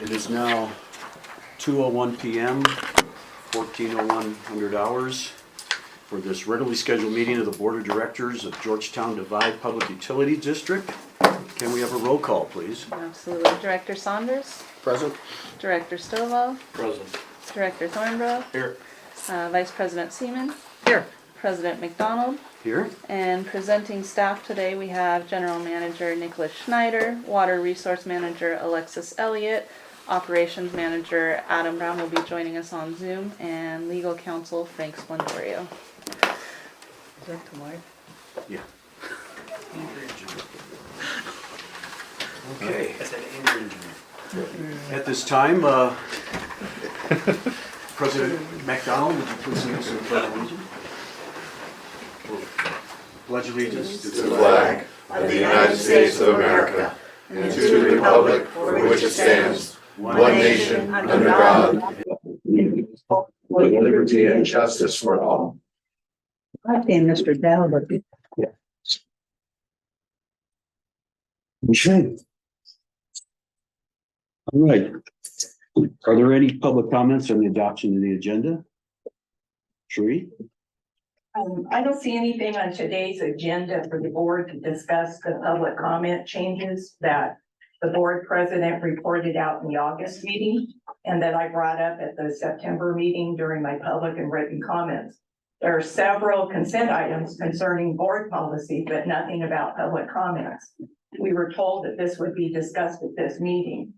It is now 2:01 p.m., 14:01 hours for this regularly scheduled meeting of the Board of Directors of Georgetown Divide Public Utility District. Can we have a roll call, please? Absolutely. Director Saunders, Present. Director Stovall, Present. Director Thornborough, Here. Vice President Seaman, Here. President McDonald, Here. and presenting staff today we have General Manager Nicholas Schneider, Water Resource Manager Alexis Elliott, Operations Manager Adam Brown will be joining us on Zoom, and Legal Counsel Frank Splendorio. Is that the mic? Yeah. Okay. At this time, President McDonald, would you please lead us in the Pledge of Allegiance? Pledge allegiance To the flag of the United States of America and to the republic for which it stands, one nation, under God, with liberty and justice for all. I think Mr. Dowd, but Okay. All right. Are there any public comments on the adoption of the agenda? Sheree? I don't see anything on today's agenda for the board to discuss the public comment changes that the board president reported out in the August meeting and that I brought up at the September meeting during my public and written comments. There are several consent items concerning board policy, but nothing about public comments. We were told that this would be discussed at this meeting.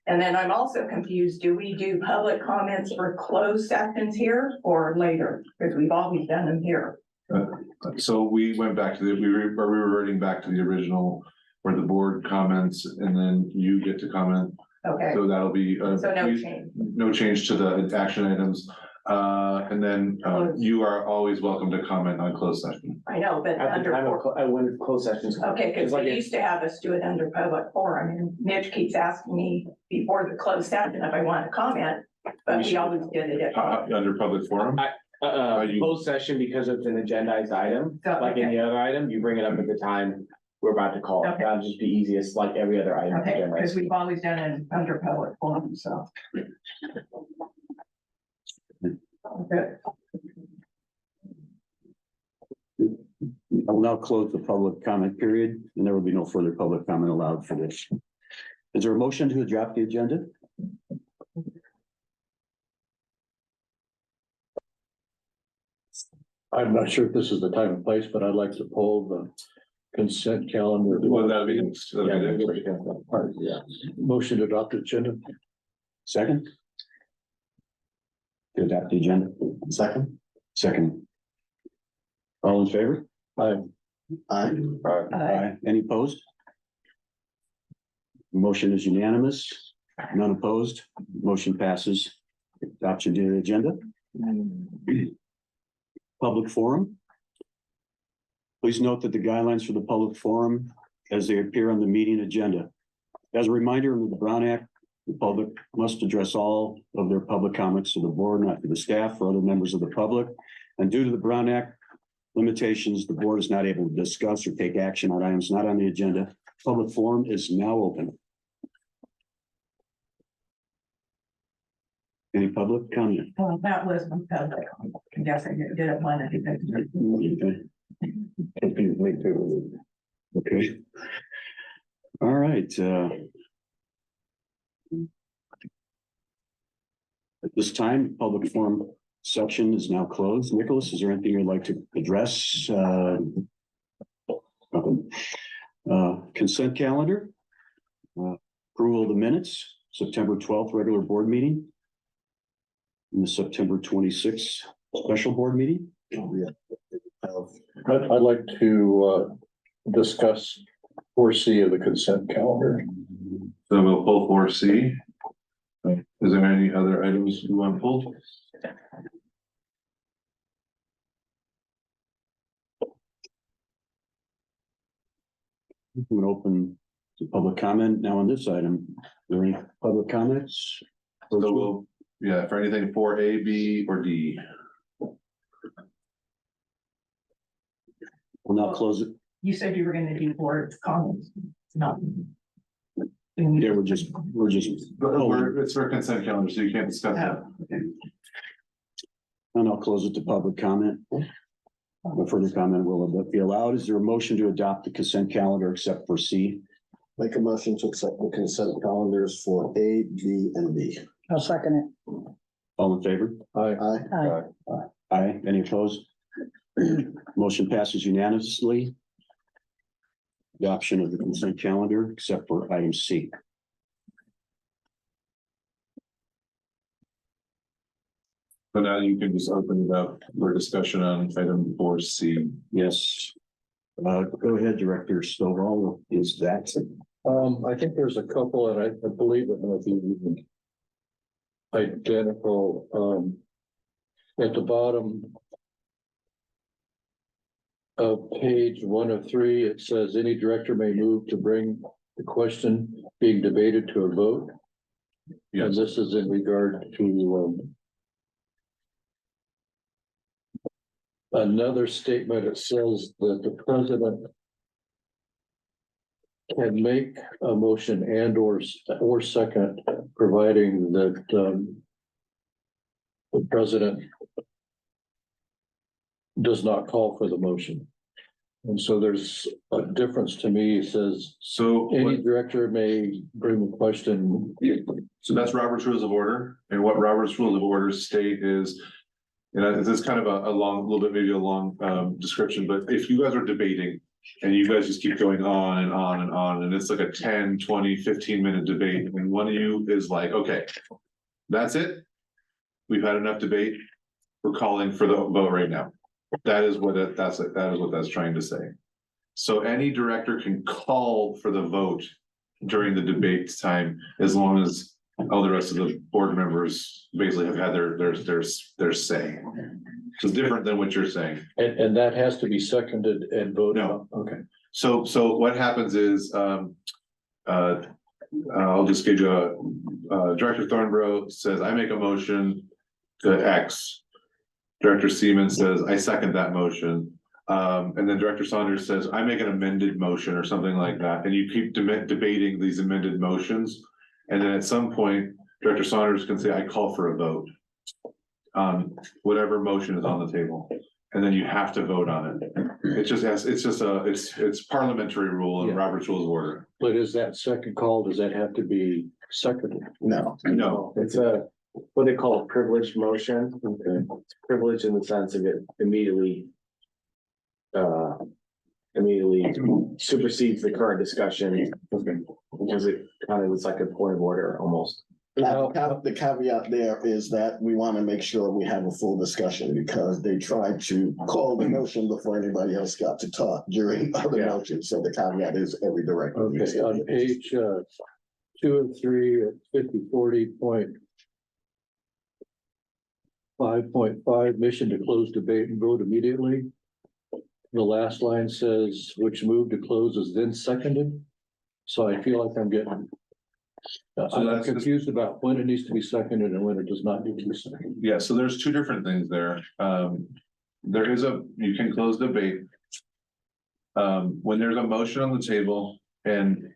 And then I'm also confused, do we do public comments for closed sessions here or later? Because we've always done them here. So we went back to we were reverting back to the original where the board comments and then you get to comment. Okay, So that'll be. so no change. No change to the action items. And then you are always welcome to comment on closed session. I know, but At the time under, of, when closed sessions. okay, because Like they it- used to have us do it under public forum, and Mitch keeps asking me before the closed session if I want to comment, but we always did it at. Under public forum. You- Closed session because it's an agendized item, So, like any other item, you bring it up at the time we're about to call it. Okay. That'll just be easiest, like every other item. Okay, agendized. because we've always done it under public forum, so. Okay. I will now close the public comment period, and there will be no further public comment allowed for this. Is there a motion to adopt the agenda? I'm not sure if this is the time and place, but I'd like to pull the consent calendar. Well, that'll be. Yeah. Motion to adopt the agenda. Second? To adopt the agenda? Second. Second. All in favor? Aye. Aye. Any opposed? Motion is unanimous. None opposed. Motion passes. Adoption to the agenda. Public forum. Please note that the guidelines for the public forum as they appear on the meeting agenda. As a reminder, under the Brown Act, the public must address all of their public comments to the board, not to the staff or other members of the public. And due to the Brown Act limitations, the board is not able to discuss or take action on items not on the agenda. Public forum is now open. Any public comment? Well, that was my public. I guess I didn't want to. Me too. Okay. All right. At this time, public forum section is now closed. Nicholas, is there anything you'd like to address? Nothing. Consent calendar. Approval of the minutes, September 12th regular board meeting. And the September 26th special board meeting. I'd like to discuss 4C of the consent calendar. So we'll pull 4C. Is there any other items you want pulled? We open to public comment now on this item. Are there any public comments? So we'll, yeah, for anything 4A, B, or D. We'll now close it. You said you were gonna do board comments, not. Yeah, we're just, It's for consent calendar, so you can't discuss that. and I'll close it to public comment. No further comment will be allowed. Is there a motion to adopt the consent calendar except for C? Make a motion to accept the consent calendars for A, B, and D. I'll second All in favor? Aye. Aye. it. Aye. Aye. Any opposed? Motion passes unanimously. Adoption of the consent calendar except for item C. So now you can just open it up for discussion on item 4C. Yes. Go ahead, Director Stovall. Is that? I think there's a couple, and I believe it might be identical, at the bottom of page 1 of 3, it says any director may move to bring the question being debated to a vote. And Yes, this is in regard to, another statement. It says that the president can make a motion and or second, providing that, the president does not call for the motion. And so there's a difference to me. It says so, any director may bring a question. so that's Robert's Rules of Order, and what Robert's Rules of Order state is, this is kind of a little bit, maybe a long description, but if you guys are debating and you guys just keep going on and on and on, and it's like a 10, 20, 15-minute debate, and one of you is like, okay, that's it. We've had enough debate. We're calling for the vote right now. That is what that's trying to say. So any director can call for the vote during the debate time, as long as all the rest of the board members basically have had their say. So different than what you're saying. And that has to be seconded and voted No. on. Okay. So what happens is, I'll just give you Director Thornborough says, I make a motion to X. Director Seaman says, I second that motion. And then Director Saunders says, I make an amended motion or something like that. And you keep debating these amended motions. And then at some point, Director Saunders can say, I call for a vote on whatever motion is on the table. And then you have to vote on it. It's parliamentary rule and Yeah. Robert's Rules of Order. But is that second call, does that have to be seconded? No. No, It's what they call a privileged motion. Okay. It's privileged in the sense of it immediately supersedes the current discussion. Because it kind of is like a point of order almost. Now, the caveat there is that we want to make sure we have a full discussion because they tried to call the motion before anybody else got to talk during other Yeah. motions. So the caveat is every director. needs Okay, to- on page 2 and 3 at 5040.5.5, mission to close debate and vote immediately. The last line says, which move to close is then seconded. So I feel like I'm getting. I'm that's- confused about when it needs to be seconded and when it does not need to be seconded. yeah, so there's two different things there. You can close debate. When there's a motion on the table and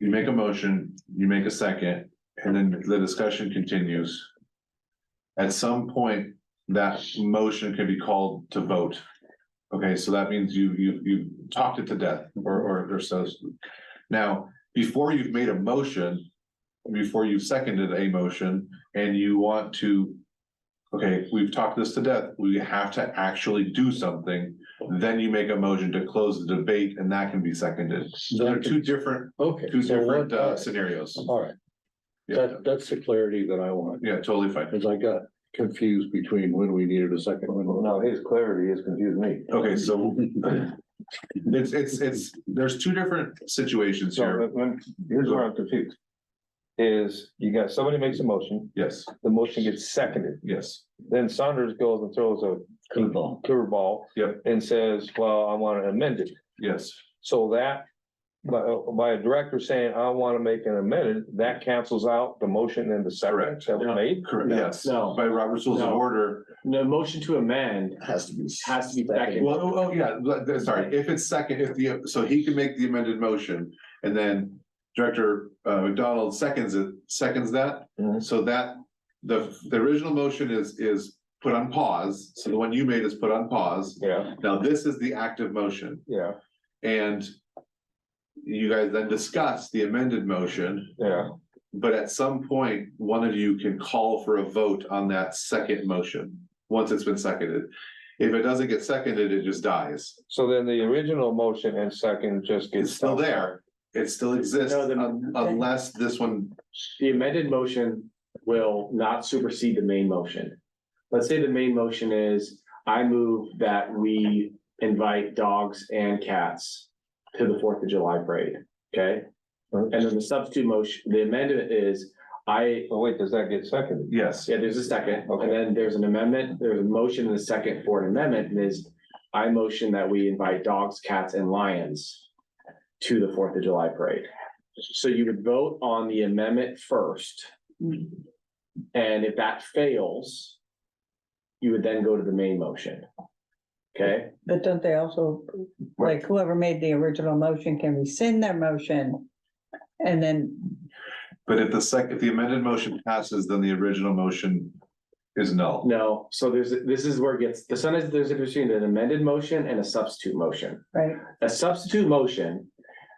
you make a motion, you make a second, and then the discussion continues. At some point, that motion can be called to vote. Okay, so that means you talked it to death or so. Now, before you've made a motion, before you've seconded a motion and you want to, okay, we've talked this to death, we have to actually do something. Then you make a motion to close the debate and that can be seconded. So they're two different Okay. Two so different what- scenarios. All right, Yeah, that's the clarity that I want, yeah, totally fine. because I got confused between when we needed a second one. No, his clarity has confused me. Okay, so there's two different situations So here. here's where I'm confused. Is you got somebody makes a motion, Yes, the motion gets seconded, yes, then Saunders goes and throws a curveball. Yep. And says, well, I want to amend it. yes. So that by a director saying, I want to make an amendment, that cancels out the motion and the second Correct. that was made. Correct, yes. No. By Robert's Rules of No. Order. The motion to amend Has to be. has to be second. Well, yeah, sorry, if it's second, so he can make the amended motion and then Director McDonald seconds that. Mhm. So that, the original motion is put on pause, so the one you made is put on pause. Yeah, Now, this is the active motion, yeah, and you guys then discuss the amended motion, yeah. but at some point, one of you can call for a vote on that second motion, once it's been seconded. If it doesn't get seconded, it just dies. So then the original motion and second just gets. It's still there. It still exists No, unless this one, The amended motion will not supersede the main motion. Let's say the main motion is, I move that we invite dogs and cats to the 4th of July parade, okay? And then the substitute motion, the amendment is, Oh, wait, does that get seconded? yes. yeah, there's a second, Okay. and then there's an amendment, there's a motion and a second for an amendment, and is, I motion that we invite dogs, cats, and lions to the 4th of July parade. So you would vote on the amendment first. And if that fails, you would then go to the main motion. Okay, But don't they also, like whoever made the original motion can rescind their motion? And then, But if the amended motion passes, then the original motion is null. no, so this is where it gets, there's a difference between an amended motion and a substitute motion. right, A substitute motion,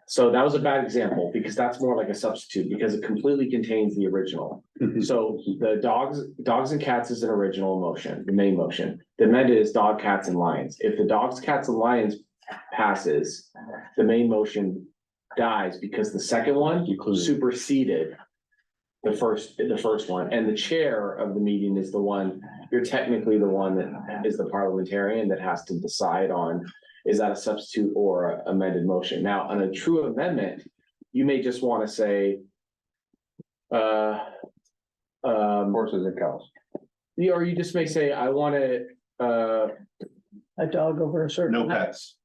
so that was a bad example, because that's more like a substitute, because it completely contains the original. So the dogs and cats is an original motion, the main motion. The amended is dog, cats, and lions. If the dogs, cats, and lions passes, the main motion dies because the second one superseded the first one. And the chair of the meeting is the one, you're technically the one that is the parliamentarian that has to decide on, is that a substitute or a amended motion? Now, on a true amendment, you may just want to say, Horses and cows. or you just may say, I want to, a dog over a certain. No pets.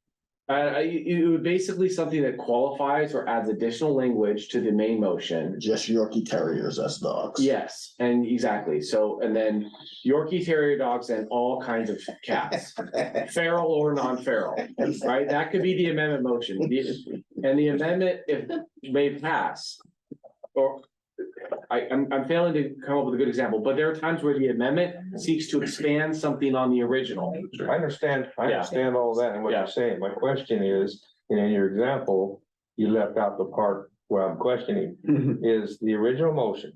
it would basically something that qualifies or adds additional language to the main motion. Just Yorkie Terriers as dogs. Yes, and exactly. So, and then Yorkie Terrier dogs and all kinds of cats, feral or non-feral, right? That could be the amendment motion. And the amendment, if may pass, or I'm failing to come up with a good example, but there are times where the amendment seeks to expand something on the original. I understand all that and what Yeah. you're saying. My question is, in your example, you left out the part where I'm questioning, is the original motion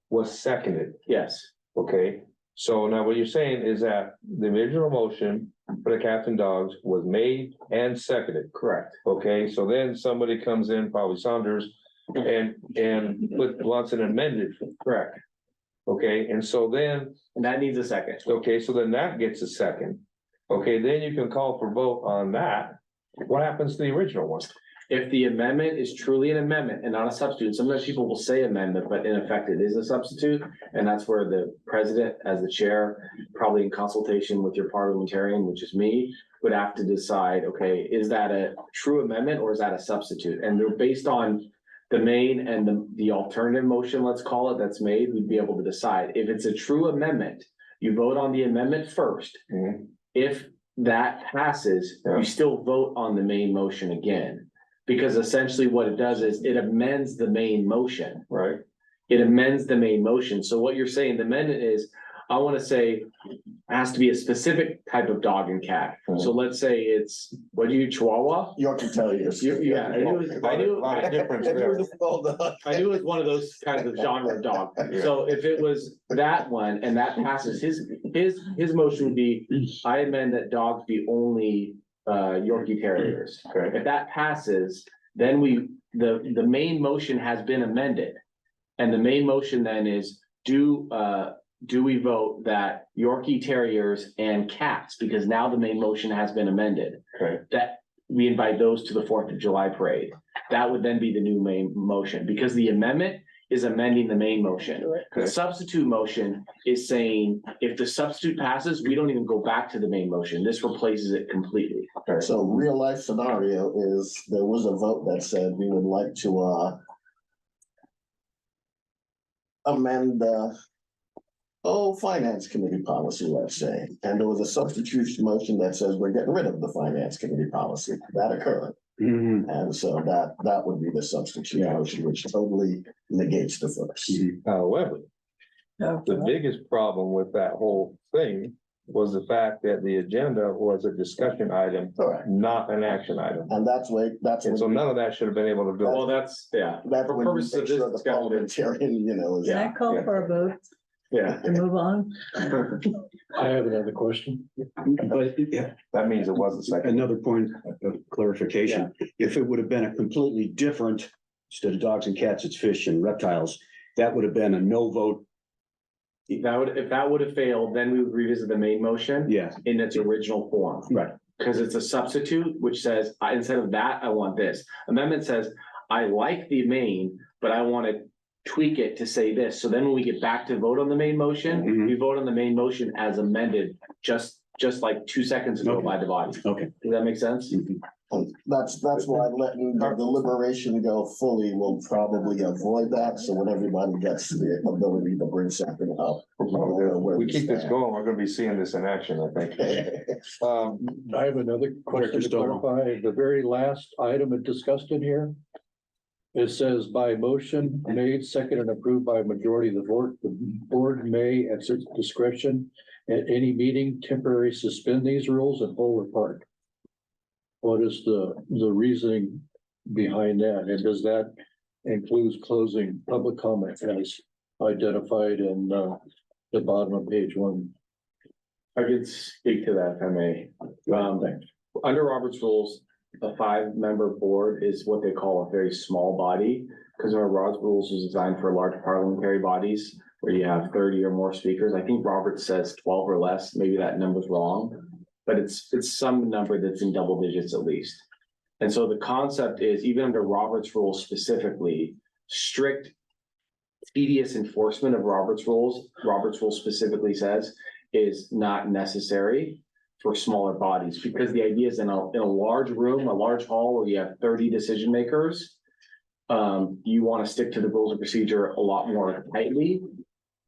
was seconded, Yes, okay? So now what you're saying is that the original motion for the cats and dogs was made and seconded, correct. okay? So then somebody comes in, probably Saunders, and wants an amended, Correct. okay? And so then, And that needs a second. okay, so then that gets a second. Okay, then you can call for vote on that. What happens to the original one? If the amendment is truly an amendment and not a substitute, sometimes people will say amendment, but in effect it is a substitute. And that's where the president, as the chair, probably in consultation with your parliamentarian, which is me, would have to decide, okay, is that a true amendment or is that a substitute? And they're based on the main and the alternative motion, let's call it, that's made, we'd be able to decide. If it's a true amendment, you vote on the amendment first. Mhm. If that passes, Yeah. you still vote on the main motion again. Because essentially what it does is it amends the main motion. Right? It amends the main motion. So what you're saying, the amendment is, I want to say, it has to be a specific type of dog and cat. So let's say it's, what do you, Chihuahua? Yorkie Terriers. Yeah, I knew A lot of difference there. I knew it was one of those kinds of genre of dog. So if it was that one and that passes, his motion would be, I amend that dogs be only Yorkie Terriers. Okay. If that passes, then the main motion has been amended. And the main motion then is, do we vote that Yorkie Terriers and cats, because now the main motion has been amended, Okay. that we invite those to the 4th of July parade. That would then be the new main motion, because the amendment is amending the main motion. The Okay. substitute motion is saying, if the substitute passes, we don't even go back to the main motion. This replaces it completely. So real life scenario is, there was a vote that said we would like to amend finance committee policy, let's say. And there was a substitution motion that says we're getting rid of the finance committee policy. That occurred. Mhm. And so that would be the substitute motion, which totally negates the first. However, the biggest problem with that whole thing was the fact that the agenda was a discussion item, Correct. not an action item. And that's And so none of that should have been able to do. Well, that's, yeah. That's For when you purposes make of this sure the discussion. parliamentarian, is. Can I call for a vote Yeah. to move on? I have another question. But yeah, That means it was a second. another point of clarification, if it would have been a completely different, instead of dogs and cats, it's fish and reptiles, that would have been a no vote. If that would have failed, then we would revisit the main motion Yeah, in its original form. right. Because it's a substitute, which says, instead of that, I want this. Amendment says, I like the main, but I want to tweak it to say this. So then when we get back to vote on the main motion, Mhm. we vote on the main motion as amended, just like 2 seconds ago Okay. by the body. Okay. Does that make sense? Mhm. That's why letting the deliberation go fully will probably avoid that, so when everybody gets the ability to bring something up. We keep this going, we're gonna be seeing this in action, I think. I have another question Director to Stoll. clarify. The very last item it discussed in here. It says by motion made, second and approved by a majority of the board may at its discretion at any meeting temporarily suspend these rules and hold apart. What is the reasoning behind that? And does that include closing public comment as identified in the bottom of page 1? I could speak to that if I may. Under Robert's rules, a 5-member board is what they call a very small body. Because our Robert's rules is designed for large parliamentary bodies where you have 30 or more speakers. I think Robert says 12 or less, maybe that number's wrong. But it's some number that's in double digits at least. And so the concept is, even under Robert's rules specifically, strict tedious enforcement of Robert's rules specifically says, is not necessary for smaller bodies, because the idea is in a large room, a large hall where you have 30 decision makers, you want to stick to the rules of procedure a lot more tightly.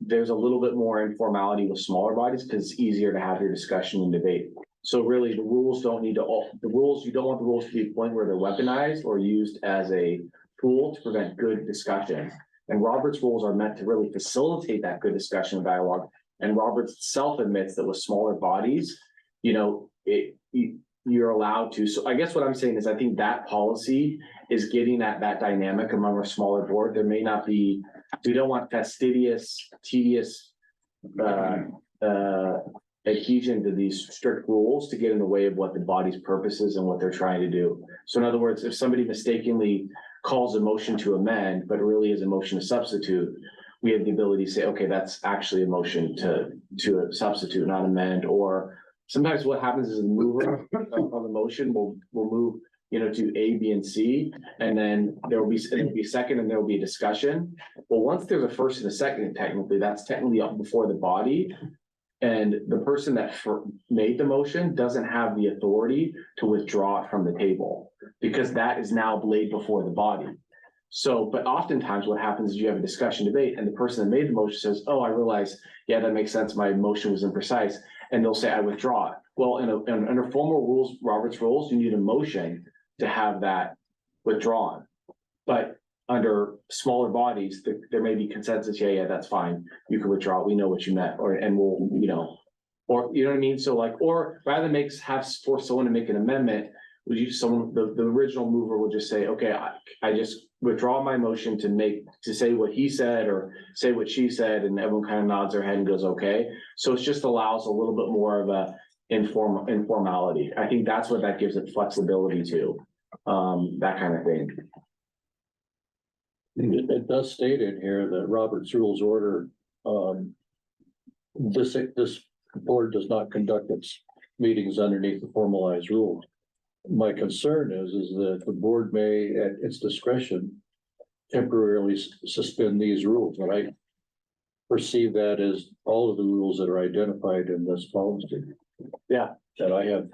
There's a little bit more informality with smaller bodies because it's easier to have your discussion and debate. So really, the rules don't need to you don't want the rules to be a point where they're weaponized or used as a tool to prevent good discussion. And Robert's rules are meant to really facilitate that good discussion and dialogue. And Roberts itself admits that with smaller bodies, you're allowed to. So I guess what I'm saying is I think that policy is getting at that dynamic among a smaller board. There may not be, we don't want fastidious, tedious adhesion to these strict rules to get in the way of what the body's purpose is and what they're trying to do. So in other words, if somebody mistakenly calls a motion to amend, but it really is a motion to substitute, we have the ability to say, okay, that's actually a motion to substitute, not amend. Or sometimes what happens is the mover of the motion will move, to A, B, and C, and then it'll be a second and there'll be a discussion. Well, once there's a first and a second, technically, that's technically up before the body. And the person that made the motion doesn't have the authority to withdraw it from the table because that is now laid before the body. So, but oftentimes what happens is you have a discussion debate and the person that made the motion says, oh, I realize, yeah, that makes sense. My motion was imprecise. And they'll say, I withdraw it. Well, under formal rules, Robert's rules, you need a motion to have that withdrawn. But under smaller bodies, there may be consensus, yeah, that's fine. You can withdraw, we know what you meant, and we'll, or, you know what I mean? So or rather than force someone to make an amendment, the original mover would just say, okay, I just withdraw my motion to say what he said or say what she said, and everyone kind of nods their head and goes, okay. So it just allows a little bit more of a informality. I think that's what that gives it flexibility to, that kind of thing. It does state in here that Robert's Rules Order, this board does not conduct its meetings underneath the formalized rule. My concern is that the board may, at its discretion, temporarily suspend these rules, and I perceive that as all of the rules that are identified in this policy. Yeah. That I have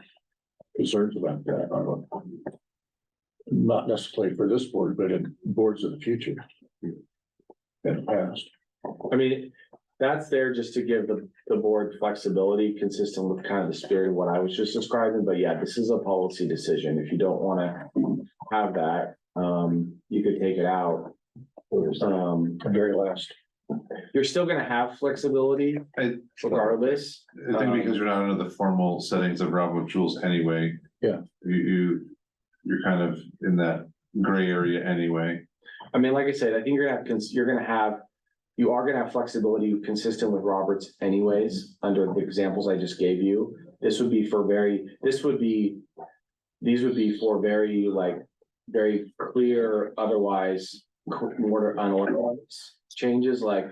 concerns about that. Not necessarily for this board, but in boards of the future. In the past. I mean, that's there just to give the board flexibility consistent with kind of the spirit of what I was just describing. But yeah, this is a policy decision. If you don't want to have that, you could take it out. Very last. You're still gonna have flexibility regardless. I think because you're not under the formal settings of Robert's rules anyway. Yeah. You're kind of in that gray area anyway. I mean, like I said, I think you are gonna have flexibility consistent with Roberts anyways, under the examples I just gave you. These would be for very like, very clear, otherwise more unorthodox changes, like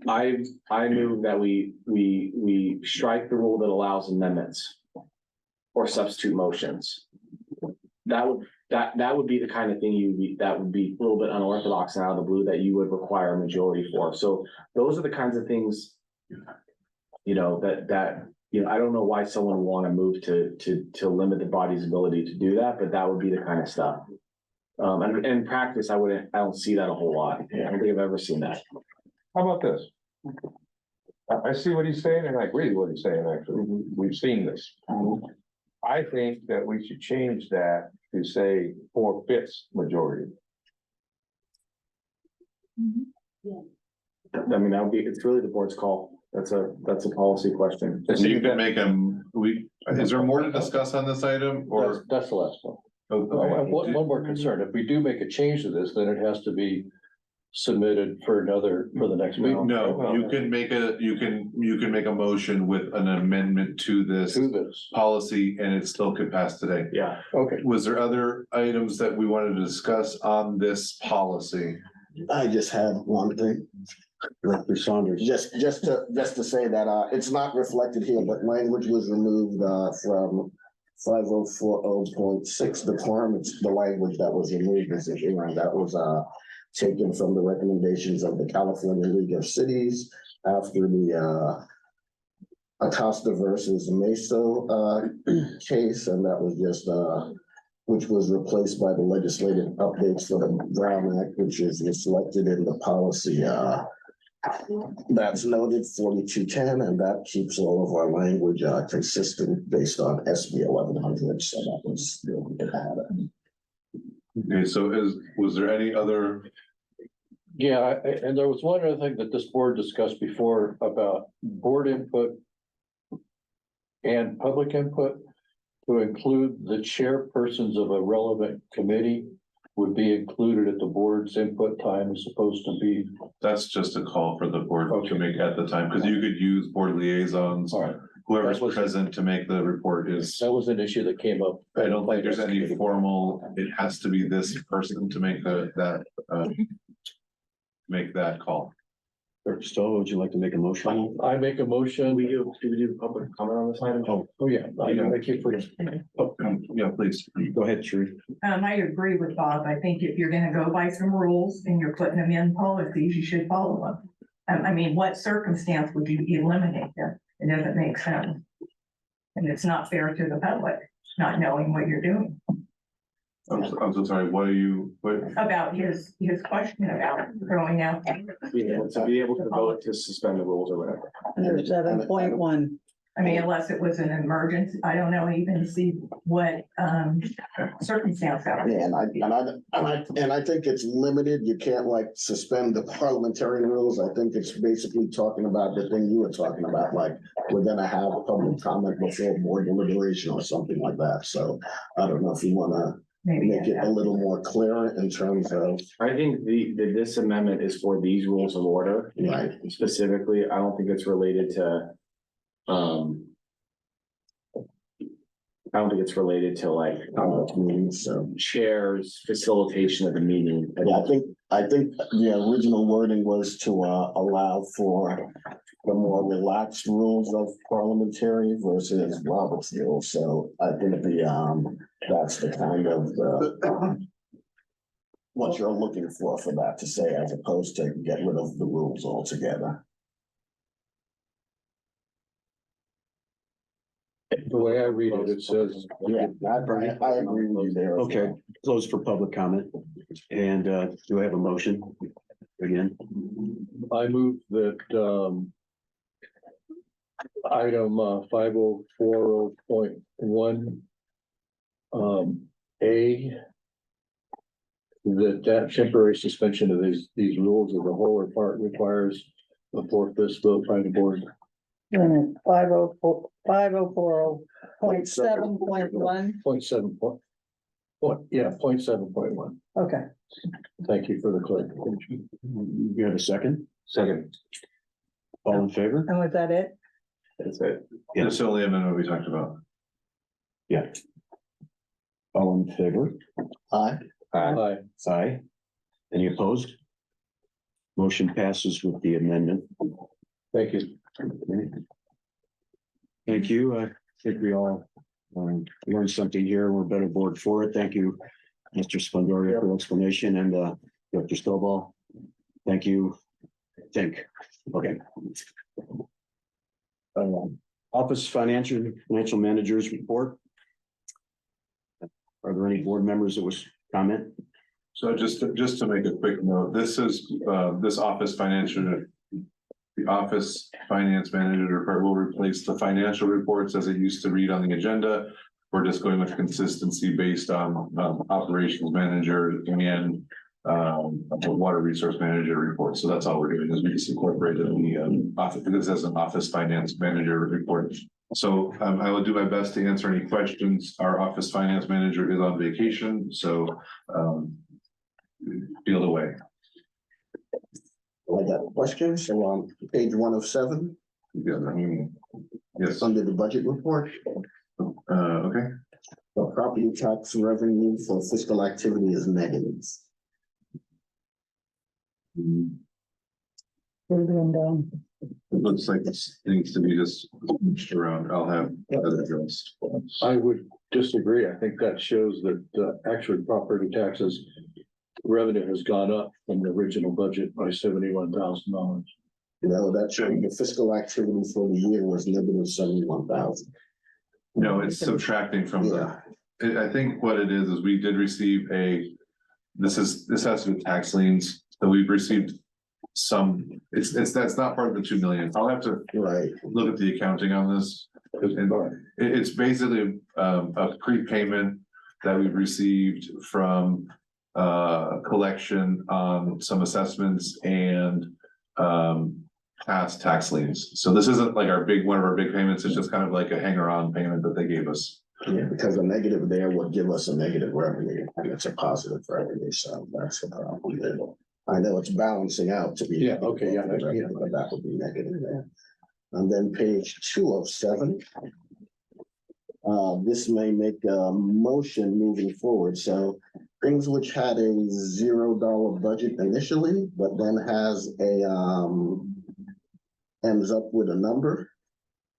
I move that we strike the rule that allows amendments or substitute motions. That would be the kind of thing that would be a little bit unorthodox and out of the blue that you would require a majority for. So those are the kinds of things, you know, that you know, I don't know why someone would want to move to limit the body's ability to do that, but that would be the kind of stuff. And in practice, I don't see that a whole lot. I don't think I've ever seen that. How about this? I see what he's saying and I agree with what he's saying, actually. We've seen this. I think that we should change that to say 4/5 majority. I mean, it's really the board's call. That's a policy question. So you can make them, is there more to discuss on this item or? That's the last one. Okay. One more concern, if we do make a change to this, then it has to be submitted for the next meeting. No, you can make a motion with an amendment to this To this, policy and it still could pass today. Yeah. okay. Was there other items that we wanted to discuss on this policy? I just had one thing, Director Saunders. just to say that, it's not reflected here, but language was removed, from 5040.6, the term, it's the language that was removed is here, and that was, taken from the recommendations of the California League of Cities after the, Acosta versus Meso, case, and that was just, which was replaced by the legislative updates for the Brown Act, which is reflected in the policy, that's noted 4210, and that keeps all of our language, consistent based on SB 1100, so that was it had it. Okay, so was there any other? Yeah, and there was one other thing that this board discussed before about board input and public input, to include the chairpersons of a relevant committee would be included at the board's input time as opposed to be. That's just a call for the board to make at the time, because you could use board liaisons, All right. whoever's That was- present to make the report is. That was an issue that came up. I don't think there's any formal, it has to be this person to make make that call. Director Stoll, would you like to make a motion? I make a motion. Do we do public comment on this item? Oh, yeah, I keep forgetting. Yeah, please. Go ahead, Sheree. I agree with Bob. I think if you're gonna go by some rules and you're putting them in policies, you should follow them. I mean, what circumstance would you eliminate them? It doesn't make sense. And it's not fair to the public, not knowing what you're doing. I'm so sorry, what About his question about throwing out. To be able to vote to suspend the rules or whatever. Under 7.1. I mean, unless it was an emergency, I don't know, even see what circumstance that was. Yeah, and I think it's limited. You can't like suspend the parliamentary rules. I think it's basically talking about the thing you were talking about, like we're gonna have a public comment before board deliberation or something like that. So I don't know if you wanna Maybe make it a little more clear in terms of, I think this amendment is for these rules of order. right, Specifically, I don't think it's related to, I don't think it's related to like, so. chairs facilitation of the meeting. Yeah, I think the original wording was to allow for the more relaxed rules of parliamentary versus Robert's rules. So I think that's the kind of what you're looking for that to say, as opposed to get rid of the rules altogether. The way I read it, it says. Yeah, I agree with you there. as Okay, well. close for public comment. And do I have a motion? Again, I move that, item 5040.1. A that temporary suspension of these rules of the whole or part requires a 4/5 vote by the board. And 5040.7.1, 0.7.1. okay. Thank you for the clarification. You have a second? Second. All in favor? And was that it? That's it. Yeah. That's the only amendment we talked about. Yeah. All in favor? Aye. Aye. Aye. Any opposed? Motion passes with the amendment. Thank you. Thank you. I think we all learned something here. We're a better board for it. Thank you, Mr. Splendoria, for the explanation, and Dr. Stovall. Thank you. Okay. Office financial managers report. Are there any board members that wish to comment? So just to make a quick note, this is this the office finance manager report will replace the financial reports as it used to read on the agenda. We're just going with consistency based on operations manager and the water resource manager report. So that's all we're doing is we just incorporated the office, this as an office finance manager report. So I will do my best to answer any questions. Our office finance manager is on vacation, so field away. I got a question. So on page 1 of 7, Yeah, I mean, yes, under the budget report, okay. the property tax revenue for fiscal activity is negative. It looks like this needs to be just pushed around. I'll have that addressed. I would disagree. I think that shows that actually property taxes revenue has gone up from the original budget by $71,000. No, that showed the fiscal activity for the year was negative 71,000. No, it's subtracting from I think what it is we did receive this has to do with tax liens. So we've received that's not part of the 2 million. I'll have to Right. look at the accounting on this. It's basically a prepayment that we've received from collection on some assessments and past tax liens. So this isn't like one of our big payments. It's just kind of like a hanger-on payment that they gave us. Yeah, because a negative there would give us a negative revenue, and it's a positive revenue, so that's the problem there. I know it's balancing out to be. Yeah, okay, yeah, But that would be negative there. And then page 2 of 7. This may make a motion moving forward, so things which had a $0 budget initially, but then has ends up with a number.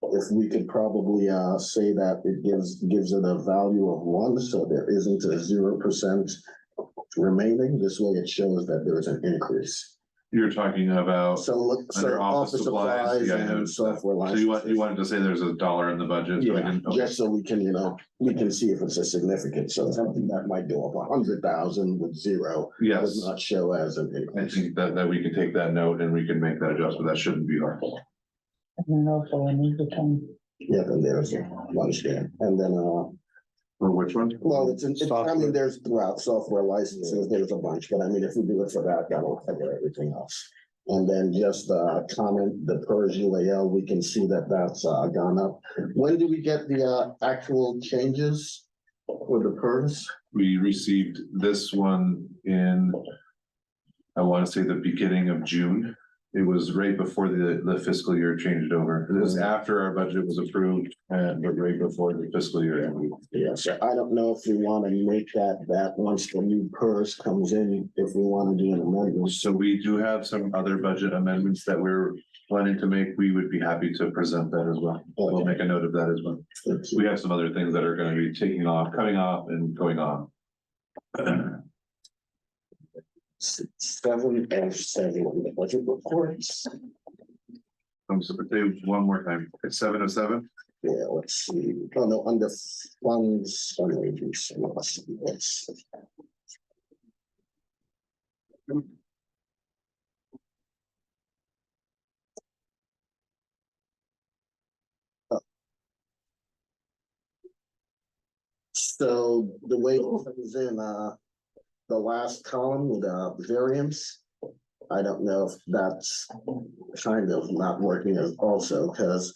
If we could probably say that it gives it a value of 1, so there isn't a 0% remaining. This way it shows that there is an increase. You're talking about So look, under so office supplies. Yeah, I and noticed that. software So licenses. you wanted to say there's $1 in the budget? So we Yeah, can- okay. just so we can, we can see if it's a significant, so something that might go up 100,000 with 0 Yes, does not show as an I increase. think that we can take that note and we can make that adjustment. That shouldn't be hard. And then also I need to come. Yeah, then there's one there, and then, For which one? well, I mean, there's throughout software licenses, there's a bunch, but I mean, if we do it for that, that'll cover everything else. And then just comment the PERS UAL, we can see that that's gone up. When do we get the actual changes for the PERS? We received this one in, I want to say the beginning of June. It was right before the fiscal year changed over. It was after our budget was approved, but right before the fiscal year ended. Yeah, so I don't know if we want to make that once the new PERS comes in, if we want to do an amendment. So we do have some other budget amendments that we're planning to make. We would be happy to present that as well. We'll make a note of that as well. We have some other things that are going to be coming off and going on. 7 and 7 on the budget reports. I'm just gonna say one more time. It's 7 of 7. Yeah, let's see. Oh, no, under funds, fundraisers. Let's see, let's. So the way it comes in, the last column, the variance. I don't know if that's kind of not working as also, because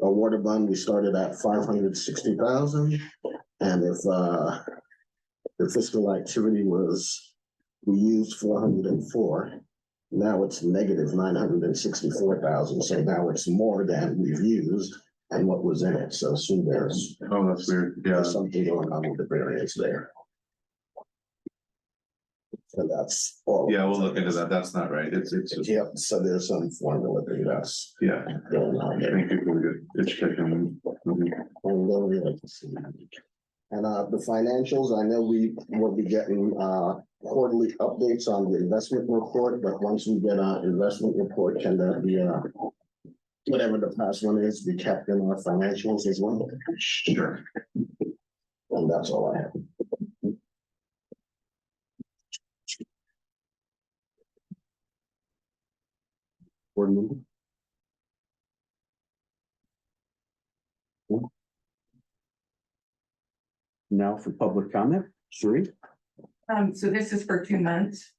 a water bund, we started at 560,000. And if the fiscal activity was, we used 404, now it's negative 964,000. So now it's more than we've used and what was in it. So soon there's Oh, that's weird. Yeah. something going on with the variance there. And that's all. Yeah, we'll look into that. That's not right. It's just, Yep, so there's some formula thing that's yeah. going on there. Thank you for the good. It's checking. And then we like to see. And the financials, I know we will be getting quarterly updates on the investment report, but once we get our investment report, can that be whatever the past one is, be kept in our financials as well? Sure. And that's all I have. Board member? Now for public comment, Sheree? So this is for 2 months.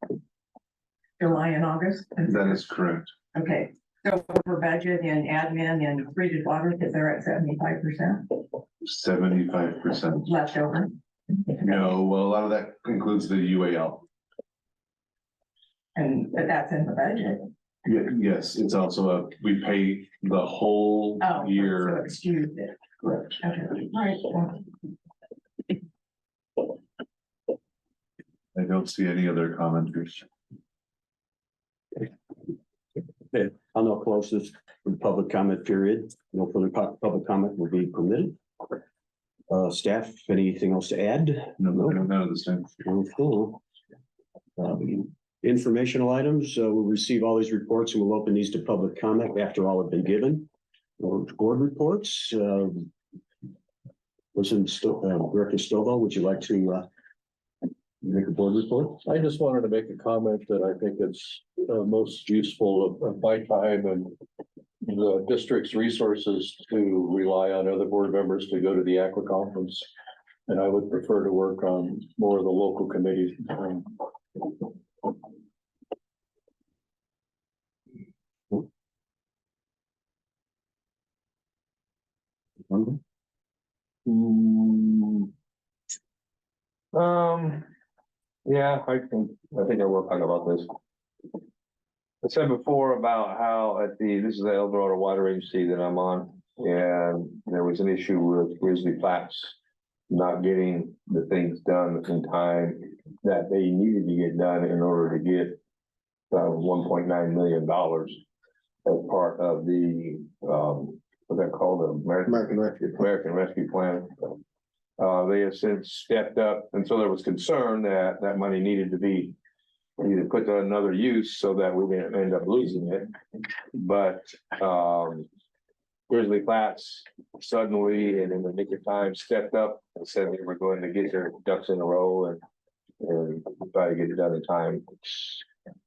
July and August. That is correct. Okay, so for budget and admin and treated water, because they're at 75% 75%. left over. No, well, a lot of that includes the UAL. But that's in the budget. Yes, it's also we pay the whole Oh, so year. excuse it. Correct. Okay, all right. Well, I don't see any other commenters. Okay, I'll now close this public comment period. No further public comment will be permitted. Staff, anything else to add? No, none of this time. Cool. Informational items, we'll receive all these reports and we'll open these to public comment after all have been given. Board reports, Director Stovall, would you like to make a board report? I just wanted to make a comment that I think it's most useful of my time and the district's resources to rely on other board members to go to the Aqua Conference. And I would prefer to work on more of the local committees. Yeah, I think I will talk about this. I said before about how this is the Eldorado Water Agency that I'm on, and there was an issue with Grizzly Flats not getting the things done in time that they needed to get done in order to get $1.9 million as part of the what's that called, the American Rescue Plan. They have since stepped up, and so there was concern that that money needed to be either put to another use so that we didn't end up losing it. But Grizzly Flats suddenly and in the nick of time stepped up and said they were going to get their ducks in a row and try to get it done in time.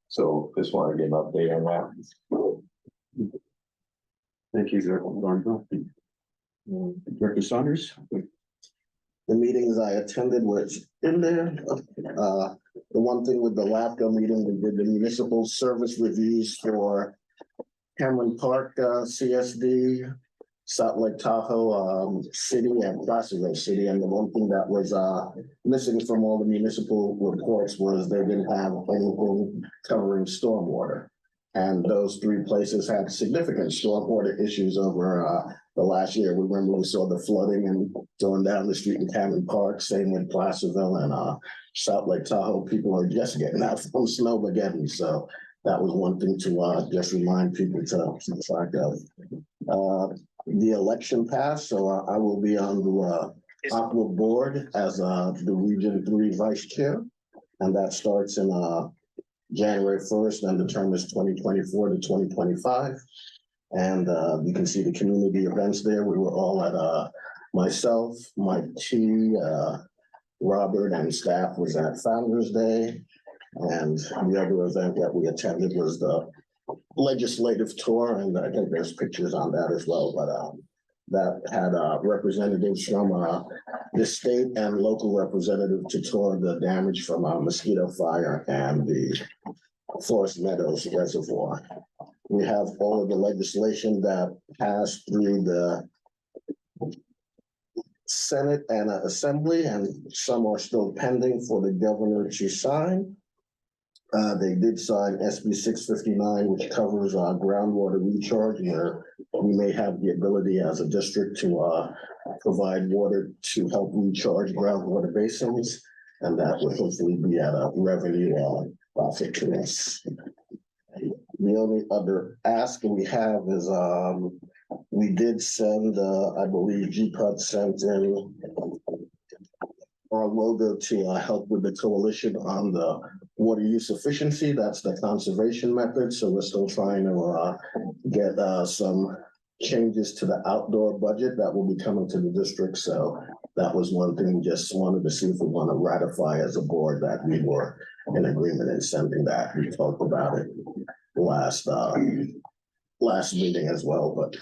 So just want to get an update on that. Thank you, Director. Director Saunders? The meetings I attended was in there. The one thing with the LAFCO meeting, we did the municipal service reviews for Cameron Park, CSD, Salt Lake Tahoe, City and Placerville City. And the one thing that was, missing from all the municipal reports was they didn't have anything covering stormwater. And those three places had significant stormwater issues over, the last year. We remember we saw the flooding and going down the street in Cameron Park, same with Placerville and Salt Lake Tahoe. People are just getting out from Snowmageddon. So that was one thing to just remind people to keep track of. The election passed, so I will be on the Aqua board as the Region 3 Vice Chair. And that starts in January 1st, and the term is 2024 to 2025. And you can see the community events there. We were all at myself, Mike T, Robert and staff was at Founders Day. And the other event that we attended was the legislative tour. And I think there's pictures on that as well. But that had representatives from the state and local representative to tour the damage from a mosquito fire and the Forest Meadows Reservoir. We have all of the legislation that passed through the Senate and Assembly, and some are still pending for the governor to sign. They did sign SB 659, which covers groundwater recharge, where we may have the ability as a district to provide water to help recharge groundwater basins, and that would hopefully be at a revenue profit to us. The only other ask we have is we did send, I believe GPUD sent in our logo to help with the coalition on the water use efficiency. That's the conservation method. So we're still trying to get some changes to the outdoor budget that will be coming to the district. So that was one thing we just wanted to see if we want to ratify as a board that we were in agreement in sending that. We talked about it last meeting as well, but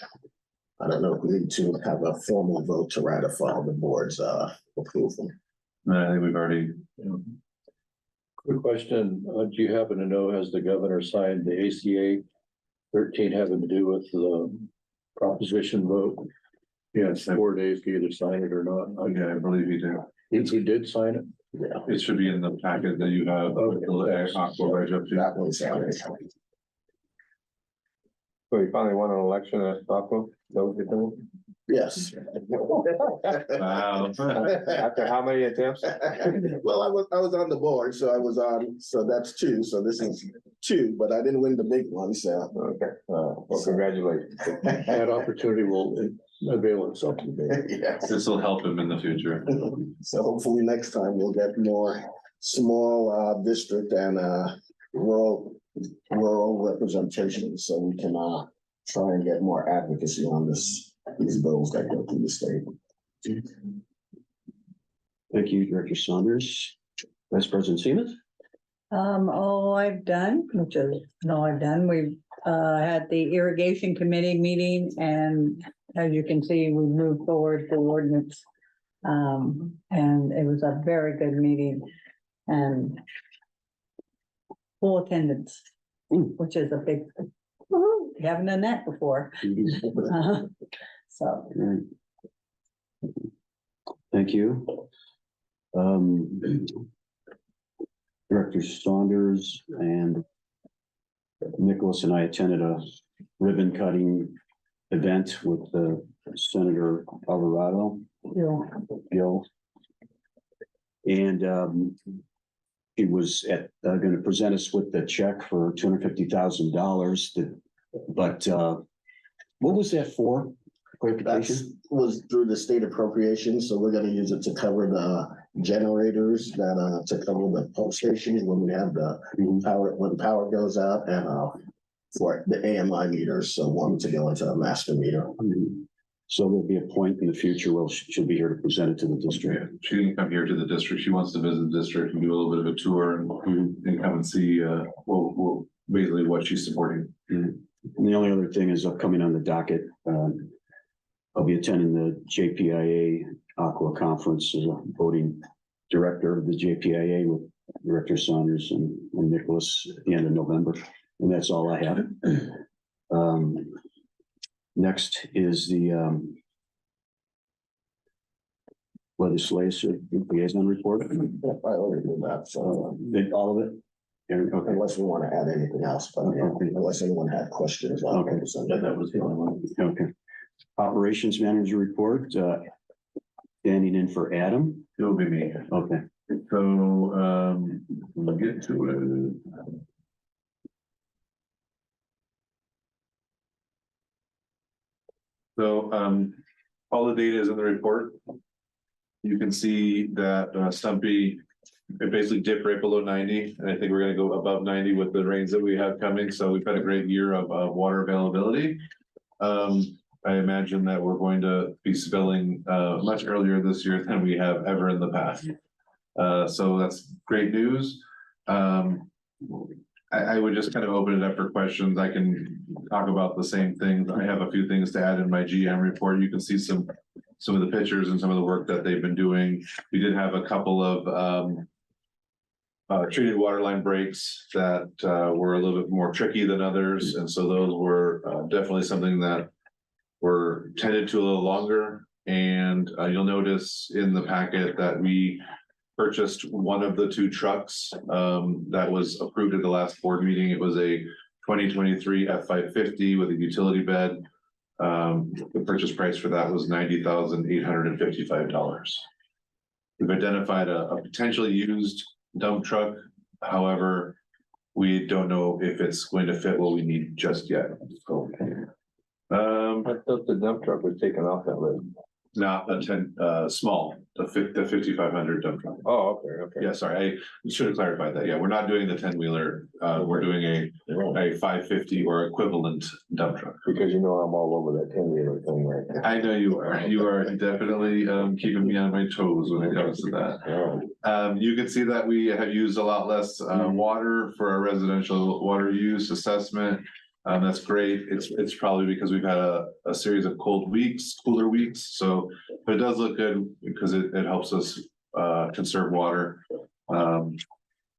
I don't know if we need to have a formal vote to ratify the board's approval. I think we've already, Quick question, do you happen to know, has the governor signed the ACA 13 having to do with the proposition vote? yes, 4 days to either sign it or not. okay, I believe you do. He did sign it? Yeah, It should be in the packet that you have. Okay. that one's So you finally won an election at Stockholm? Is that what you're doing? yes. Wow. After how many attempts? Well, I was on the board, so I was on, so that's two, so this is two, but I didn't win the big one, so. Okay, well, congratulations. That opportunity will avail itself to me. Yes. This will help him in the future. So hopefully next time we'll get more small district and rural representation, so we can try and get more advocacy on these bills that go through the state. Thank you, Director Saunders. Vice President Seaman? All I've done, which is all I've done, we've had the irrigation committee meeting, and as you can see, we moved forward the ordinance. And it was a very good meeting and full attendance, which is a big, woo-hoo, haven't done that before. So. Thank you. Director Saunders and Nicholas and I attended a ribbon cutting event with Senator Alvarado, Gil. And he was going to present us with the check for $250,000. But what was that for? That Clarification? was through the state appropriation, so we're gonna use it to cover the generators that to cover the pump stations when we have the power, when power goes out, and for the AMI meters, so one to go into a master meter. So there'll be a point in the future where she'll be here to present it to the district. She didn't come here to the district. She wants to visit the district and do a little bit of a tour and come and see well, basically what she's supporting. And the only other thing is upcoming on the docket. I'll be attending the JPIA Aqua Conference as a voting director of the JPIA with Director Saunders and Nicholas at the end of November. And that's all I have. Next is the legislation liaison report. I already did that, so All of it? Okay. unless we want to add anything else, but unless anyone had questions. Okay. That was the only one. Okay. Operations manager report, standing in for Adam. It'll be me. Okay. So, we'll get to it. So, all the data is in the report. You can see that Stumpy, it basically dipped right below 90, and I think we're gonna go above 90 with the rains that we have coming, so we've had a great year of water availability. I imagine that we're going to be spilling much earlier this year than we have ever in the past. So that's great news. I would just kind of open it up for questions. I can talk about the same things. I have a few things to add in my GM report. You can see some of the pictures and some of the work that they've been doing. We did have a couple of treated water line breaks that were a little bit more tricky than others, and so those were definitely something that were tended to a little longer. And you'll notice in the packet that we purchased one of the 2 trucks that was approved at the last board meeting. It was a 2023 F550 with a utility bed. The purchase price for that was $90,855. We've identified a potentially used dump truck. However, we don't know if it's going to fit what we need just yet. So, I thought the dump truck was taken off that list. not a 10, small, the 5,500 dump truck. Oh, okay. Yeah, sorry, I should have clarified that. Yeah, we're not doing the 10-wheeler. We're doing a 550 or equivalent dump truck. Because you know I'm all over that 10-wheeler thing right now. I know you are. You are definitely keeping me on my toes when it comes to that. You can see that we have used a lot less water for our residential water use assessment. That's great. It's probably because we've had a series of cooler weeks. So, but it does look good because it helps us conserve water.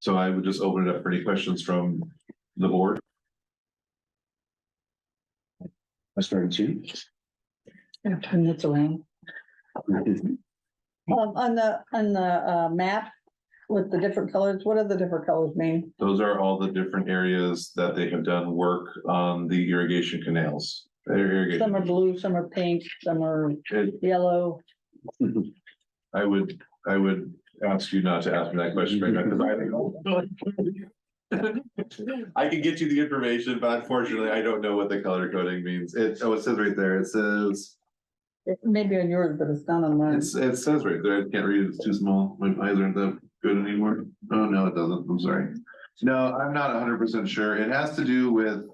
So I would just open it up for any questions from the board. I started to. I'll turn this around. On the map with the different colors, what do the different colors mean? Those are all the different areas that they have done work on the irrigation canals. Some are blue, some are pink, some are yellow. I would ask you not to ask me that question right now, because I don't know. I can get you the information, but unfortunately, I don't know what the color coding means. It says right there, it says, It may be on yours, but it's not on mine. it says right there, I can't read it, it's too small, my eyes aren't that good anymore. Oh, no, it doesn't, I'm sorry. No, I'm not 100% sure. It has to do with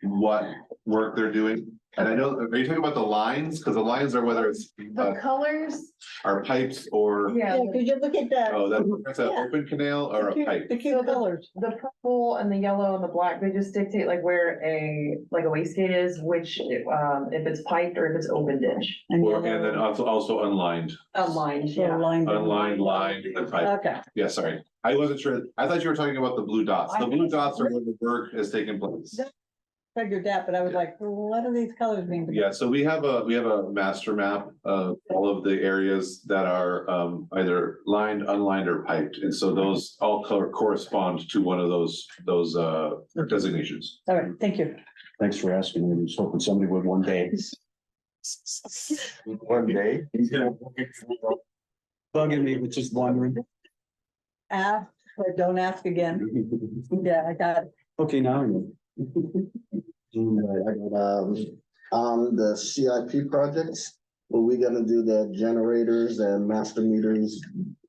what work they're doing. And I know, are you talking about the lines? Because the lines are whether it's The colors, are pipes or, yeah, Yeah, could you look at that? oh, that's an Yeah. open canal or a pipe? The cute colors. The purple and the yellow and the black, they just dictate like where a wastegate is, which, if it's piped or if it's open ditch. And Or, and yellow. then also unlined, Aligned, So yeah. lined. unlined line, and pipe. Okay, Yeah, sorry. I wasn't sure. I thought you were talking about the blue dots. The blue dots are where the work has taken place. figured that, but I was like, well, what do these colors mean? Yeah, so we have a master map of all of the areas that are either lined, unlined, or piped. And so those all correspond to one of those designations. All right, thank you. Thanks for asking. I was hoping somebody would one day. One day. Bugging me, but just wondering. Ask, but don't ask again. Yeah, I got it. Okay, now I know. On the CIP projects, were we gonna do the generators and master meters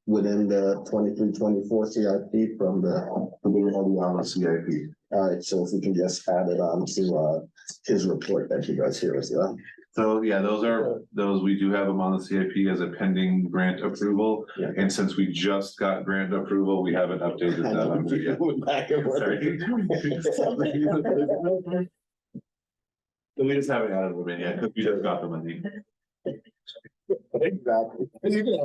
within the 23-24 CIP from the? We're already on the CIP. All right, so if we can just add it on to his report that you guys hear as well. So yeah, those, we do have them on the CIP as a pending grant approval. Yeah. And since we just got grant approval, we haven't updated that. on it yet. Back and forth. Sorry. We just haven't added them in yet, because we just got the money. Exactly. And, You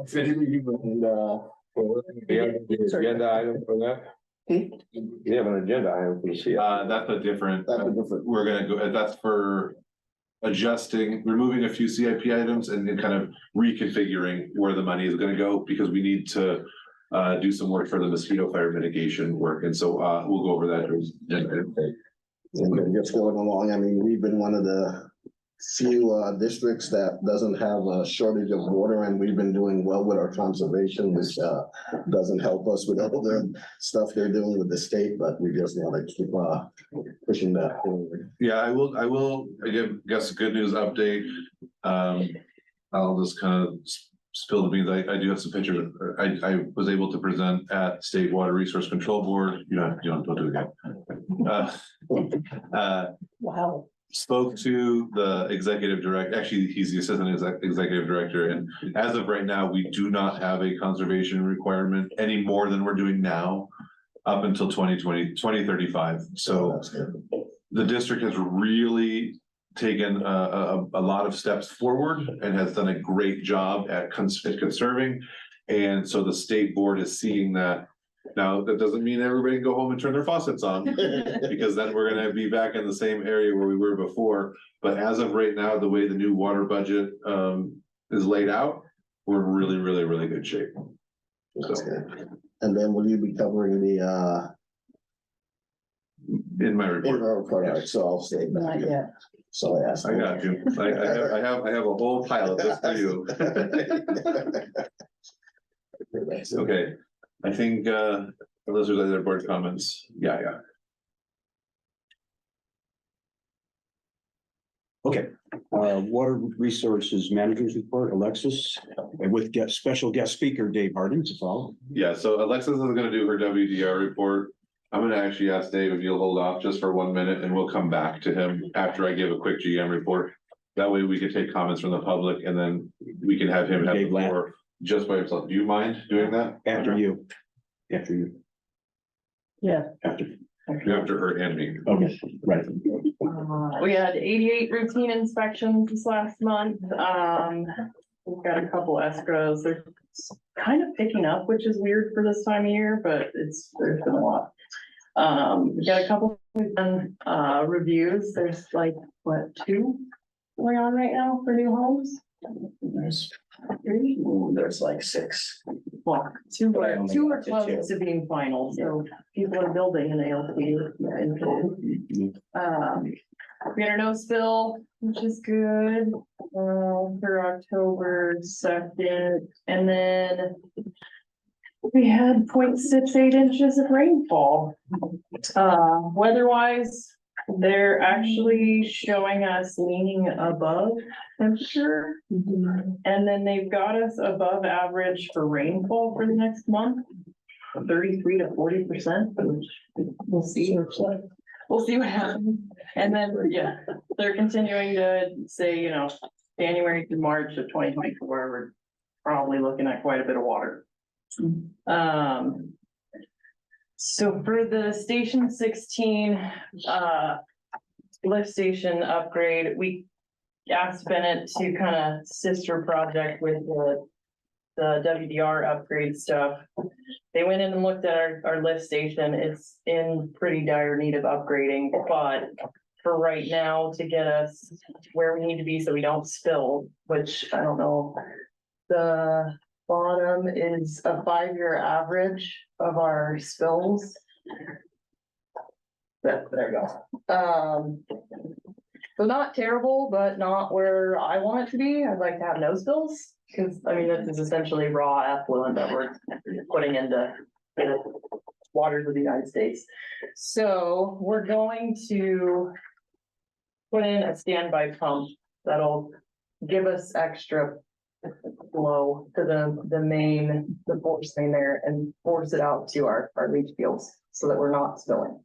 have an agenda item for that? You have an agenda item for the CIP. That's a different, That's a different- we're gonna go, that's for adjusting, removing a few CIP items and then kind of reconfiguring where the money is gonna go, because we need to do some work for the mosquito fire mitigation work. And so we'll go over that. And then just going along, I mean, we've been one of the few districts that doesn't have a shortage of water, and we've been doing well with our conservation, which doesn't help us with all the stuff they're doing with the state, but we just want to keep pushing that forward. Yeah, I will, guess a good news update. I'll just kind of spill the beans. I do have some pictures. I was able to present at State Water Resource Control Board. Don't do it again. Wow. Spoke to the executive director, actually, he's the assistant executive director, and as of right now, we do not have a conservation requirement any more than we're doing now up until 2035. So That's good. the district has really taken a lot of steps forward and has done a great job at conserving. And so the state board is seeing that. Now, that doesn't mean everybody can go home and turn their faucets on, because then we're gonna be back in the same area where we were before. But as of right now, the way the new water budget is laid out, we're in really, really, really good shape. That's good. And then will you be covering the, In my in report, our report, all right, so I'll stay back. Not yet. So I asked. I got you. I have a whole pile of this for you. Okay, I think those are the other board comments. Yeah. Okay, Water Resources Managers Report, Alexis, and with special guest speaker Dave Harden to follow. Yeah, so Alexis is gonna do her WDR report. I'm gonna actually ask Dave if you'll hold off just for 1 minute and we'll come back to him after I give a quick GM report. That way we can take comments from the public and then we can have him have the Dave Lapp. floor just by himself. Do you mind doing that? After you. Yeah. After her and me. Okay, right. We had 88 routine inspections this last month. We've got a couple escrows. They're kind of picking up, which is weird for this time of year, but there's been a lot. We got a couple reviews. There's like, what, 2 going on right now for new homes? There's like 6. Well, two are close to being final, so people are building an ALP. We had our no spill, which is good, for October 2nd, and then we had 0.68 inches of rainfall. Weather-wise, they're actually showing us leaning above temperature. And then they've got us above average for rainfall for the next month, 33 to 40%, which we'll see. We'll see what happens. And then, yeah, they're continuing to say, January to March of 2024, we're probably looking at quite a bit of water. So for the Station 16, lift station upgrade, we asked Bennett to kind of sister project with the WDR upgrade stuff. They went in and looked at our lift station. It's in pretty dire need of upgrading, but for right now, to get us where we need to be so we don't spill, which I don't know, the bottom is a 5-year average of our spills. There you go. So not terrible, but not where I want it to be. I'd like to have no spills, because this is essentially raw effluent that we're putting into the waters of the United States. So we're going to put in a standby pump that'll give us extra flow to the force main there and force it out to our leach fields so that we're not spilling.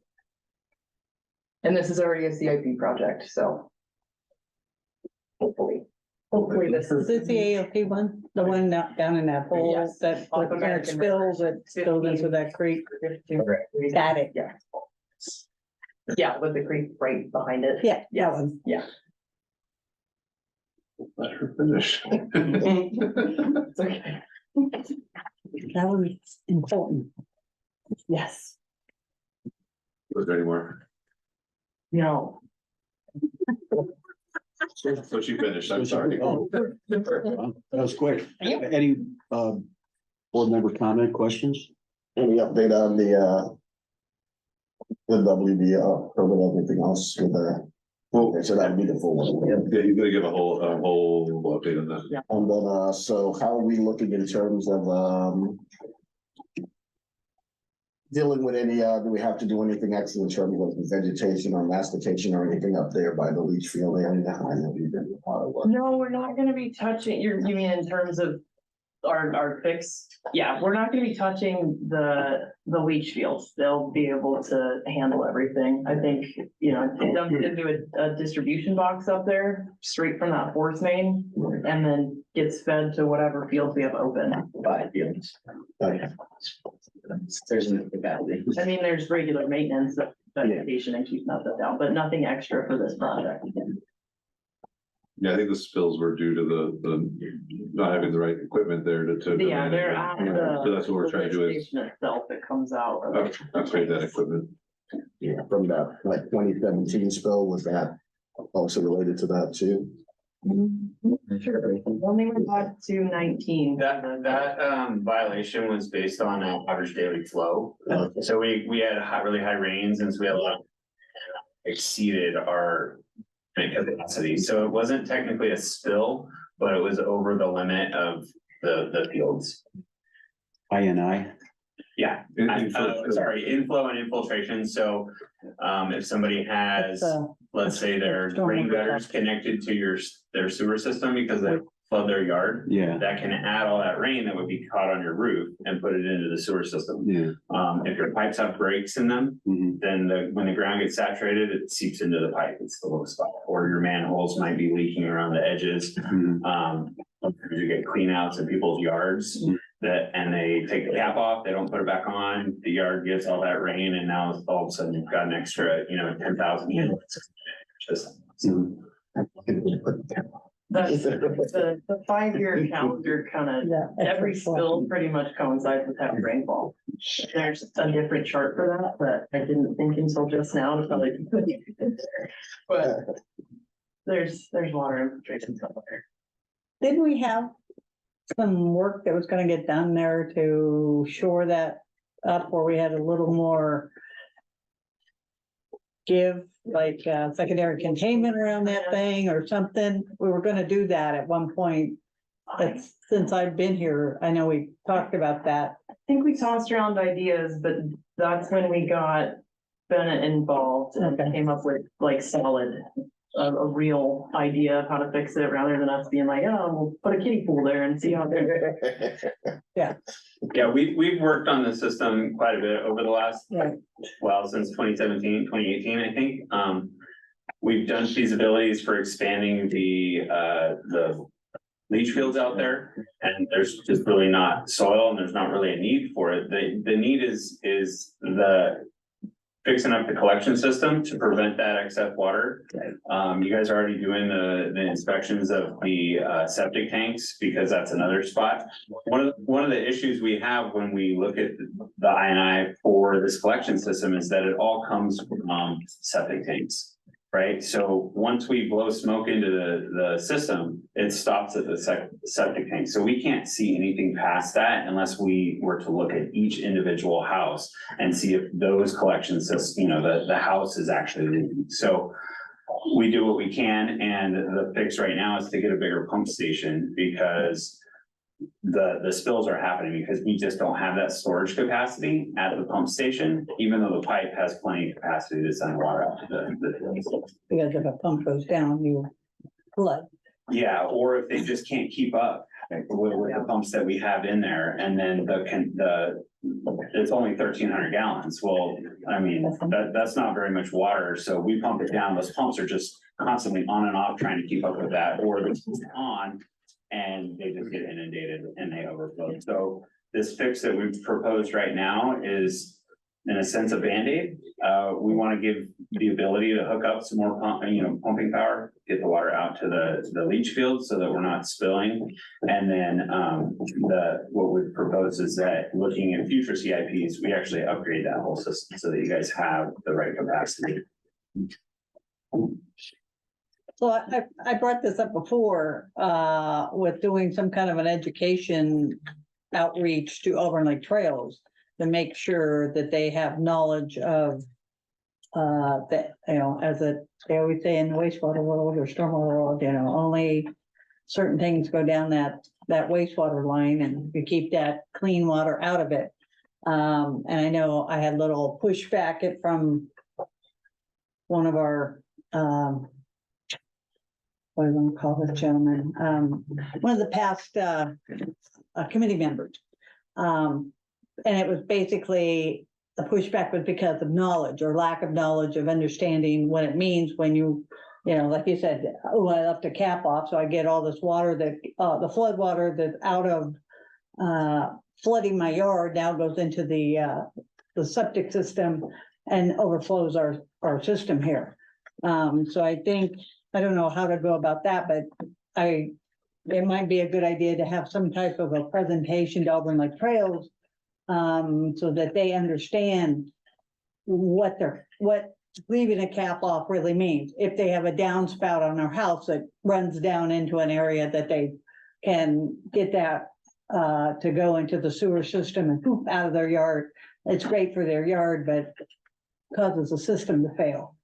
And this is already a CIP project, so hopefully this is. Is this the ALP one? The one down in that hole Yes. that Off when it American spills, it spills into that creek? Got it. Yeah. Yeah, with the creek right behind it. Yeah, that Yes. one. Yeah. Let her finish. It's okay. That was important. Yes. Was there any more? No. So she finished, I'm sorry. Oh, that was quick. Any board member comment, questions? Any update on the WDR or with everything else with the, okay, so that'd be the full one. Yeah, you're gonna give a whole update on that. And then, so how are we looking in terms of, dealing with any, do we have to do anything extra in terms of vegetation or mastication or anything up there by the leach field area? I know you've been a lot of work. No, we're not gonna be touching, you mean in terms of our fix? Yeah, we're not gonna be touching the leach fields. They'll be able to handle everything. I think, it dumps into a distribution box up there, straight from that force main, and then gets fed to whatever fields we have open. Okay. There's an capacity. There's regular maintenance, vegetation and keeping that down, but nothing extra for this project. Yeah, I think the spills were due to the not having the right equipment there to. Yeah, they're at the. So that's what we're trying to do is vegetation Itself, it comes out. upgrade that equipment. Yeah, from that, like 2017 spill, was that also related to that too? Sure, only went back to 19. That violation was based on an average daily flow. So we had really high rains, and so we had a lot exceeded our tank capacity. So it wasn't technically a spill, but it was over the limit of the fields. INI. Yeah, sorry, inflow and infiltration. So if somebody has, let's say their rain gutters connected to their sewer system because they flood their yard, Yeah, that can add all that rain that would be caught on your roof and put it into the sewer system. yeah. If your pipes have breaks in them, Mhm. then when the ground gets saturated, it seeps into the pipe. It's the lowest spot. Or your manholes might be leaking around the edges. Mhm. Sometimes you get clean outs in people's yards and they take the cap off, they don't put it back on, the yard gets all that rain, and now all of a sudden you've got an extra, 10,000 units. That's the 5-year calendar kind of, every spill pretty much coincides with heavy rainfall. There's a different chart for that, but I didn't think until just now to probably. But there's water infiltration somewhere. Didn't we have some work that was gonna get done there to shore that up where we had a little more give, like, secondary containment around that thing or something? We were gonna do that at one point. But since I've been here, I know we talked about that. I think we tossed around ideas, but that's when we got Bennett involved and Okay. came up with like solid, a real idea of how to fix it rather than us being like, oh, we'll put a kiddie pool there and see how they're. Yeah, we've worked on the system quite a bit over the last, Right. well, since 2017, 2018, I think. We've done feasibilities for expanding the leach fields out there, and there's just really not soil and there's not really a need for it. The need is the fixing up the collection system to prevent that excess water. You guys are already doing the inspections of the septic tanks because that's another spot. One of the issues we have when we look at the INI for this collection system is that it all comes from septic tanks. Right, so once we blow smoke into the system, it stops at the septic tank. So we can't see anything past that unless we were to look at each individual house and see if those collection systems, the house is actually leaking. So we do what we can, and the fix right now is to get a bigger pump station because the spills are happening because we just don't have that storage capacity at the pump station, even though the pipe has plenty of capacity to send water out to the fields. Because if a pump goes down, you flood. Yeah, or if they just can't keep up with the pumps that we have in there, and then it's only 1,300 gallons. Well, I mean, that's not very much water, so we pump it down. Those pumps are just constantly on and off trying to keep up with that, or they're on and they just get inundated and they overflow. So this fix that we've proposed right now is, in a sense, a Band-Aid. We want to give the ability to hook up some more pumping power, get the water out to the leach field so that we're not spilling. And then what we've proposed is that looking at future CIPs, we actually upgrade that whole system so that you guys have the right capacity. So I brought this up before, with doing some kind of an education outreach to Auburn Lake Trails to make sure that they have knowledge of, that, as they always say in the wastewater world or stormwater world, only certain things go down that wastewater line and you keep that clean water out of it. And I know I had little pushback from one of our, what do you want to call this gentleman? One of the past committee members. And it was basically, the pushback was because of knowledge or lack of knowledge of understanding what it means when like you said, oh, I left a cap off, so I get all this water that, the flood water that's out of flooding my yard now goes into the septic system. and overflows our system here. So I think, I don't know how to go about that, but it might be a good idea to have some type of a presentation to Auburn Lake Trails, so that they understand what leaving a cap off really means. If they have a downspout on their house that runs down into an area that they can get that to go into the sewer system and poop out of their yard. It's great for their yard, but causes the system to fail.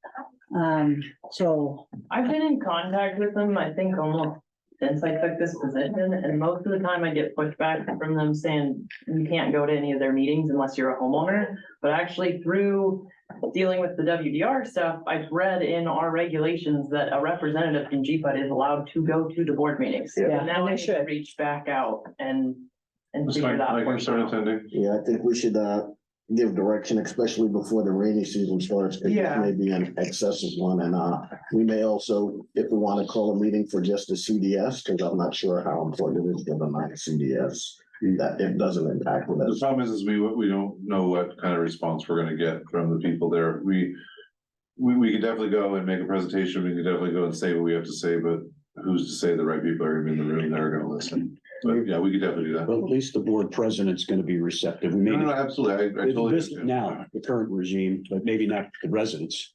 So I've been in contact with them, I think almost since I took this position, and most of the time I get pushback from them saying you can't go to any of their meetings unless you're a homeowner. But actually through dealing with the WDR stuff, I've read in our regulations that a representative from GPUD is allowed to go to the board meetings. Yeah. And now And I they should should. reach back out and That's figure fine, that I can portion start out. attending. Yeah, I think we should, give direction, especially before the rainy season starts. 'Cause Yeah. it may be an excessive one, and, we may also, if we want to call a meeting for just the CDS, because I'm not sure how important it is to them on CDS, that it doesn't impact with The us. problem is we don't know what kind of response we're gonna get from the people there. We can definitely go and make a presentation. We can definitely go and say what we have to say, but who's to say the right people are gonna be in the room that are gonna listen? But yeah, we could definitely do that. But at least the board president's gonna be receptive. No, Maybe absolutely. I totally. this now, the current regime, but maybe not the residents.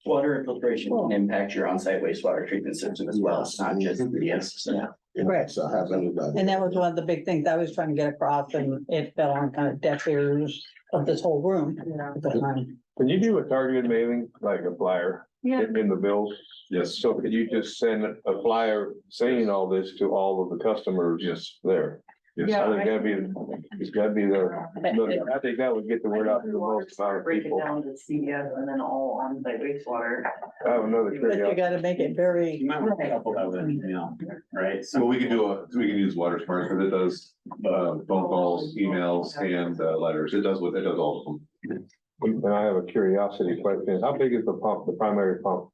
Water infiltration can impact your on-site wastewater treatment system as well. It's not just the DS system. Right. So have everybody. And that was one of the big things I was trying to get across, and it fell on kind of deaf ears of this whole room at the time. Can you do a targeted mailing, like a flyer Yeah. in the bills? Yes, So could you just send a flyer saying all this to all of the customers? yes, There. yes. Yeah. I think it's gotta be I think that would get the word out to the most amount of Break it people. down to CDS and then all on-site wastewater. I have another But you curiosity. gotta make it very, You might want to couple that with an email, right? So we can we can use Water Smart, but it does, phone calls, emails, and, letters. It does all of them. And I have a curiosity question. How big is the pump, the primary pump?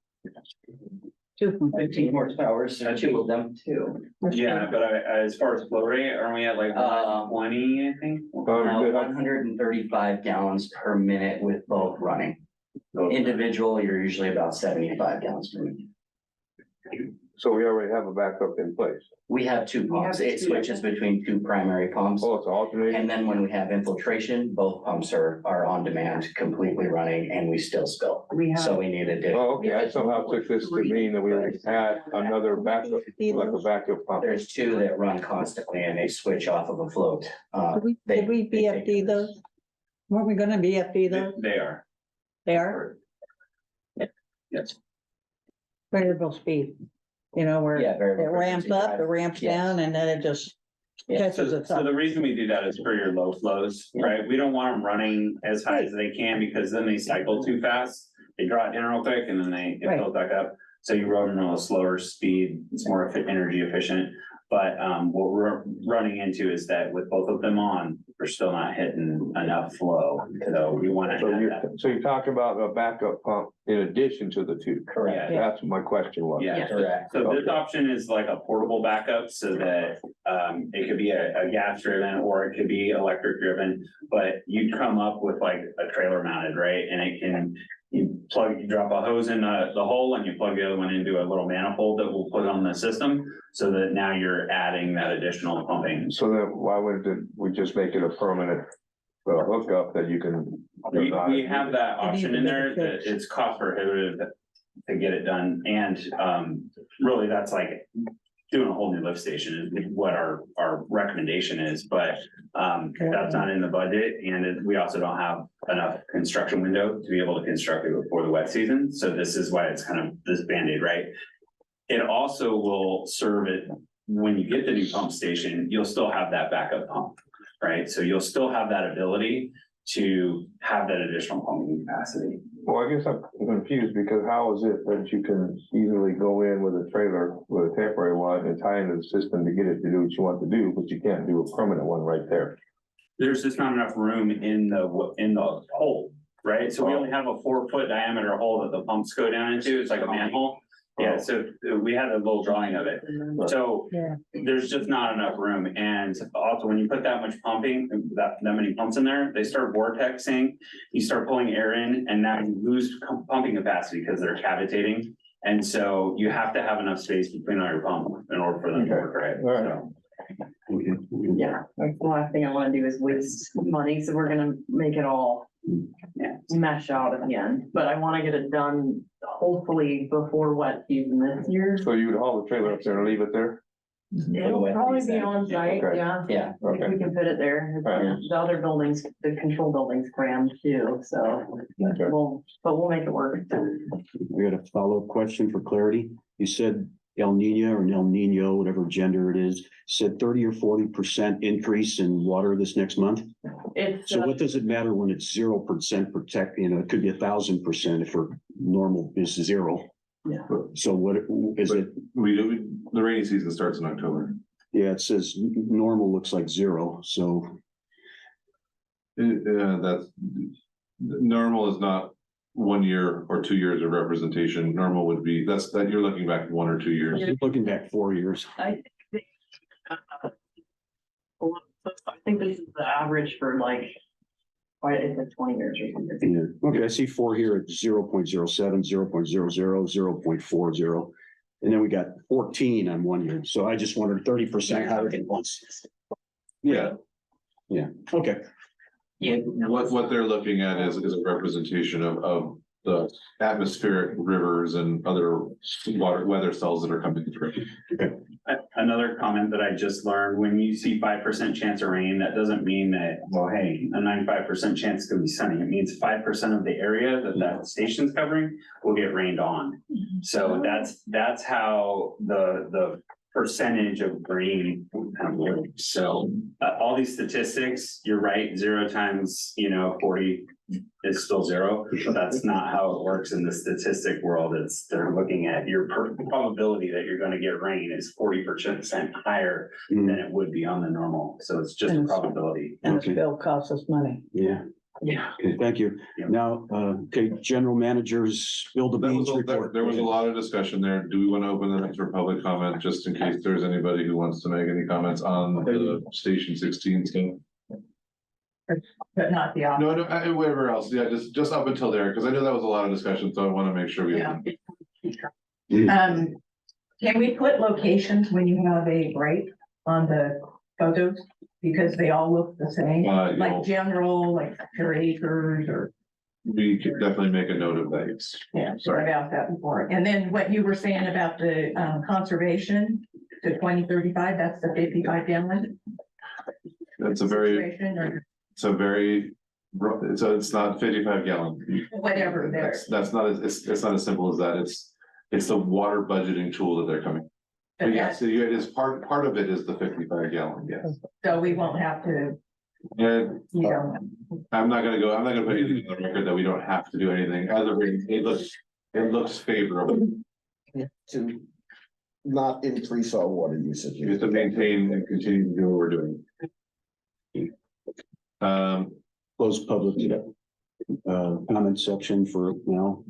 15 horsepower, so two of them. Yeah, but as far as flow rate, aren't we at like 20, I think? 135 gallons per minute with both running. Individual, you're usually about 75 gallons per minute. So we already have a backup in place. We have two pumps. It switches between two primary pumps. Oh, it's alternating? And then when we have infiltration, both pumps are on demand, completely running, and we still spill. So we need a Oh, okay. I somehow took this to mean that we had another backup, like a backup pump. There's two that run constantly and they switch off of a float. did we BFD those? Weren't we gonna BFD those? They are. They are Yes. variable speed, you know, where Yeah, it variable ramps frequency up, it drive. ramps Yes. down, and then it just catches So itself. the reason we do that is for your low flows, right? We don't want them running as high as they can because then they cycle too fast. They draw it down real quick and then it Right. fills back up. So you run them at a slower speed, it's more energy efficient. But what we're running into is that with both of them on, we're still not hitting enough flow. So we want to So have you're, that. so you're talking about a backup pump in addition to the two? Correct. That's what my question was. Yeah, Correct. so this option is like a portable backup so that it could be a gas driven or it could be electric driven. But you come up with like a trailer mounted, right? And it can, you drop a hose in the hole and you plug the other one into a little manifold that we'll put on the system. So that now you're adding that additional pumping. So then why wouldn't we just make it a permanent hookup that you can? We have that option in there, that it's cost prohibitive to get it done, and really, that's like doing a whole new lift station is what our recommendation is, but that's not in the budget, and we also don't have enough construction window to be able to construct it before the wet season, so this is why it's kind of this Band-Aid, right? It also will serve it, when you get the new pump station, you'll still have that backup pump, right? So you'll still have that ability to have that additional pumping capacity. Well, I guess I'm confused because how is it that you can easily go in with a trailer with a temporary one and tie into the system to get it to do what you want to do, but you can't do a permanent one right there? There's just not enough room in the hole, right? So we only have a 4-foot diameter hole that the pumps go down into. It's like a manhole. Yeah, so we had a little drawing of it. So Yeah. there's just not enough room. And also when you put that much pumping, that many pumps in there, they start vortexing. You start pulling air in and now you lose pumping capacity because they're cavitating. And so you have to have enough space between all your pumps in order for them to work right. All right. So, Yeah, like the last thing I wanna do is waste money, so we're gonna make it all mesh out again, but I wanna get it done hopefully before wet season this year. So you would haul the trailer up there and leave it there? It'll probably be on site, Okay. yeah. Yeah. If we can fit it there. Right. The other buildings, the control buildings crammed too, so we'll make it work. We got a follow-up question for clarity. You said El Nino or El Nino, whatever gender it is, said 30 or 40% increase in water this next month. It's, So what does it matter when it's 0% protect, it could be 1,000% if our normal is 0. Yeah. So what is it? The rainy season starts in October. Yeah, it says normal looks like 0, so. That's, normal is not 1 year or 2 years of representation. Normal would be, that you're looking back 1 or 2 years. You're looking back 4 years. I think this is the average for like, it's like 20 years or something. Yeah. Okay, I see 4 here at 0.07, 0.00, 0.40. And then we got 14 on 1 year. So I just wondered 30% higher than once. Yeah. Yeah, okay. Yeah. What they're looking at is a representation of the atmospheric rivers and other weather cells that are coming through. Another comment that I just learned, when you see 5% chance of rain, that doesn't mean that, well, hey, a 95% chance it's gonna be sunny. It means 5% of the area that station's covering will get rained on. So that's how the percentage of rain kind of works. So all these statistics, you're right, 0 times, 40 is still 0, but that's not how it works in the statistic world. They're looking at your probability that you're gonna get rain is 40% higher than it would be on the normal. So it's just a probability. And the Okay. bill costs us money. Yeah. Yeah. Okay, thank you. Yeah. Now, okay, general managers, Bill the Beans report. There was a lot of discussion there. Do we want to open it up for public comment, just in case there's anybody who wants to make any comments on the Station 16 scheme? But not the. No, wherever else, yeah, just up until there, because I know that was a lot of discussion, so I want to make sure we. Yeah. Can we put locations when you have a break on the photos? Because they all look the same, like general, like per acres or. We could definitely make a note of that, yes. Yeah, sorry about that before. And then what you were saying about the conservation to 2035, that's the 55 gallon. That's a very, situation, or it's not 55 gallon. whatever there. That's not, it's not as simple as that. It's the water budgeting tool that they're coming. But yeah, so it is part of it is the 55 gallon, yes. So we won't have to, And you know, I'm not gonna put anything on the record that we don't have to do anything, it looks favorable. To not increase our water usage. Just to maintain and continue to do what we're doing. Close public, comment section for now.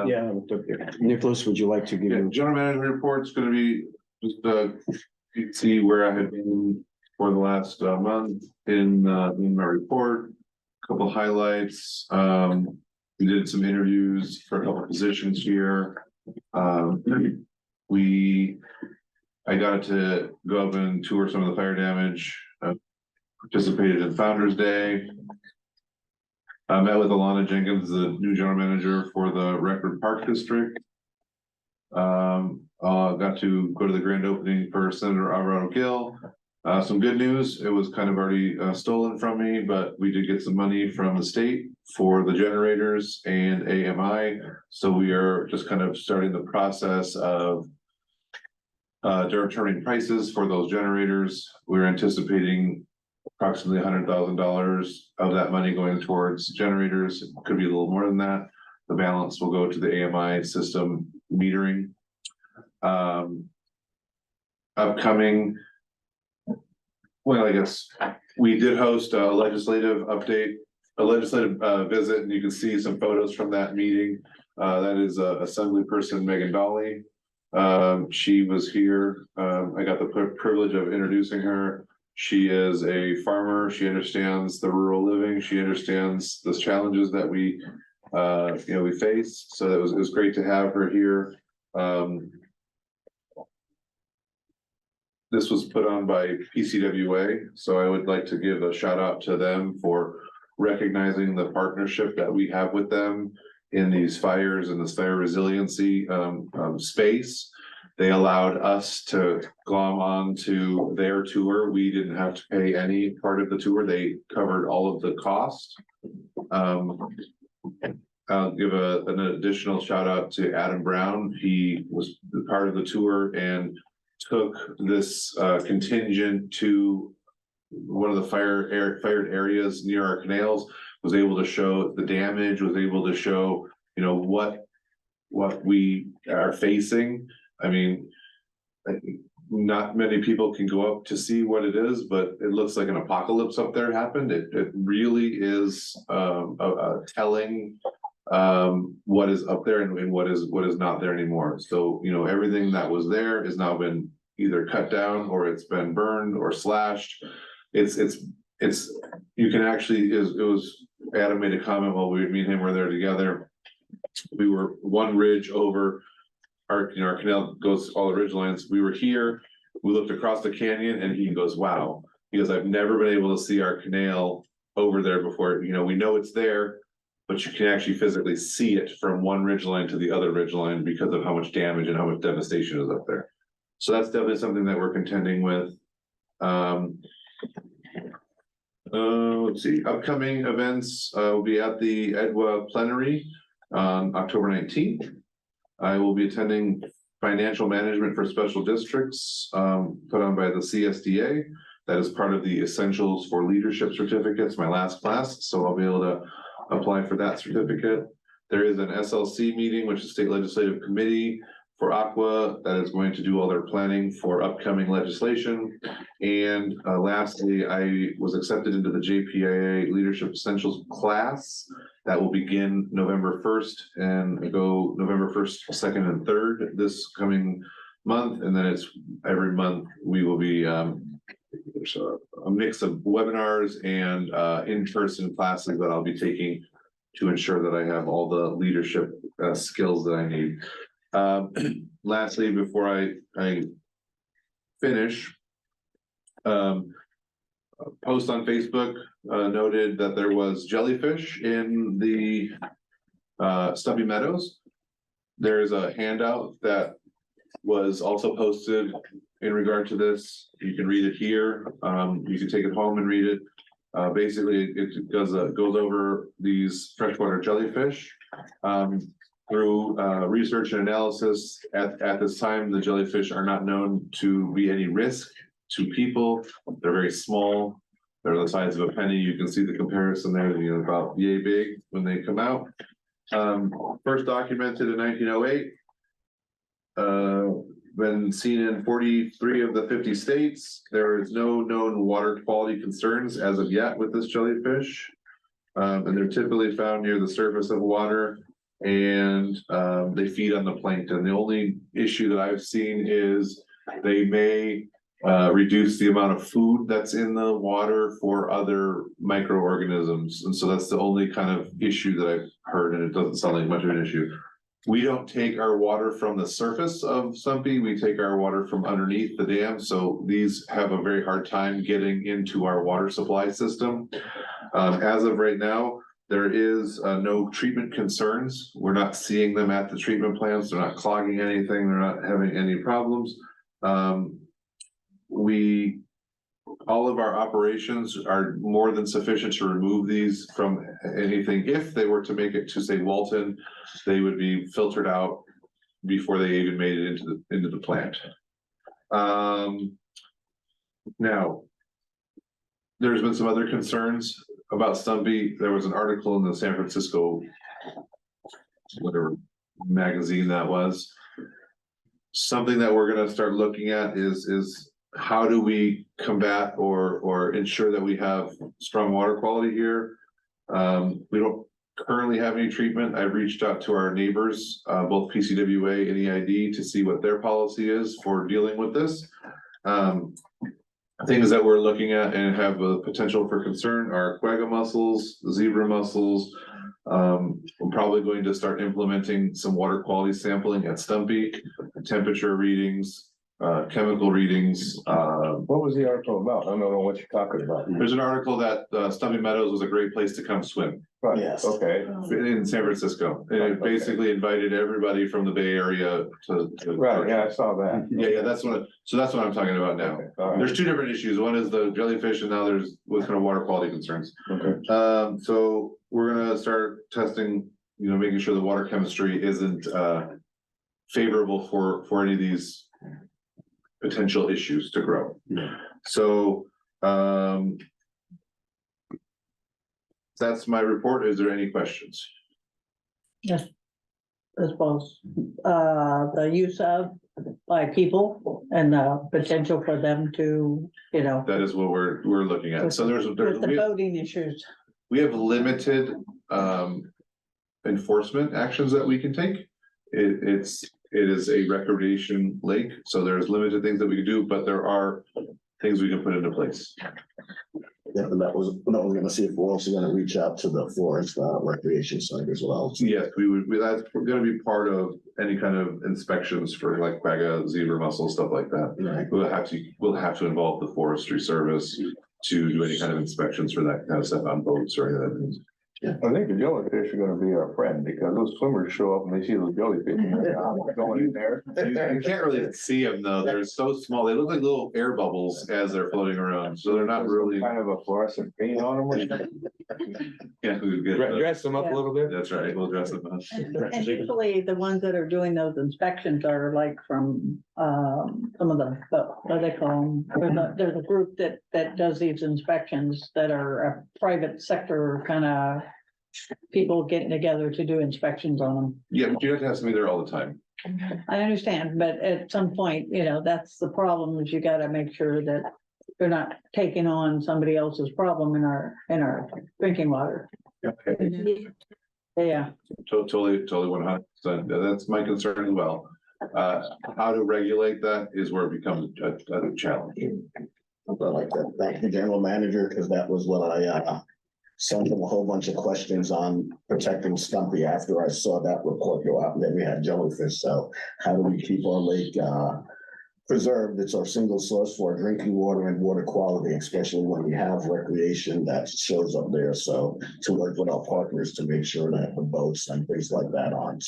Yeah, Nicholas, would you like to give Yeah, your general manager report's gonna be just, you can see where I had been for the last month in my report. Couple highlights, we did some interviews for a couple positions here. I got to go up and tour some of the fire damage, participated in Founder's Day. I met with Alana Jenkins, the new general manager for the Record Park District. Got to go to the grand opening for Senator Alvarado Gill. Some good news, it was kind of already stolen from me, but we did get some money from the state for the generators and AMI. So we are just kind of starting the process of determining prices for those generators. We're anticipating approximately $100,000 of that money going towards generators. It could be a little more than that. The balance will go to the AMI system metering. Upcoming, well, I guess we did host a legislative visit, and you can see some photos from that meeting. That is Assemblyperson Megan Dolly. She was here. I got the privilege of introducing her. She is a farmer. She understands the rural living. She understands the challenges that we face. So it was great to have her here. This was put on by PCWA, so I would like to give a shout out to them for recognizing the partnership that we have with them in these fires and this fire resiliency space. They allowed us to glom on to their tour. We didn't have to pay any part of the tour. They covered all of the cost. I'll give an additional shout out to Adam Brown. He was part of the tour and took this contingent to one of the fired areas near our canals, was able to show the damage, was able to show, what we are facing. I mean, not many people can go up to see what it is, but it looks like an apocalypse up there happened. It really is telling what is up there and what is not there anymore. So, everything that was there has now been either cut down or it's been burned or slashed. It's you can actually, it was Adam made a comment while me and him were there together. We were one ridge over our canal goes all the ridge lines. We were here, we looked across the canyon and he goes, wow. He goes, I've never been able to see our canal over there before. We know it's there, but you can actually physically see it from one ridge line to the other ridge line because of how much damage and how much devastation is up there. So that's definitely something that we're contending with. Let's see, upcoming events will be at the EDWA plenary on October 19th. I will be attending financial management for special districts put on by the CSDA. That is part of the essentials for leadership certificates, my last class. So I'll be able to apply for that certificate. There is an SLC meeting, which is State Legislative Committee for Aqua, that is going to do all their planning for upcoming legislation. And lastly, I was accepted into the JPIA Leadership Essentials class. That will begin November 1st and go November 1st, 2nd, and 3rd this coming month. And then it's every month we will be there's a mix of webinars and in-person classes that I'll be taking to ensure that I have all the leadership skills that I need. Lastly, before I finish, post on Facebook noted that there was jellyfish in the Stubby Meadows. There's a handout that was also posted in regard to this. You can read it here. You can take it home and read it. Basically, it goes over these freshwater jellyfish. Through research and analysis, at this time, the jellyfish are not known to be any risk to people. They're very small. They're the size of a penny. You can see the comparison there, about yay big when they come out. First documented in 1908. Been seen in 43 of the 50 states. There is no known water quality concerns as of yet with this jellyfish. And they're typically found near the surface of water, and they feed on the plankton. The only issue that I've seen is they may reduce the amount of food that's in the water for other microorganisms. And so that's the only kind of issue that I've heard, and it doesn't sound like much of an issue. We don't take our water from the surface of Stumpy, we take our water from underneath the dam. So these have a very hard time getting into our water supply system. As of right now, there is no treatment concerns. We're not seeing them at the treatment plants. They're not clogging anything. They're not having any problems. All of our operations are more than sufficient to remove these from anything. If they were to make it to, say, Walton, they would be filtered out before they even made it into the plant. Now, there's been some other concerns about Stumpy. There was an article in the San Francisco, whatever magazine that was. Something that we're going to start looking at is how do we combat or ensure that we have strong water quality here? We don't currently have any treatment. I've reached out to our neighbors, both PCWA and EID, to see what their policy is for dealing with this. Things that we're looking at and have a potential for concern are quagga mussels, zebra mussels. I'm probably going to start implementing some water quality sampling at Stumpy, temperature readings, chemical readings. What was the article about? I don't know what you're talking about. There's an article that Stumpy Meadows was a great place to come swim Right, Yes. okay, in San Francisco. And it basically invited everybody from the Bay Area to. right, yeah, I saw that. Yeah, that's what I'm talking about now. Okay, all right. There's two different issues. One is the jellyfish and now there's what's kind of water quality concerns. Okay. So we're gonna start testing, making sure the water chemistry isn't favorable for any of these potential issues to grow. So that's my report. Is there any questions? Yes. I suppose, the use of by people and the potential for them to, That is what we're looking at. So there's with the voting issues. we have limited enforcement actions that we can take. It is a recreation lake, so there's limited things that we can do, but there are things we can put into place. Yeah, and that was gonna see if we're also gonna reach out to the forest recreation site as well. Yes, that's gonna be part of any kind of inspections for like quagga, zebra mussel, stuff like that. Right. We'll have to involve the forestry service to do any kind of inspections for that kind of stuff on boats or anything. I think the jellyfish are gonna be our friend, because those swimmers show up and they see those jellyfish and they're going in there. You can't really see them though. They're so small. They look like little air bubbles as they're floating around. So they're not really. Kind of a fluorescent paint on them or something. Yeah, we would get Dress them up a little bit. That's right. We'll dress them up. And usually the ones that are doing those inspections are like from, some of the, what do they call them? There's a group that does these inspections that are a private sector kind of people getting together to do inspections on them. Yeah, but you have to have somebody there all the time. I understand, but at some point, that's the problem, is you gotta make sure that they're not taking on somebody else's problem in our drinking water. Okay. Yeah, Totally 100%. That's my concern as well. How to regulate that is where it becomes a challenge. I'd like to thank the general manager, because that was what I sent him a whole bunch of questions on protecting Stumpy after I saw that report go out, and then we had jellyfish. So how do we keep our lake preserved? It's our single source for drinking water and water quality, especially when we have recreation that shows up there. So to work with our partners to make sure that the boats and things like that aren't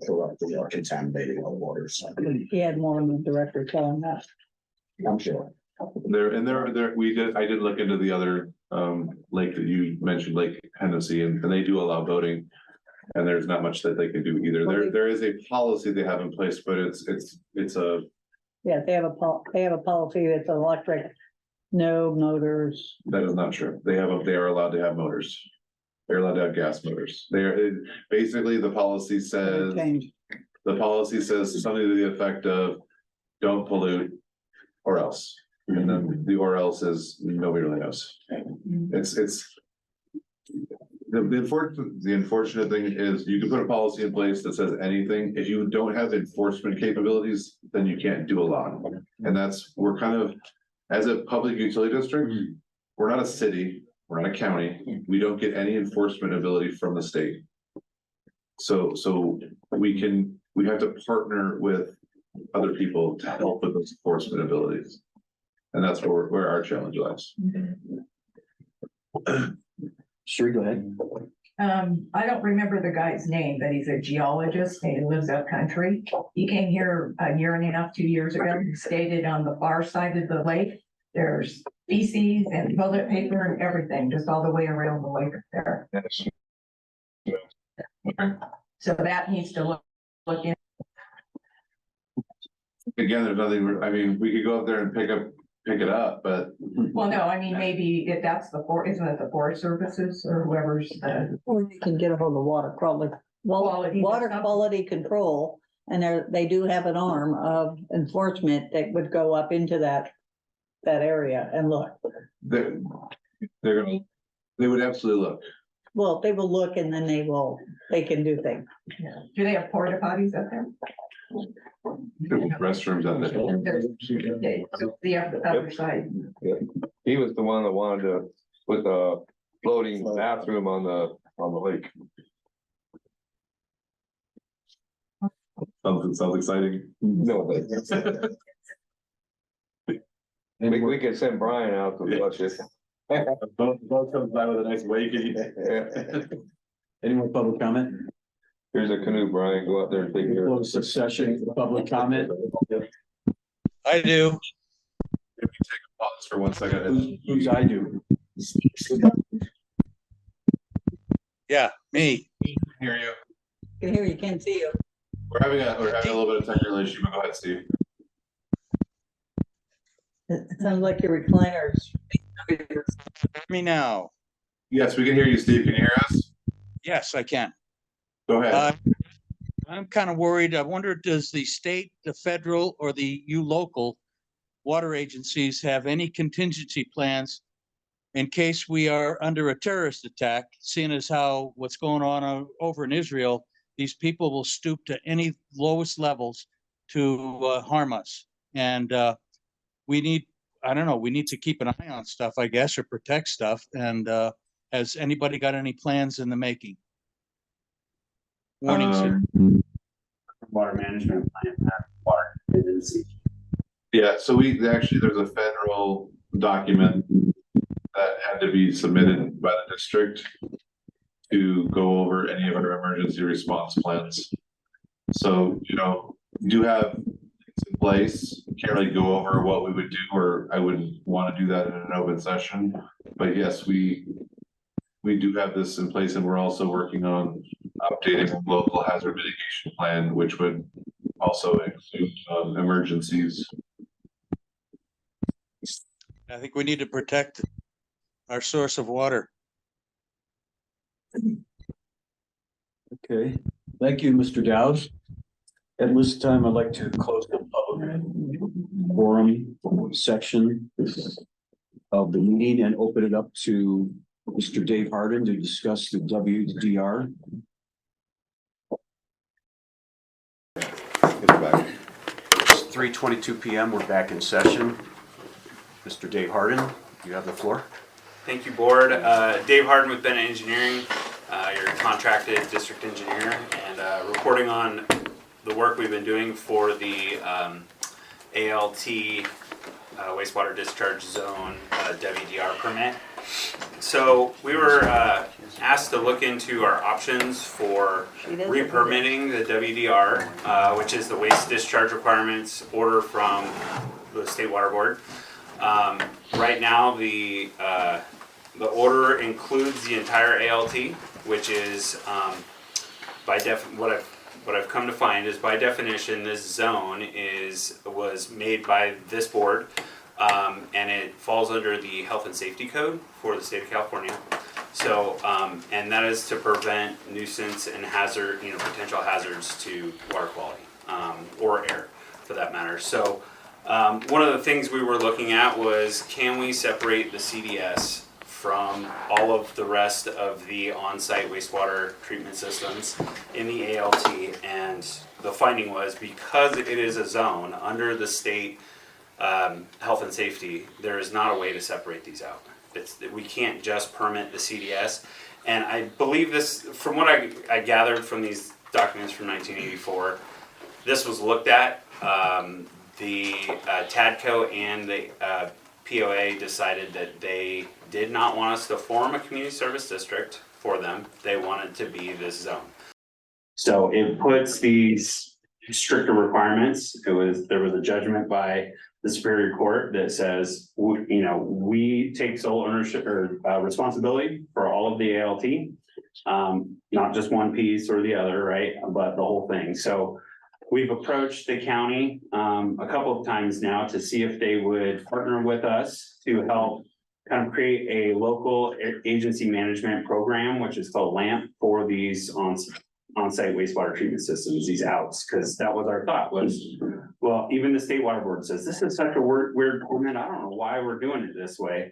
corrupting or contaminating our water. So he had more than the director telling that. I'm sure. I did look into the other lake that you mentioned, Lake Hennessy, and they do allow boating. And there's not much that they can do either. There is a policy they have in place, but it's a. Yeah, they have a policy that's electric, no motors. That is not true. They are allowed to have motors. They're allowed to have gas motors. Basically, the policy says something to the effect of don't pollute or else. And then the or else is nobody really knows. It's the unfortunate thing is you can put a policy in place that says anything. If you don't have enforcement capabilities, then you can't do a lot. And we're kind of, as a public utility district, we're not a city, we're not a county. We don't get any enforcement ability from the state. So we have to partner with other people to help with those enforcement abilities. And that's where our challenge lies. Sure, go ahead. I don't remember the guy's name, but he's a geologist and he lives up country. He came here a year and a half, 2 years ago, and stated on the far side of the lake, there's feces and toilet paper and everything, just all the way around the lake there. So that needs to look in. Again, there's nothing, I mean, we could go up there and pick it up, but. Well, no, I mean, maybe if that's isn't it the Forest Services or whoever's Or you can get a hold of water quality, water quality control. And they do have an arm of enforcement that would go up into that area and look. They would absolutely look. well, they will look and then they can do things. Do they have porta potties up there? Restrooms out there. Okay, so the other side. He was the one that wanted to put the floating bathroom on the lake. Sounds exciting. No, we could send Brian out to watch it. Both comes by with a nice wake. Any more public comment? Here's a canoe, Brian, go out there and take care of it. Close the session, for public comment. I do. Pause for 1 second. Who's I do? Yeah, me. Hear you. Can hear you, can't see you. We're having a little bit of technical issue, but go ahead, Steve. It sounds like your recliners. Me now. Yes, we can hear you, Steve. Can you hear us? Yes, I can. Go ahead. I'm kind of worried. I wonder, does the state, the federal, or the local water agencies have any contingency plans in case we are under a terrorist attack, seeing as how what's going on over in Israel, these people will stoop to any lowest levels to harm us. And we need, I don't know, we need to keep an eye on stuff, I guess, or protect stuff. And has anybody got any plans in the making? Warnings. Water management plan, water contingency. Yeah, so there's a federal document that had to be submitted by the district to go over any of our emergency response plans. So, we do have things in place. Can't really go over what we would do, or I wouldn't want to do that in an open session. But yes, we do have this in place, and we're also working on updating a local hazard mitigation plan, which would also include emergencies. I think we need to protect our source of water. Okay, thank you, Mr. Dowd. At this time, I'd like to close the public forum section of the meeting and open it up to Mr. Dave Harden to discuss the WDR. It's 3:22 p.m. We're back in session. Mr. Dave Harden, you have the floor. Thank you, board. Dave Harden with Bennett Engineering, your contracted district engineer, and reporting on the work we've been doing for the ALT wastewater discharge zone WDR permit. So we were asked to look into our options for re-permitting the WDR, which is the waste discharge requirements order from the State Water Board. Right now, the order includes the entire ALT, which is what I've come to find is by definition this zone was made by this board, and it falls under the health and safety code for the state of California. So and that is to prevent nuisance and hazard, potential hazards to water quality or air for that matter. So one of the things we were looking at was, can we separate the CDS from all of the rest of the on-site wastewater treatment systems in the ALT? And the finding was, because it is a zone under the state health and safety, there is not a way to separate these out. We can't just permit the CDS. And I believe this, from what I gathered from these documents from 1984, this was looked at. The TADCO and the POA decided that they did not want us to form a community service district for them. They wanted to be this zone. So it puts these stricter requirements. There was a judgment by the Superior Court that says, we take sole ownership or responsibility for all of the ALT, not just one piece or the other, right? But the whole thing. So we've approached the county a couple of times now to see if they would partner with us to help kind of create a local agency management program, which is called LAMP, for these on-site wastewater treatment systems, these outs, because that was our thought was, well, even the State Water Board says, this is such a weird permit. I don't know why we're doing it this way.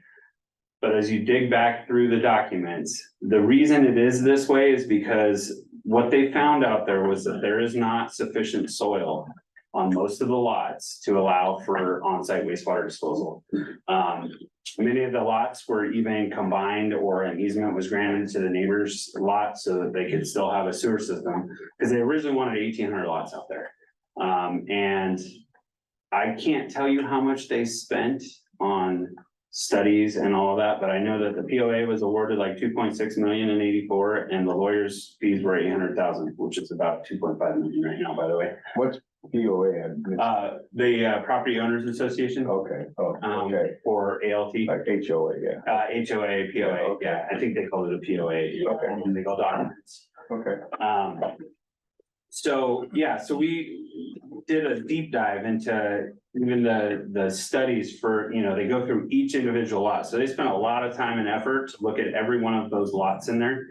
But as you dig back through the documents, the reason it is this way is because what they found out there was that there is not sufficient soil on most of the lots to allow for on-site wastewater disposal. Many of the lots were even combined or an easement was granted to the neighbor's lot so that they could still have a sewer system, because they originally wanted 1,800 lots out there. And I can't tell you how much they spent on studies and all of that, but I know that the POA was awarded like 2.6 million in '84, and the lawyers' fees were 800,000, which is about 2.5 million right now, by the way. What's POA? The Property Owners Association. Okay, oh, okay, Or ALT. like HOA, yeah, HOA, POA, yeah, I think they called it a POA, Okay. in legal documents. okay. So, yeah, so we did a deep dive into even the studies for, they go through each individual lot. So they spent a lot of time and effort to look at every one of those lots in there.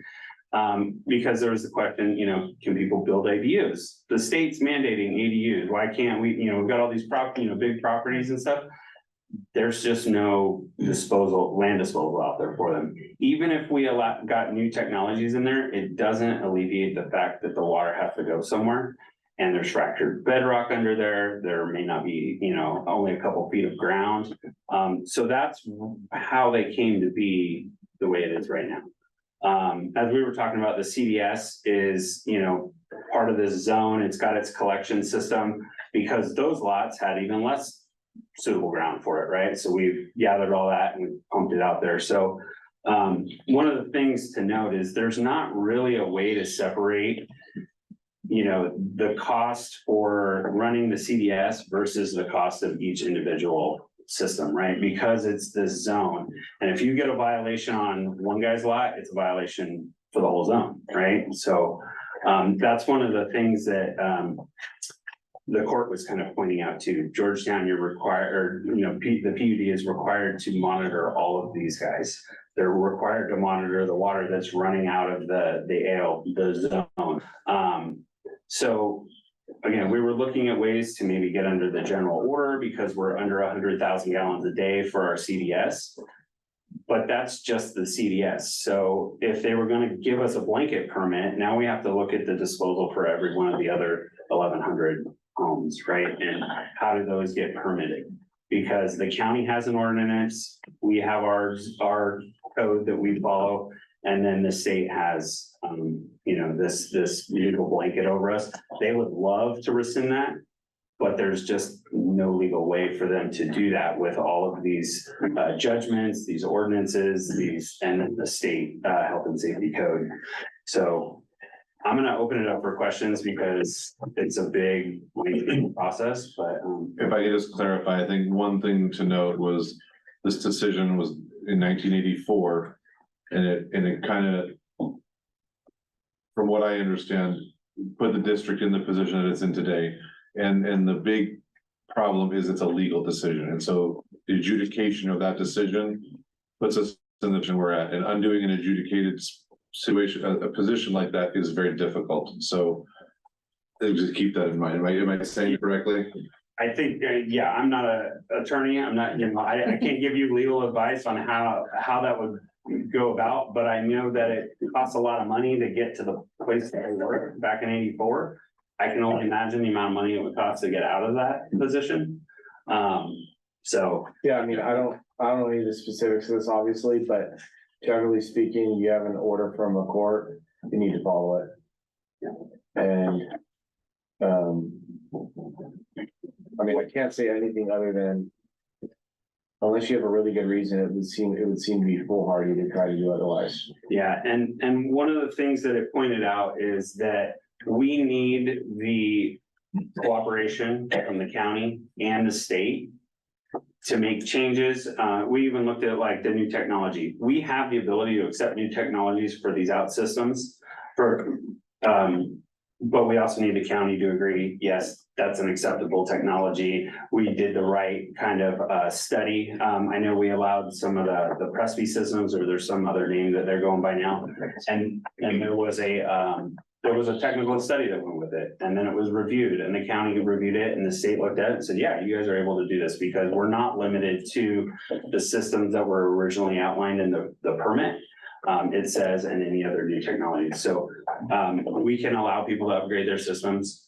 Because there was the question, can people build ADUs? The state's mandating ADUs. Why can't we, we've got all these big properties and stuff. There's just no land disposal out there for them. Even if we got new technologies in there, it doesn't alleviate the fact that the water has to go somewhere. And there's fractured bedrock under there. There may not be, only a couple feet of ground. So that's how they came to be the way it is right now. As we were talking about, the CDS is, part of this zone. It's got its collection system because those lots had even less suitable ground for it, right? So we've gathered all that and we pumped it out there. So one of the things to note is there's not really a way to separate, the cost for running the CDS versus the cost of each individual system, right? Because it's this zone. And if you get a violation on one guy's lot, it's a violation for the whole zone, right? So that's one of the things that the court was kind of pointing out to Georgetown. You're required, the PUD is required to monitor all of these guys. They're required to monitor the water that's running out of the zone. So again, we were looking at ways to maybe get under the general order because we're under 100,000 gallons a day for our CDS. But that's just the CDS. So if they were going to give us a blanket permit, now we have to look at the disposal for every one of the other 1,100 homes, right? And how do those get permitted? Because the county has an ordinance, we have our code that we follow, and then the state has, this legal blanket over us. They would love to rescind that, but there's just no legal way for them to do that with all of these judgments, these ordinances, and the state health and safety code. So I'm gonna open it up for questions because it's a big lengthy process, but. If I could just clarify, I think one thing to note was this decision was in 1984. And it kind of, from what I understand, put the district in the position that it's in today. And the big problem is it's a legal decision. And so the adjudication of that decision puts us in the position we're at, and undoing an adjudicated situation, a position like that is very difficult. So just keep that in mind. Am I saying it correctly? I think, yeah, I'm not an attorney. I'm not, I can't give you legal advice on how that would go about, but I know that it costs a lot of money to get to the place that I worked back in '84. I can only imagine the amount of money it would cost to get out of that position. So. Yeah, I mean, I don't know any of the specifics of this, obviously, but generally speaking, you have an order from a court, you need to follow it. Yeah. And, I mean, I can't say anything other than, unless you have a really good reason, it would seem to be foolhardy to try to do otherwise. Yeah, and one of the things that it pointed out is that we need the cooperation from the county and the state to make changes. We even looked at like the new technology. We have the ability to accept new technologies for these out systems but we also need the county to agree, yes, that's an acceptable technology. We did the right kind of study. I know we allowed some of the Presby systems, or there's some other name that they're going by now. And there was a there was a technical study that went with it, and then it was reviewed, and the county reviewed it, and the state looked at it and said, yeah, you guys are able to do this, because we're not limited to the systems that were originally outlined in the permit. It says, and any other new technologies, so, we can allow people to upgrade their systems.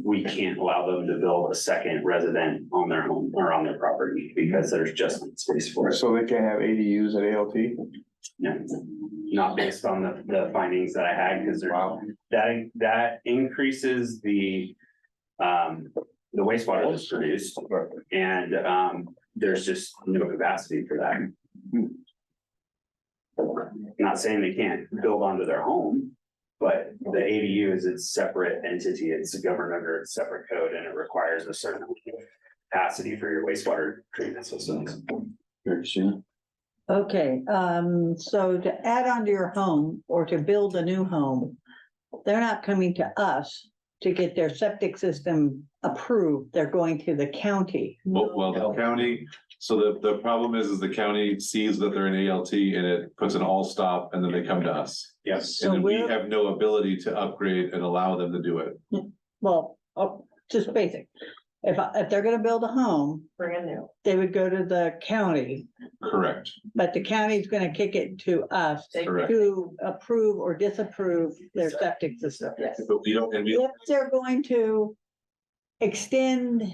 We can't allow them to build a second resident on their home or on their property, because there's just not space for it. So they can have ADUs at ALT? No, not based on the findings that I had, because that increases the wastewater that's produced, and, there's just no capacity for that. Not saying they can't build onto their home, but the ADU is its separate entity. It's governed under a separate code, and it requires a certain capacity for your wastewater treatment systems. Okay, so to add on to your home or to build a new home, they're not coming to us to get their septic system approved. They're going to the county. Well, the county, so the problem is the county sees that they're an ALT and it puts an all stop, and then they come to us. Yes. So And then we we're- have no ability to upgrade and allow them to do it. Well, just basic. If they're gonna build a home, Brand new. they would go to the county, Correct. but the county's gonna kick it to us Correct. to approve or disapprove their septic system. Yes. But we don't, and we, If they're going to extend,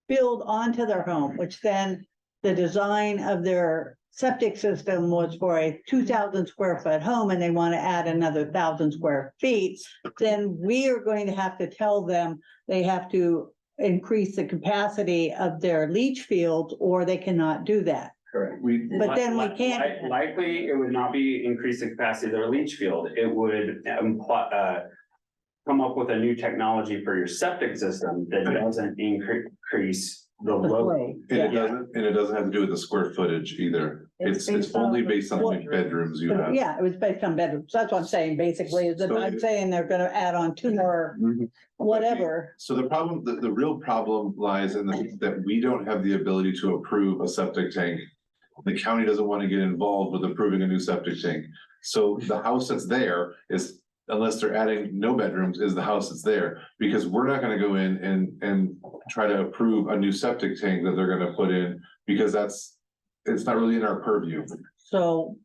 build onto their home, which then the design of their septic system was for a 2,000 square foot home, and they want to add another 1,000 square feet, then we are going to have to tell them they have to increase the capacity of their leach fields, or they cannot do that. Correct. But then we can't. Likely, it would not be increase the capacity of their leach field. It would come up with a new technology for your septic system that doesn't increase the load. and it doesn't have to do with the square footage either. It's It's based only on based on how many bedrooms you have. Yeah, it was based on bedrooms. That's what I'm saying, basically, is that So I'm it- saying they're gonna add on two more, whatever. So the problem, the real problem lies in that we don't have the ability to approve a septic tank. The county doesn't want to get involved with approving a new septic tank. So the house that's there is, unless they're adding no bedrooms, is the house that's there. Because we're not gonna go in and try to approve a new septic tank that they're gonna put in, because it's not really in our purview. So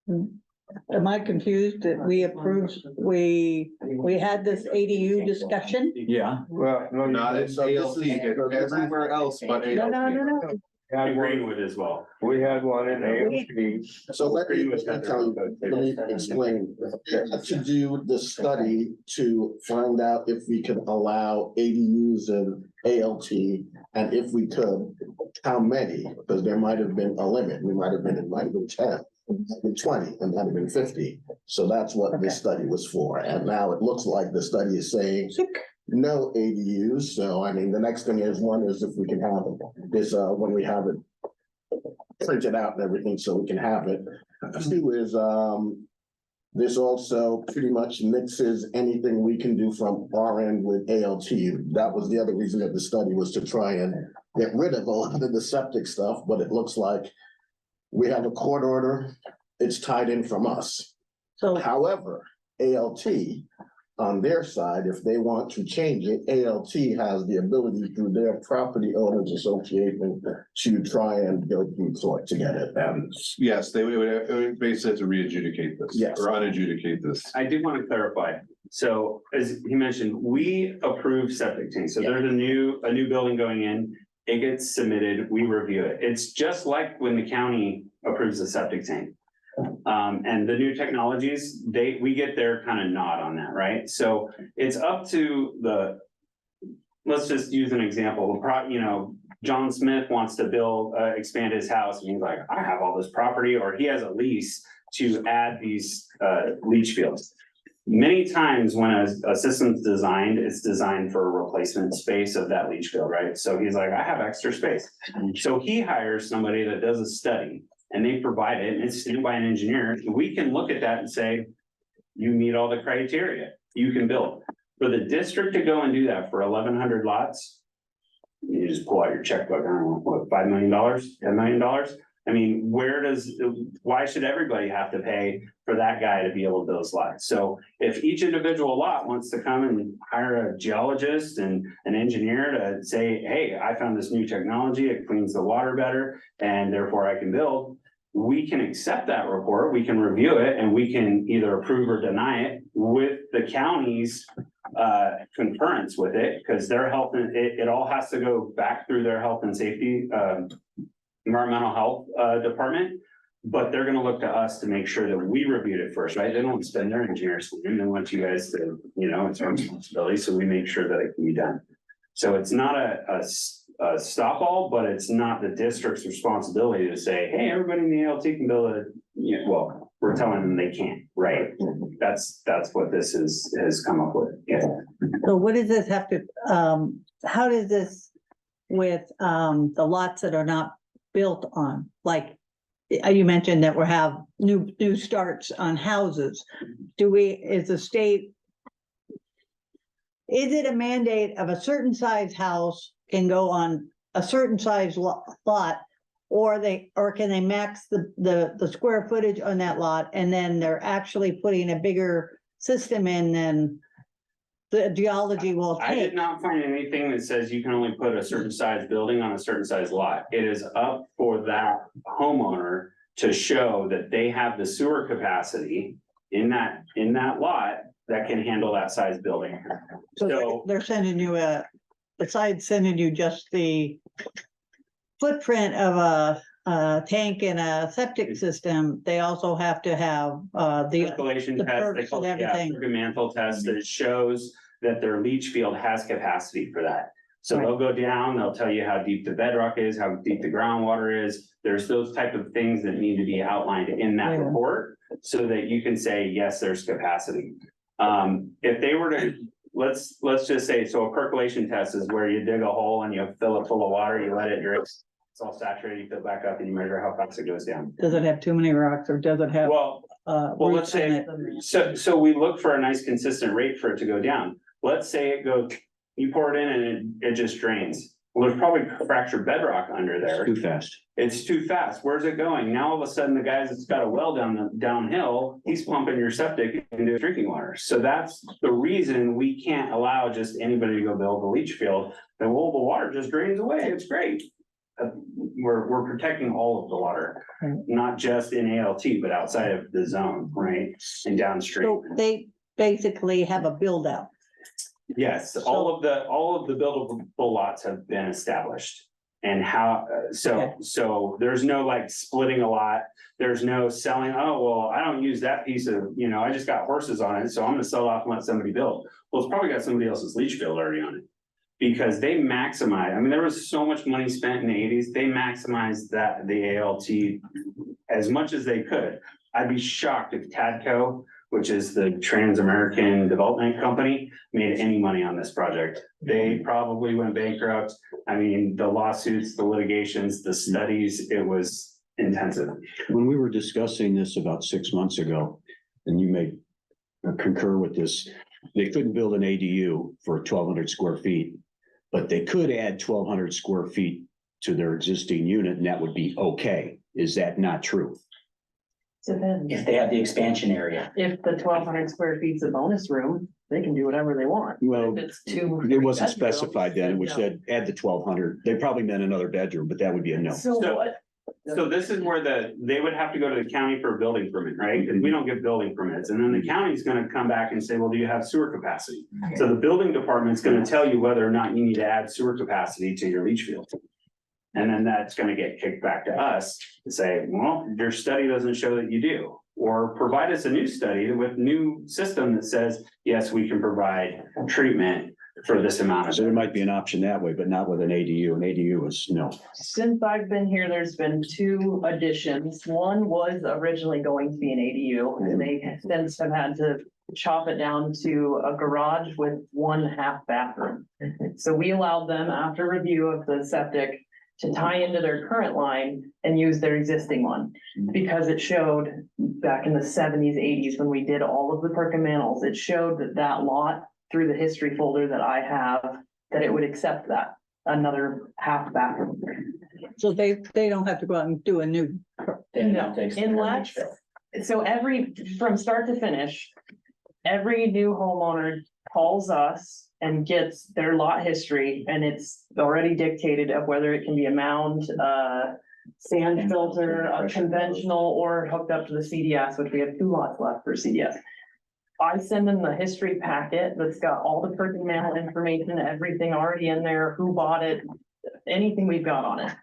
am I confused that we approved, we had this ADU discussion? Yeah. Well, no, Not at So this ALT, is- it's everywhere else but No, no, ALT. no, no. And Greenwood as well. we had one in ALT. So let me tell you, let me explain. To do the study to find out if we could allow ADUs in ALT, and if we could, how many? Because there might have been a limit. It might have been 10, it might have been 20, it might have been 50. So that's what this study was for. And now it looks like the study is saying no ADUs. So I mean, the next thing is if we can have it, is when we have it printed out and everything, so we can have it. Two is, this also pretty much mixes anything we can do from our end with ALT. That was the other reason of the study, was to try and get rid of a lot of the septic stuff, but it looks like we have a court order, it's tied in from us. So, However, ALT, on their side, if they want to change it, ALT has the ability through their property owners association to try and go through court to get it. Yes, it would basically have to re-adjudicate this. Yes. Or unadjudicate this. I do want to clarify. So as he mentioned, we approve septic tanks. So there's a new building going in. It gets submitted, we review it. It's just like when the county approves a septic tank. And the new technologies, we get their kind of nod on that, right? So it's up to let's just use an example. John Smith wants to expand his house, and he's like, I have all this property, or he has a lease to add these leach fields. Many times when a system's designed, it's designed for a replacement space of that leach field, right? So he's like, I have extra space. So he hires somebody that does a study, and they provide it, and it's done by an engineer. We can look at that and say, you meet all the criteria, you can build. For the district to go and do that for 1,100 lots, you just pull out your checkbook, I don't know, what, $5 million, $10 million? I mean, why should everybody have to pay for that guy to be able to build those lots? So if each individual lot wants to come and hire a geologist and an engineer to say, hey, I found this new technology, it cleans the water better, and therefore I can build, we can accept that report, we can review it, and we can either approve or deny it with the county's concurrence with it, because their health, it all has to go back through their health and safety, environmental health department. But they're gonna look to us to make sure that we reviewed it first, right? They don't spend their engineers, and they want you guys to, it's our responsibility, so we make sure that it can be done. So it's not a stop all, but it's not the district's responsibility to say, hey, everybody in the ALT can build a, well, we're telling them they can't, right? That's what this has come up with, yeah. So what does this have to, how does this with, the lots that are not built on, like, you mentioned that we have new starts on houses. Is the state, is it a mandate of a certain size house can go on a certain size lot? Or can they max the square footage on that lot, and then they're actually putting a bigger system in than the geology will I did take? not find anything that says you can only put a certain size building on a certain size lot. It is up for that homeowner to show that they have the sewer capacity in that lot that can handle that size building. So they're sending you besides sending you just the footprint of a tank and a septic system, they also have to have the Percolation the test, they perks call and it, everything. mantle test that shows that their leach field has capacity for that. So Right. they'll go down, they'll tell you how deep the bedrock is, how deep the groundwater is. There's those type of things that need to be outlined in that Yeah. report so that you can say, yes, there's capacity. If they were to, let's just say, so a percolation test is where you dig a hole and you fill it full of water, you let it drip. It's all saturated, you fill it back up and you measure how fast it goes down. Does it have too many rocks, or does it have Well, let's roots in say, it? so we look for a nice consistent rate for it to go down. Let's say it goes, you pour it in and it just drains. Well, there's probably fractured bedrock under there. Too fast. It's too fast. Where's it going? Now all of a sudden, the guy that's got a well downhill, he's pumping your septic into drinking water. So that's the reason we can't allow just anybody to go build a leach field. And well, the water just drains away. It's great. We're protecting all of the water, Right. not just in ALT, but outside of the zone, right? And downstream. So they basically have a build out. Yes, all of the buildable lots have been established. And how, so there's no like splitting a lot, there's no selling, oh, well, I don't use that piece of, I just got horses on it, so I'm gonna sell off and let somebody build. Well, it's probably got somebody else's leach field already on it. Because they maximize, I mean, there was so much money spent in the 80s, they maximized the ALT as much as they could. I'd be shocked if TADCO, which is the Trans-American Development Company, made any money on this project. They probably went bankrupt. I mean, the lawsuits, the litigations, the studies, it was intensive. When we were discussing this about 6 months ago, and you may concur with this, they couldn't build an ADU for 1,200 square feet, but they could add 1,200 square feet to their existing unit, and that would be okay. Is that not true? Depends. If they have the expansion area. If the 1,200 square feet's a bonus room, they can do whatever they want. Well, If it's two. it wasn't bedrooms, specified then, which no. said add the 1,200. They probably meant another bedroom, but that would be a no. So what? So this is where they would have to go to the county for a building permit, right? Because we don't give building permits. And then the county's gonna come back and say, well, do you have sewer capacity? So the building department's gonna tell you whether or not you need to add sewer capacity to your leach field. And then that's gonna get kicked back to us to say, well, your study doesn't show that you do. Or provide us a new study with new system that says, yes, we can provide treatment for this amount of. So there might be an option that way, but not with an ADU. An ADU is no. Since I've been here, there's been 2 additions. One was originally going to be an ADU, and they since have had to chop it down to a garage with 1.5 bathroom. So we allowed them, after review of the septic, to tie into their current line and use their existing one. Because it showed back in the 70s, 80s, when we did all of the perkamantles, it showed that lot through the history folder that I have, that it would accept that. another half bathroom. So they don't have to go out and do a new, No, unless, so from start to finish, every new homeowner calls us and gets their lot history, and it's already dictated of whether it can be a mound, sand filter, a conventional, or hooked up to the CDS, which we have 2 lots left for CDS. I send them the history packet that's got all the pertinent information, everything already in there, who bought it, anything we've got on it.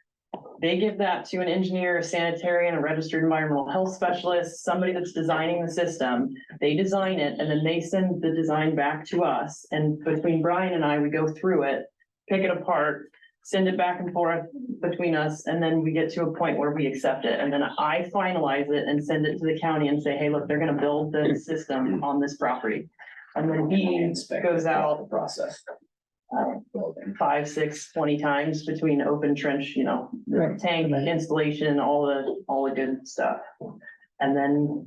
They give that to an engineer, a sanitarian, a registered environmental health specialist, somebody that's designing the system. They design it, and then they send the design back to us. And between Brian and I, we go through it, pick it apart, send it back and forth between us, and then we get to a point where we accept it. And then I finalize it and send it to the county and say, hey, look, they're gonna build the system on this property. And then he goes out The process. 5, 6, 20 times between open trench, you know, the Right. tank installation, all the good stuff. And then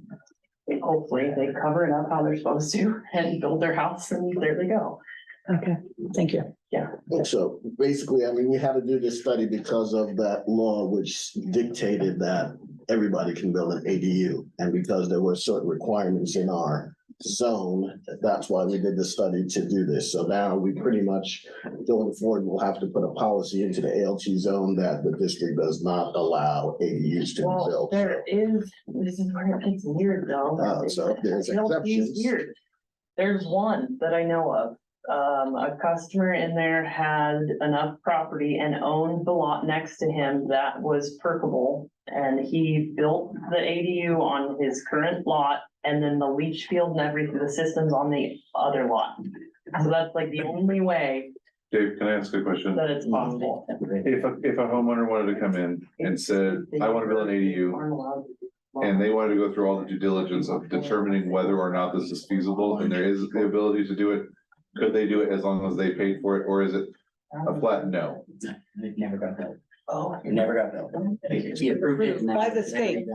hopefully they cover it up how they're supposed to and build their house, and there they go. okay, thank you. So basically, I mean, we had to do this study because of that law which dictated that everybody can build an ADU. And because there were certain requirements in our zone, that's why we did the study to do this. So now we pretty much, going forward, will have to put a policy into the ALT zone that the district does not allow ADUs to be Well, built. there is, this is where it gets weird though. So there's You know, it's exceptions. weird. There's one that I know of. A customer in there had enough property and owned the lot next to him that was perkable. And he built the ADU on his current lot, and then the leach field and everything, the systems on the other lot. So that's like the only way Dave, can I ask a question? that it's possible. If a homeowner wanted to come in and said, I want to build an ADU, and they wanted to go through all the due diligence of determining whether or not this is feasible, and there is the ability to do it, could they do it as long as they paid for it, or is it a flat no? It never got built. Oh. It never got built. He approved it. and By that- the state.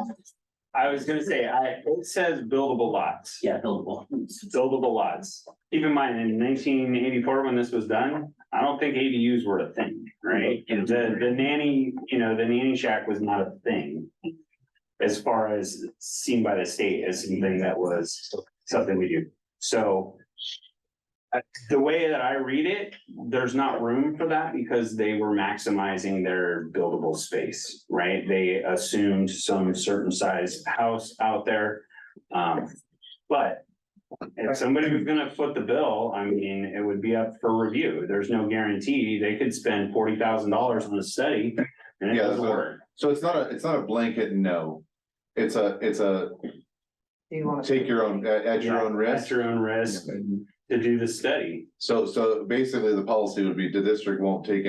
I was gonna say, it says buildable lots. Yeah, buildable. Buildable lots. Keep in mind, in 1984, when this was done, I don't think ADUs were a thing, right? And the nanny, the nanny shack was not a thing. As far as seen by the state as something that was something we do. So the way that I read it, there's not room for that because they were maximizing their buildable space, right? They assumed some certain size house out there. But if somebody was gonna foot the bill, I mean, it would be up for review. There's no guarantee. They could spend $40,000 on a study and it Yeah, doesn't so- work. So it's not a blanket no. It's a Do you want to? take your own, at your own At risk. your own risk to do the study. So basically the policy would be the district won't pay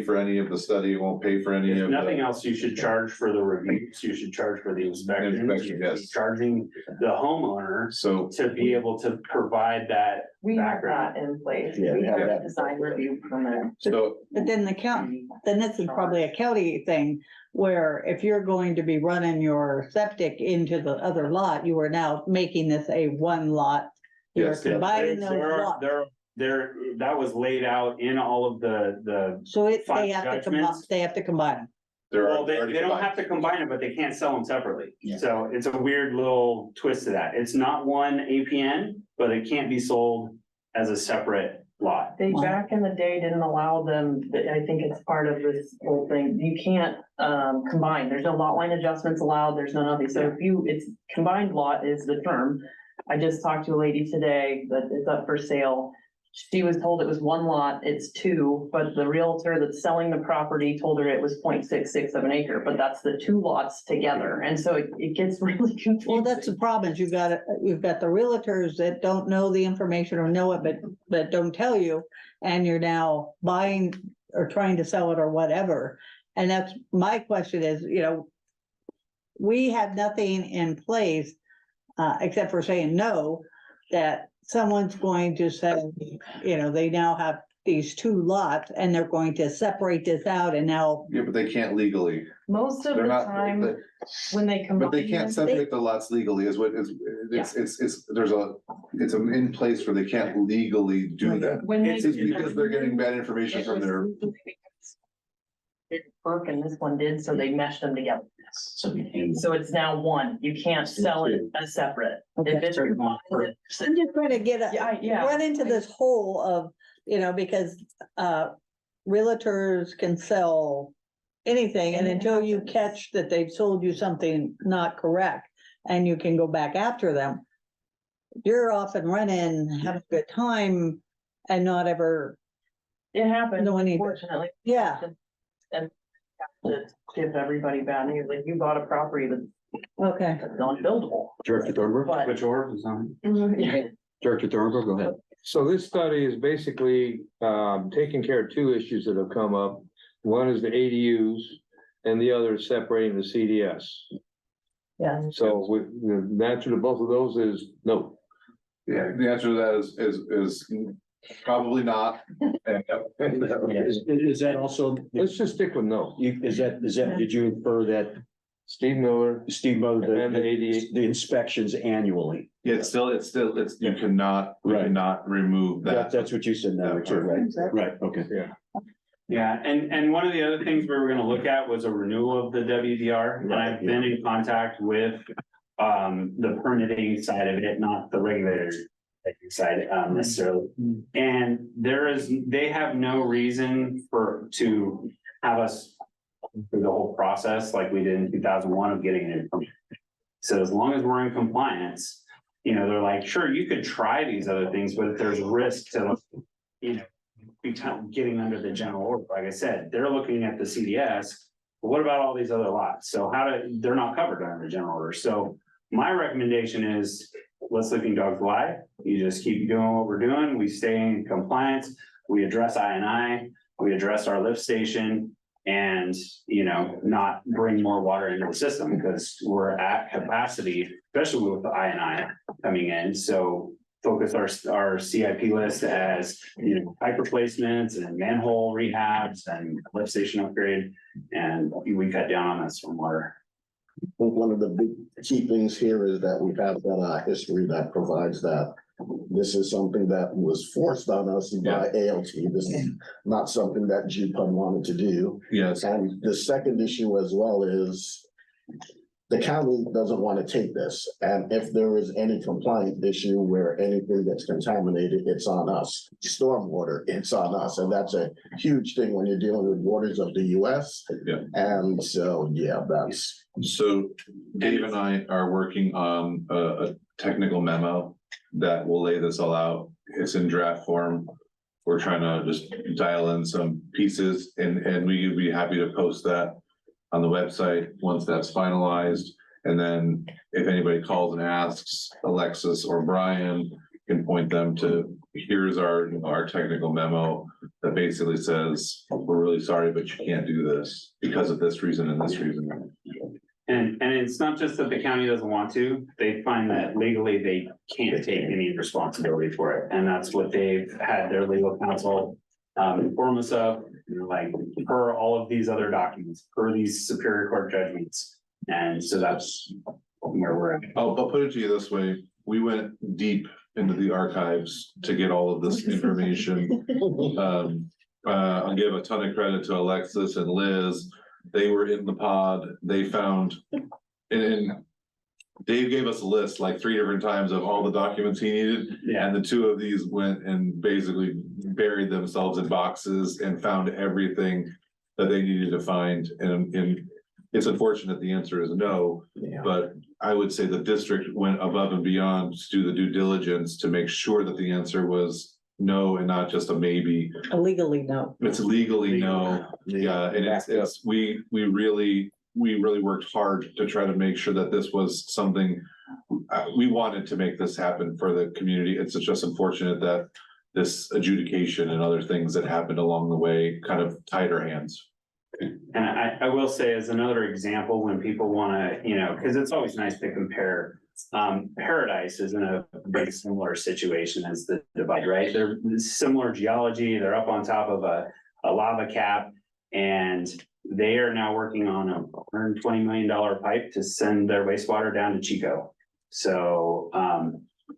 for any of the study, won't pay for any If of nothing the. else, you should charge for the reviews, you should charge for the inspections, Inspection, you should be yes. charging the homeowner So, to be able to provide that. We have background. that in place. Yeah, We we have have a that. design review permit. so, But then the county, then this is probably a county thing, where if you're going to be running your septic into the other lot, you are now making this a one lot. You're Yes, yeah. combining those lots, That was laid out in all of the, so they Fine have to combine, judgments. they have to combine them. there well, are. they already don't combined. have to combine it, but they can't sell them separately. Yeah. So it's a weird little twist to that. It's not one APN, but it can't be sold as a separate lot. They Wow. back in the day didn't allow them, I think it's part of this whole thing, you can't combine, there's no lot line adjustments allowed, there's no nothing, so if it's combined lot is the term. I just talked to a lady today that is up for sale. She was told it was one lot, it's 2, but the realtor that's selling the property told her it was 0.66 of an acre, but that's the 2 lots together, and so it gets really confusing. Well, that's the problem, is you've got the realtors that don't know the information or know it, but don't tell you. And you're now buying or trying to sell it or whatever. And that's, my question is, we have nothing in place, except for saying no, that someone's going to say, they now have these two lots and they're going to separate this out and now, Yeah, but they can't legally. Most of They're the not, time, but when they combine. they can't them, separate the lots legally is what is, it's in place where they can't legally do that. When they. It's just because they're getting bad information It from was their, usually because it Burke and this one did, so they meshed them together. So it's now one. You can't sell it as separate. If it's combined, I'm just trying to get Yeah. run into this hole of, because realtors can sell anything, and until you catch that they've sold you something not correct, and you can go back after them, you're off and running, having a good time, and not ever, It happened, No one either. unfortunately. yeah, And have to give everybody bad news, like you bought a property that's okay. non-buildable, Director Thornburg? but. Which order is on? Director Thornburg, go ahead. So this study is basically taking care of two issues that have come up. One is the ADUs and the other is separating the CDS. Yeah. So the answer to both of those is no. yeah, the answer to that is probably not. Is that also, Let's just stick with no. did you infer that Steve Miller Steve Mother, and the ADA. the inspections annually? Yeah, it's still, you cannot, we Right. cannot remove that. That's what you said now, too, right? Right, okay. Yeah, and one of the other things we were gonna look at was a renewal of the WDR, and I've been in contact with the permitting side of it, not the regulator side necessarily. And they have no reason to have us through the whole process like we did in 2001 of getting it. So as long as we're in compliance, they're like, sure, you could try these other things, but if there's risk to, become getting under the general order, like I said, they're looking at the CDS. But what about all these other lots? So they're not covered under the general order. So my recommendation is, let's sleeping dogs lie. You just keep doing what we're doing. We stay in compliance. We address I&I, we address our lift station and, not bring more water into the system because we're at capacity, especially with the I&I coming in. So focus our CIP list as, pipe replacements and manhole rehabs and lift station upgrade. And we cut down on that stormwater. I think one of the big key things here is that we have that history that provides that this is something that was forced on us by ALT. This is not something that GPUD wanted to do. Yes. And the second issue as well is the county doesn't want to take this. And if there is any compliant issue where anything gets contaminated, it's on us. Stormwater, it's on us. And that's a huge thing when you're dealing with waters of the US. Yeah. And so, So Dave and I are working on a technical memo that will lay this all out. It's in draft form. We're trying to just dial in some pieces and we'd be happy to post that on the website once that's finalized. And then if anybody calls and asks, Alexis or Brian can point them to, here's our technical memo that basically says, we're really sorry, but you can't do this because of this reason and this reason. And it's not just that the county doesn't want to, they find that legally they can't take any responsibility for it. And that's what they've had their legal counsel inform us of, like per all of these other documents, per these Superior Court judgments. And so that's where we're at. I'll put it to you this way. We went deep into the archives to get all of this information. I'll give a ton of credit to Alexis and Liz. They were in the pod, they found, and Dave gave us a list like 3 different times of all the documents he needed. Yeah. And the 2 of these went and basically buried themselves in boxes and found everything that they needed to find. And it's unfortunate the answer is no, but I would say the district went above and beyond to do the due diligence to make sure that the answer was no and not just a maybe. Legally, no. It's legally no. Yeah, and it's we really worked hard to try to make sure that this was something we wanted to make this happen for the community. It's just unfortunate that this adjudication and other things that happened along the way kind of tied our hands. And I will say as another example, when people want to, because it's always nice to compare Paradise is in a very similar situation as the Divide, right? They're similar geology, they're up on top of a lava cap. And they are now working on a $120 million pipe to send their wastewater down to Chico. So,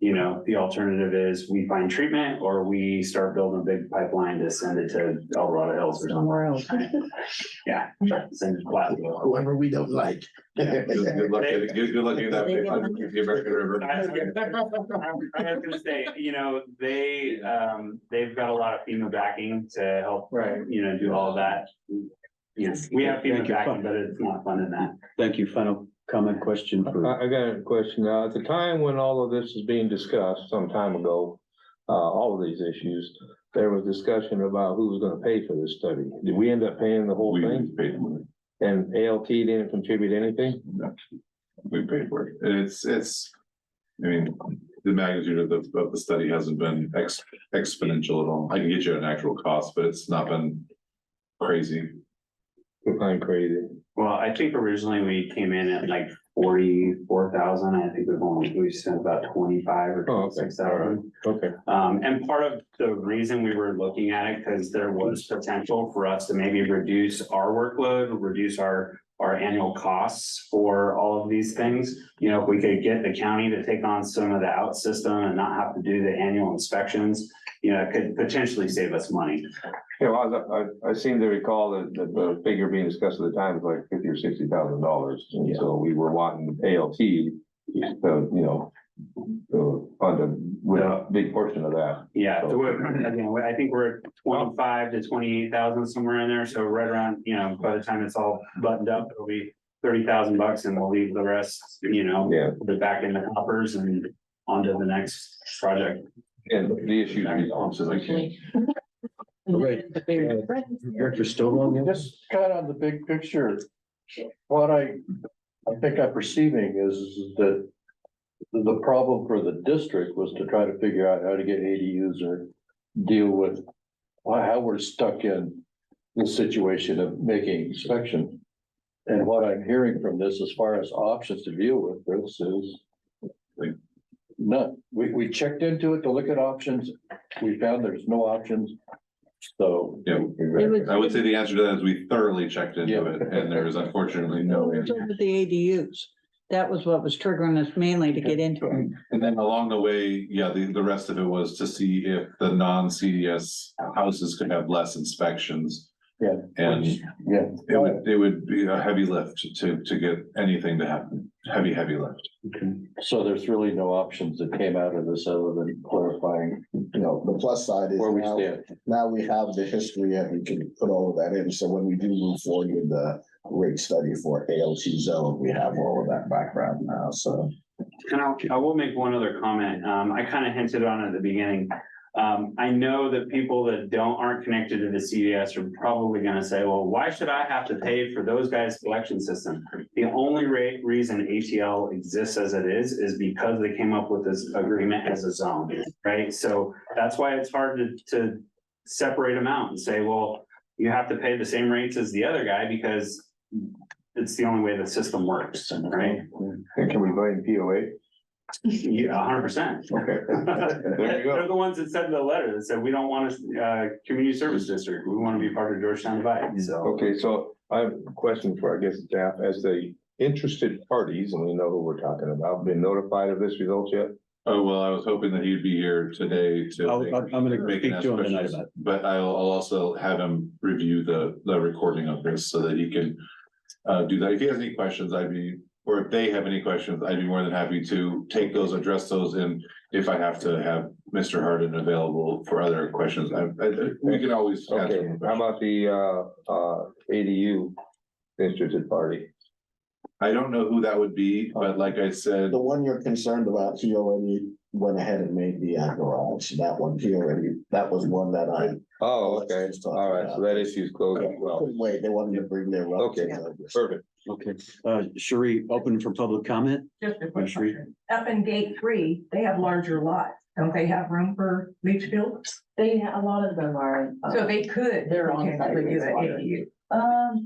you know, the alternative is we find treatment or we start building a big pipeline to send it to El Dorado Hills or somewhere. Somewhere else. Yeah, send it to Platteville. Whoever we don't like. Good luck getting that big pipe with the American River. I was gonna say, you know, they've got a lot of FEMA backing to help, Right. you know, do all of that. Yes, we have FEMA Thank you. backing, but it's not funding that. Thank you. Final comment question for, I got a question now. At the time when all of this is being discussed, some time ago, all of these issues, there was discussion about who was gonna pay for this study. Did we end up paying the whole We thing? paid the money. And ALT didn't contribute anything? No, we paid for it. And it's, I mean, the magnitude of the study hasn't been exponential at all. I can get you an actual cost, but it's not been crazy. I'm crazy. Well, I think originally we came in at like 44,000. I think we've spent about 25 or Oh, okay. 26,000. Okay. And part of the reason we were looking at it, because there was potential for us to maybe reduce our workload, reduce our annual costs for all of these things. You know, if we could get the county to take on some of the out system and not have to do the annual inspections, you know, it could potentially save us money. Yeah, well, I seem to recall that the figure being discussed at the time was like $50,000 or $60,000. And so we were wanting ALT to, you know, to fund a big portion of that. Yeah, so again, I think we're at 25 to 28,000, somewhere in there. So right around, you know, by the time it's all buttoned up, it'll be $30,000 and we'll leave the rest, you know, Yeah. put it back in the coffers and onto the next project. And the issue resolved, so they can. Right. Director Stovall, yes? Just kind of on the big picture, what I think I'm perceiving is that the problem for the district was to try to figure out how to get ADUs or deal with how we're stuck in the situation of making inspection. And what I'm hearing from this, as far as options to deal with this, is none. We checked into it to look at options. We found there's no options. So. Yeah, was- I would say the answer to that is we thoroughly checked into Yeah. it and there is unfortunately no. It was over the ADUs. That was what was triggering us mainly to get into it. And then along the way, yeah, the rest of it was to see if the non-CDS houses could have less inspections. Yeah. And Yeah. it would be a heavy lift to get anything to happen, heavy lift. So there's really no options that came out of this other than clarifying, You know, the plus side is where we now, stand. now we have the history and we can put all of that in. So when we do move forward with the rate study for ALT zone, we have all of that background now, so. And I will make one other comment. I kind of hinted on it at the beginning. I know that people that aren't connected to the CDS are probably gonna say, well, why should I have to pay for those guys' collection system? The only reason ATL exists as it is because they came up with this agreement as a zone, right? So that's why it's hard to separate them out and say, well, you have to pay the same rates as the other guy because it's the only way the system works, right? And can we blame POA? Yeah, 100%. Okay. There you go. They're the ones that sent the letter that said, we don't want a community service district. We want to be part of Georgetown Divide, so. Okay, so I have a question for, I guess, staff, as the interested parties, and we know who we're talking about, been notified of this result yet? Oh, well, I was hoping that he'd be here today to. I'm gonna make speak an to him tonight questions, about it. But I'll also have him review the recording of this so that he can do that. If he has any questions, or if they have any questions, I'd be more than happy to take those, address those, and if I have to have Mr. Harden available for other questions, we can always. answer Okay, them. how about the ADU interested party? I don't know who that would be, but like I said, The one you're concerned about, he already went ahead and made the garage. That one, that was one that I. Oh, okay, all right, so that issue's closed as well. Couldn't wait, they wanted to bring their. Okay, perfect. Okay, Sheree, open for public comment? Just a quick Sheree? question. Up in gate 3, they have larger lots. Don't they have room for leach fields? A lot of them are. So they could They're on site potentially do an wastewater.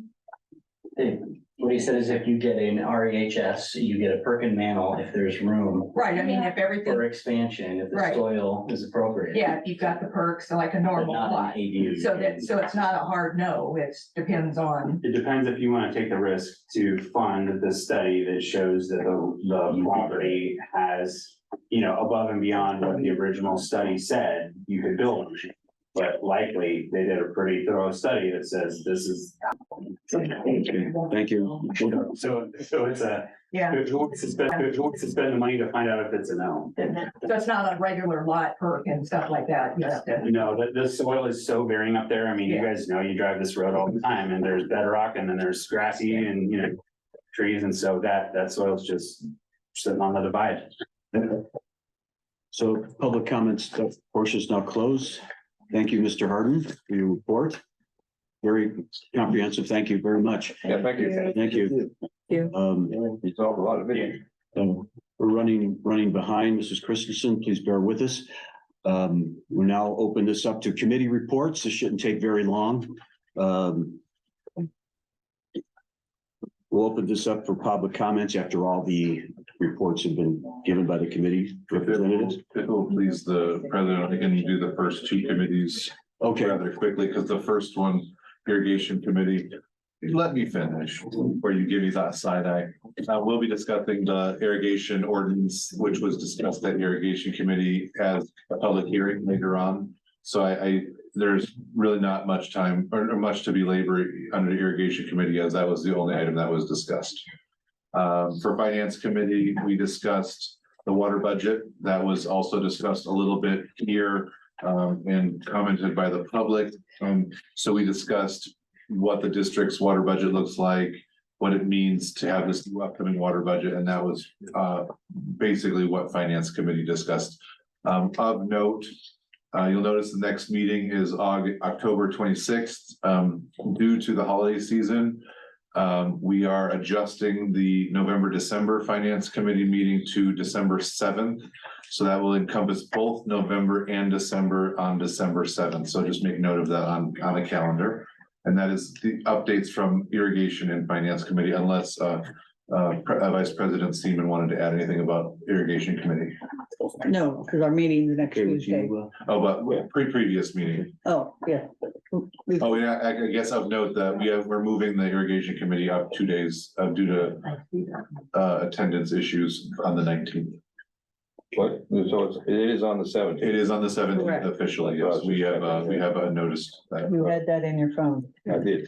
ADU. What he said is if you get an REHS, you get a perk and mantle if there's room Right, I mean, if everything, for expansion, if the Right. soil is appropriate. yeah, if you've got the perks like a But normal not lot. an ADU. So it's not a hard no, it depends on, It depends if you want to take the risk to fund the study that shows that the property has, you know, above and beyond what the original study said you could build on it. But likely, they did a pretty thorough study that says this is. Okay, thank you. So it's a, yeah. who wants to spend the money to find out if it's a no? So it's not a regular lot perk and stuff like that, just to- You know, the soil is so varying up there. I mean, you guys know, you drive this road all the time and there's bedrock and then there's grassy and, you know, trees. And so that soil's just sitting on the divide. So public comments, that portion is now closed. Thank you, Mr. Harden, for your report. Very comprehensive. Thank you very much. Yeah, thank you. Thank you. You solved a lot of it. We're running behind. Mrs. Christensen, please bear with us. We'll now open this up to committee reports. This shouldn't take very long. We'll open this up for public comments after all the reports have been given by the committee representatives. If it will please the president, I can do the first two committees Okay, rather quickly, because the first one, irrigation committee. Let me finish, where you give me that side eye. We'll be discussing the irrigation ordinance, which was discussed at irrigation committee as a public hearing later on. So there's really not much time or much to be labored under the irrigation committee, as that was the only item that was discussed. For finance committee, we discussed the water budget. That was also discussed a little bit here and commented by the public. So we discussed what the district's water budget looks like, what it means to have this new upcoming water budget, and that was basically what finance committee discussed. Of note, you'll notice the next meeting is October 26th. Due to the holiday season, we are adjusting the November-December finance committee meeting to December 7th. So that will encompass both November and December on December 7th. So just make note of that on the calendar. And that is the updates from irrigation and finance committee, unless Vice President Seaman wanted to add anything about irrigation committee. No, because our meeting is next okay with Tuesday. you. Oh, but previous meeting. Oh, yeah. Oh, yeah, I guess of note that we're moving the irrigation committee up 2 days due to attendance issues on the 19th. What? So it is on the 17th. It is on the 17th Correct. officially, yes. We have noticed that. You had that in your phone. I did.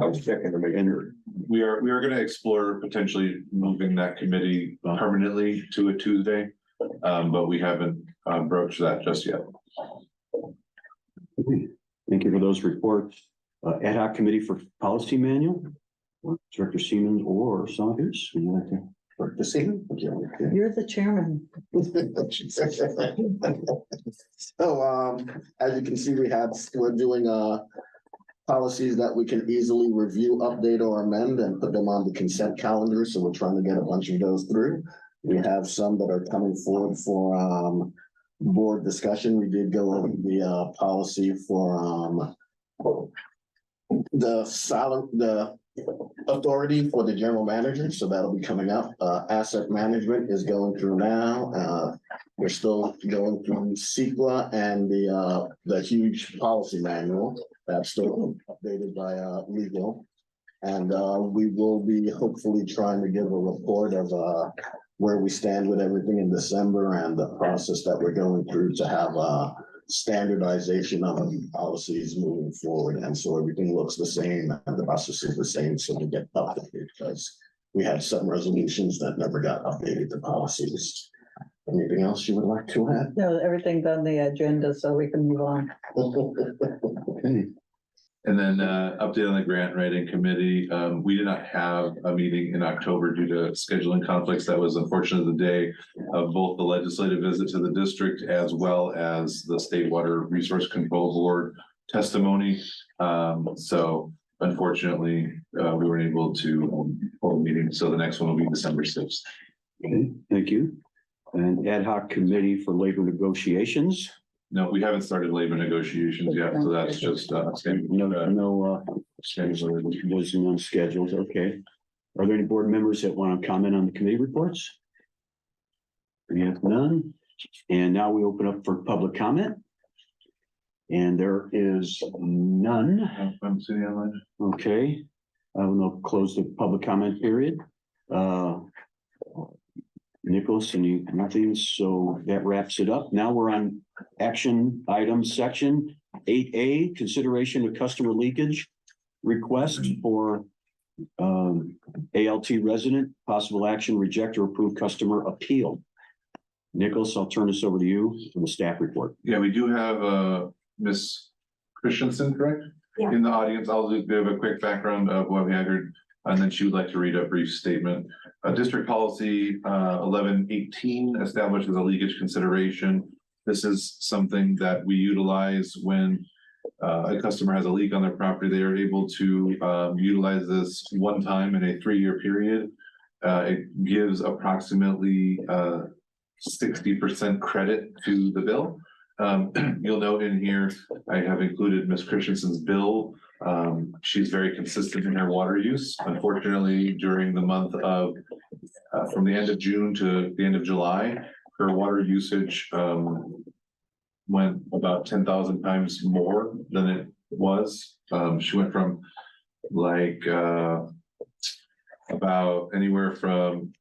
I was checking to make sure. We are gonna explore potentially moving that committee permanently to a Tuesday. But we haven't broached that just yet. Thank you for those reports. Ad hoc committee for policy manual. Director Seaman or Saunders, would you like to? Director Seaman? You're the chairman. So, as you can see, we're doing, policies that we can easily review, update or amend and put them on the consent calendar. So we're trying to get a bunch of those through. We have some that are coming forward for, board discussion. We did go over the, policy for, the authority for the general manager, so that'll be coming up. Asset management is going through now. We're still going through CEQA and the huge policy manual that's still updated by legal. And we will be hopefully trying to give a report of where we stand with everything in December and the process that we're going through to have standardization of policies moving forward. And so everything looks the same and the process is the same. So we get updated because we had some resolutions that never got updated to policies. Anything else you would like to add? No, everything's on the agenda, so we can move on. Okay. And then update on the grant writing committee. We did not have a meeting in October due to scheduling conflicts. That was unfortunately the day of both the legislative visit to the district as well as the State Water Resource Control Board testimony. So unfortunately, we weren't able to hold a meeting. So the next one will be December 6th. Okay, thank you. And ad hoc committee for labor negotiations. No, we haven't started labor negotiations yet, so that's just No, wasn't unscheduled, okay. Are there any board members that want to comment on the committee reports? We have none. And now we open up for public comment. And there is none. I'm sitting online. Okay. I will now close the public comment period. Nicholas, nothing, so that wraps it up. Now we're on action items section 8A, consideration of customer leakage request for ALT resident, possible action, reject or approve customer appeal. Nicholas, I'll turn this over to you for the staff report. Yeah, we do have Miss Christensen, correct? Yeah. In the audience. I'll just give a quick background of what we had heard, and then she would like to read a brief statement. District policy 1118 establishes a leakage consideration. This is something that we utilize when a customer has a leak on their property. They are able to utilize this one time in a 3-year period. It gives approximately 60% credit to the bill. You'll note in here, I have included Ms. Christensen's bill. She's very consistent in her water use. Unfortunately, during the month of, from the end of June to the end of July, her water usage went about 10,000 times more than it was. She went from like about anywhere from,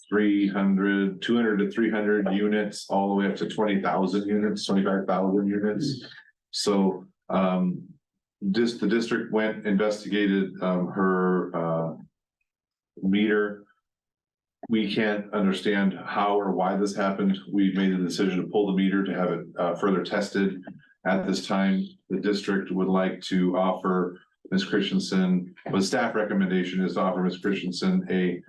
200 to 300 units, all the way up to 20,000 units, 25,000 units. So the district investigated her meter. We can't understand how or why this happened. We made the decision to pull the meter to have it further tested. At this time, the district would like to offer Ms. Christensen, the staff recommendation is to offer Ms. Christensen a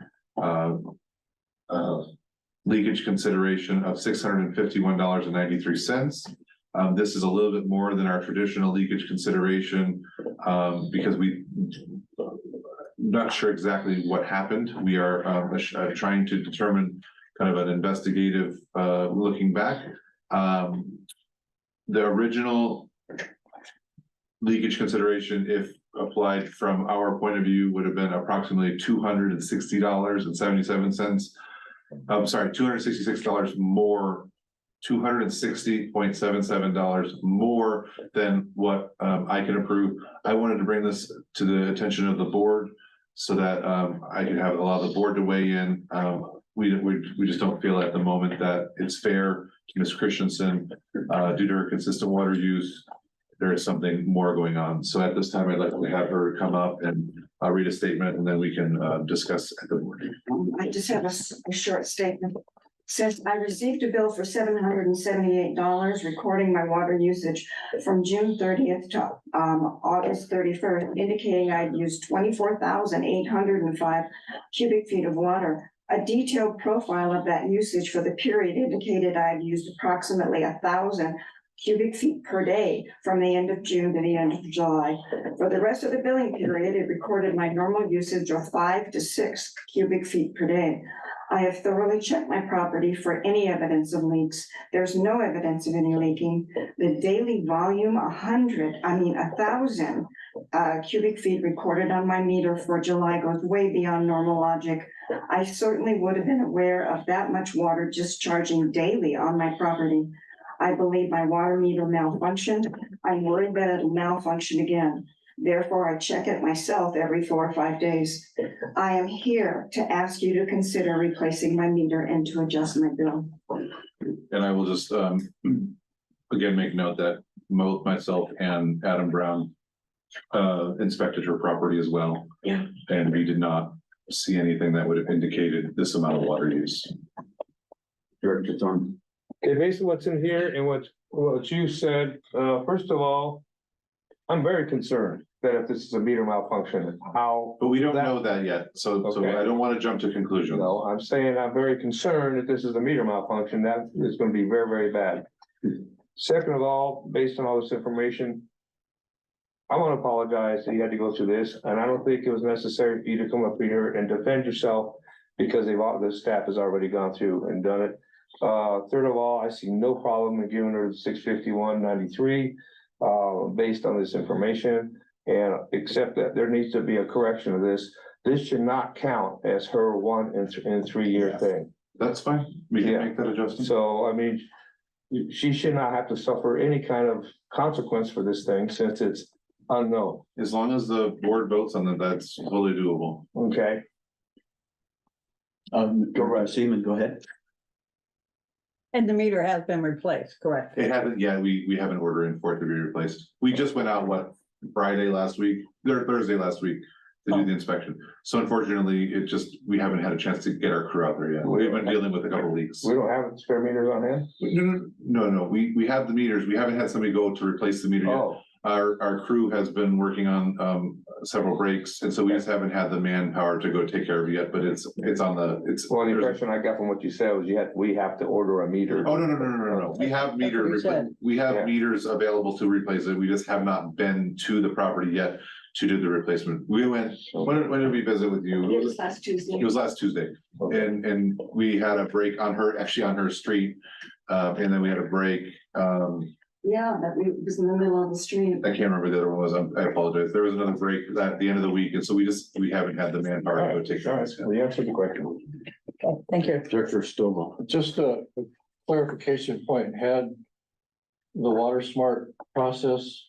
leakage consideration of $651.93. This is a little bit more than our traditional leakage consideration because we not sure exactly what happened. We are trying to determine kind of an investigative looking back. The original leakage consideration, if applied from our point of view, would have been approximately $260.77. I'm sorry, $266 more, $260.77 more than what I can approve. I wanted to bring this to the attention of the board so that I can allow the board to weigh in. We just don't feel at the moment that it's fair to Ms. Christensen due to her consistent water use. There is something more going on. So at this time, I'd like to have her come up and read a statement, and then we can discuss at the board. I just have a short statement. Says I received a bill for $778 recording my water usage from June 30th to August 31st, indicating I'd used 24,805 cubic feet of water. A detailed profile of that usage for the period indicated I had used approximately 1,000 cubic feet per day from the end of June to the end of July. For the rest of the billing period, it recorded my normal usage of 5 to 6 cubic feet per day. I have thoroughly checked my property for any evidence of leaks. There's no evidence of any leaking. The daily volume, 1,000 cubic feet recorded on my meter for July goes way beyond normal logic. I certainly would have been aware of that much water discharging daily on my property. I believe my water meter malfunctioned. I'm worried that it'll malfunction again. Therefore, I check it myself every 4 or 5 days. I am here to ask you to consider replacing my meter and to adjust my bill. And I will just again make note that both myself and Adam Brown inspected her property as well. Yeah. And we did not see anything that would have indicated this amount of water use. Director Thorne. Okay, based on what's in here and what you said, first of all, I'm very concerned that if this is a meter malfunction, how. But we don't know that yet, so Okay. I don't want to jump to conclusions. No, I'm saying I'm very concerned that this is a meter malfunction. That is going to be very, very bad. Second of all, based on all this information, I want to apologize that you had to go through this, and I don't think it was necessary for you to come up here and defend yourself because the staff has already gone through and done it. Third of all, I see no problem in giving her the $651.93 based on this information, and except that there needs to be a correction of this. this should not count as her 1 and 3 year Yes. thing. That's fine. We can Yeah. make that adjustment. So, I mean, she should not have to suffer any kind of consequence for this thing since it's unknown, As long as the board votes on it, that's totally doable. okay? Go right, Seaman, go ahead. And the meter has been replaced, correct? It haven't, yeah, we have an order in for it to be replaced. We just went out, Friday last week, or Thursday last week to do the inspection. So unfortunately, we haven't had a chance to get our crew out there yet. We've been dealing with a couple leaks. We don't have spare meters on hand? No, we have the meters. We haven't had somebody go to replace the meter yet. Oh, Our crew has been working on several breaks, and so we just haven't had the manpower to go take care of it yet, but it's on the, well, the impression I got from what you said was we have to order a meter. Oh, no. We have That's what he said. have meters available to replace it. We just have not been to the property yet to do the replacement. We went, when did we visit with you? It was last Tuesday. It was last Tuesday, and we had a break on her street. And then we had a break, Yeah, that was in the middle of the street. I can't remember the other one was, I apologize. There was another break at the end of the week, and so we haven't had the manpower to go take care of it. Well, you answered the question. Okay, thank you. Director Stovall. Just a clarification point, had the water smart process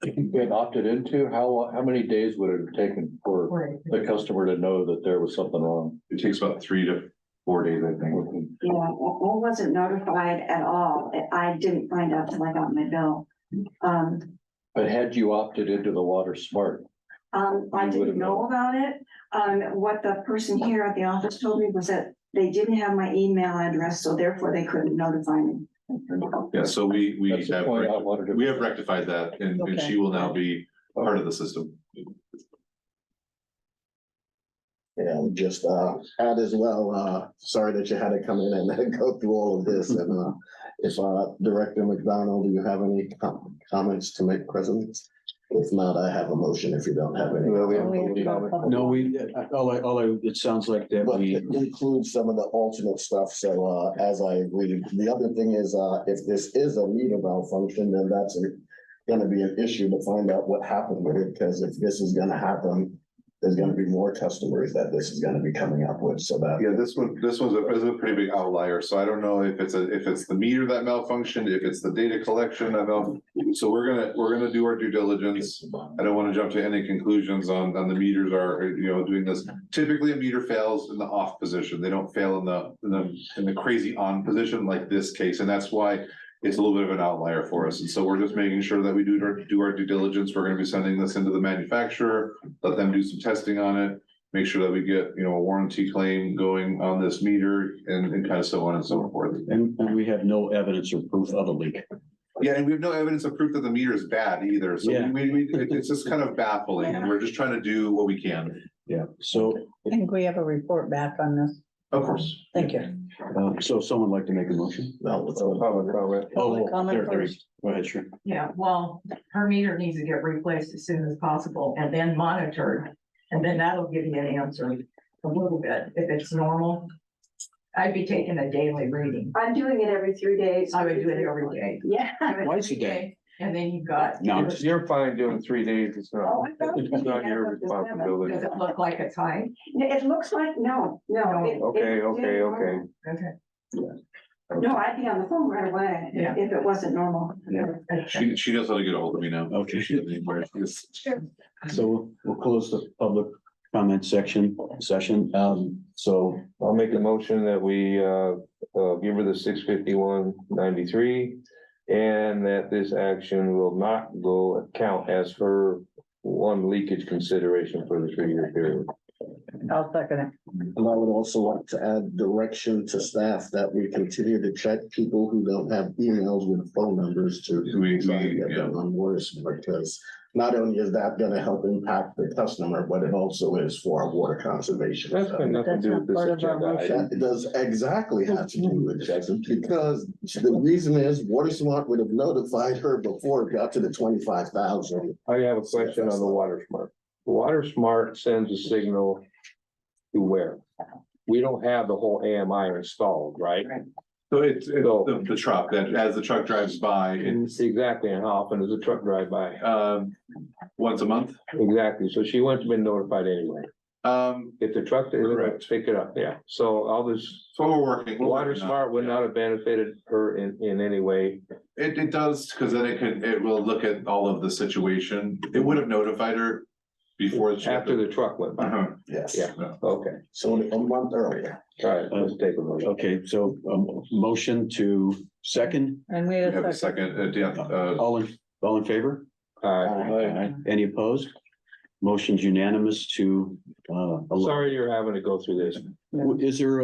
been opted into, how many days would it have taken for the customer to know that there was something wrong? It takes about 3 to 4 days, I think. Yeah, I wasn't notified at all. I didn't find out till I got my bill. But had you opted into the water smart? I didn't know about it. What the person here at the office told me was that they didn't have my email address, so therefore they couldn't notify me. Yeah, so we That's the have, point I wanted to. we have rectified that, and she will now be part of the system. And just add as well, sorry that you had to come in and go through all of this. And if Director McDonald, do you have any comments to make, President? If not, I have a motion if you don't have any. No, it sounds like that But we, it includes some of the alternate stuff, so as I agreed, the other thing is, if this is a meter malfunction, then that's gonna be an issue to find out what happened with it, because if this is gonna happen, there's gonna be more customers that this is gonna be coming up with, so that. Yeah, this was a pretty big outlier, so I don't know if it's the meter that malfunctioned, if it's the data collection that so we're gonna do our due diligence. I don't wanna jump to any conclusions on the meters are, doing this. Typically, a meter fails in the off position. They don't fail in the crazy on position like this case, and that's why it's a little bit of an outlier for us. And so we're just making sure that we do our due diligence. We're gonna be sending this into the manufacturer, let them do some testing on it, make sure that we get, a warranty claim going on this meter and kind of so on and so forth. and we have no evidence or proof of a leak. Yeah, and we have no evidence of proof that the meter is bad either. So Yeah. it's just kind of baffling, and we're just trying to do what we can. Yeah, so, I think we have a report back on this. Of course. Thank you. so someone like to make a motion? No, let's Public comment. Public comment there you first. go. Go ahead, sure. Yeah, well, her meter needs to get replaced as soon as possible and then monitored. And then that'll give you an answer a little bit. If it's normal, I'd be taking a daily reading. I'm doing it every 3 days. I would do it every day. Yeah. Twice a day. And then you've got. No, You're fine doing 3 days. It's Oh, not, I thought it's not your Does responsibility. it look like it's high? It looks like, no. Okay. Okay. No, I'd be on the phone right away Yeah. if it wasn't normal. She knows how to get a hold of me now. Okay. She doesn't need where she is. so we'll close the public comment session. So I'll make a motion that we give her the 651.93. And that this action will not count as her one leakage consideration for the 3-year period. I'll second it. And I would also like to add direction to staff that we continue to check people who don't have emails with phone numbers to try to get them on worse, because not only is that gonna help impact the customer, but it also is for our water conservation. That's got nothing to do with this That's not part of our agenda item. That does exactly have to do with Jackson, because the reason is Water Smart would have notified her before it got to the 25,000. I have a question on the Water Smart. Water Smart sends a signal to where? We don't have the whole AMI installed, right? So it's the truck, that as the truck drives by, Exactly, and how often does the truck drive by? once a month. Exactly, so she wouldn't have been notified anyway. If the truck, they're gonna Correct. pick it up, yeah, so all this, So we're working. Water Smart would not have benefited her in any way. It does, because then it will look at all of the situation. It would have notified her before. After the truck went by. Uh-huh. Yes. Yeah. Okay, So a month earlier. all right, let's take a motion. Okay, so, motion to second, And we We have have a a second. second, all in favor? Aye. Any opposed? Motion's unanimous to, Sorry you're having to go through this. is there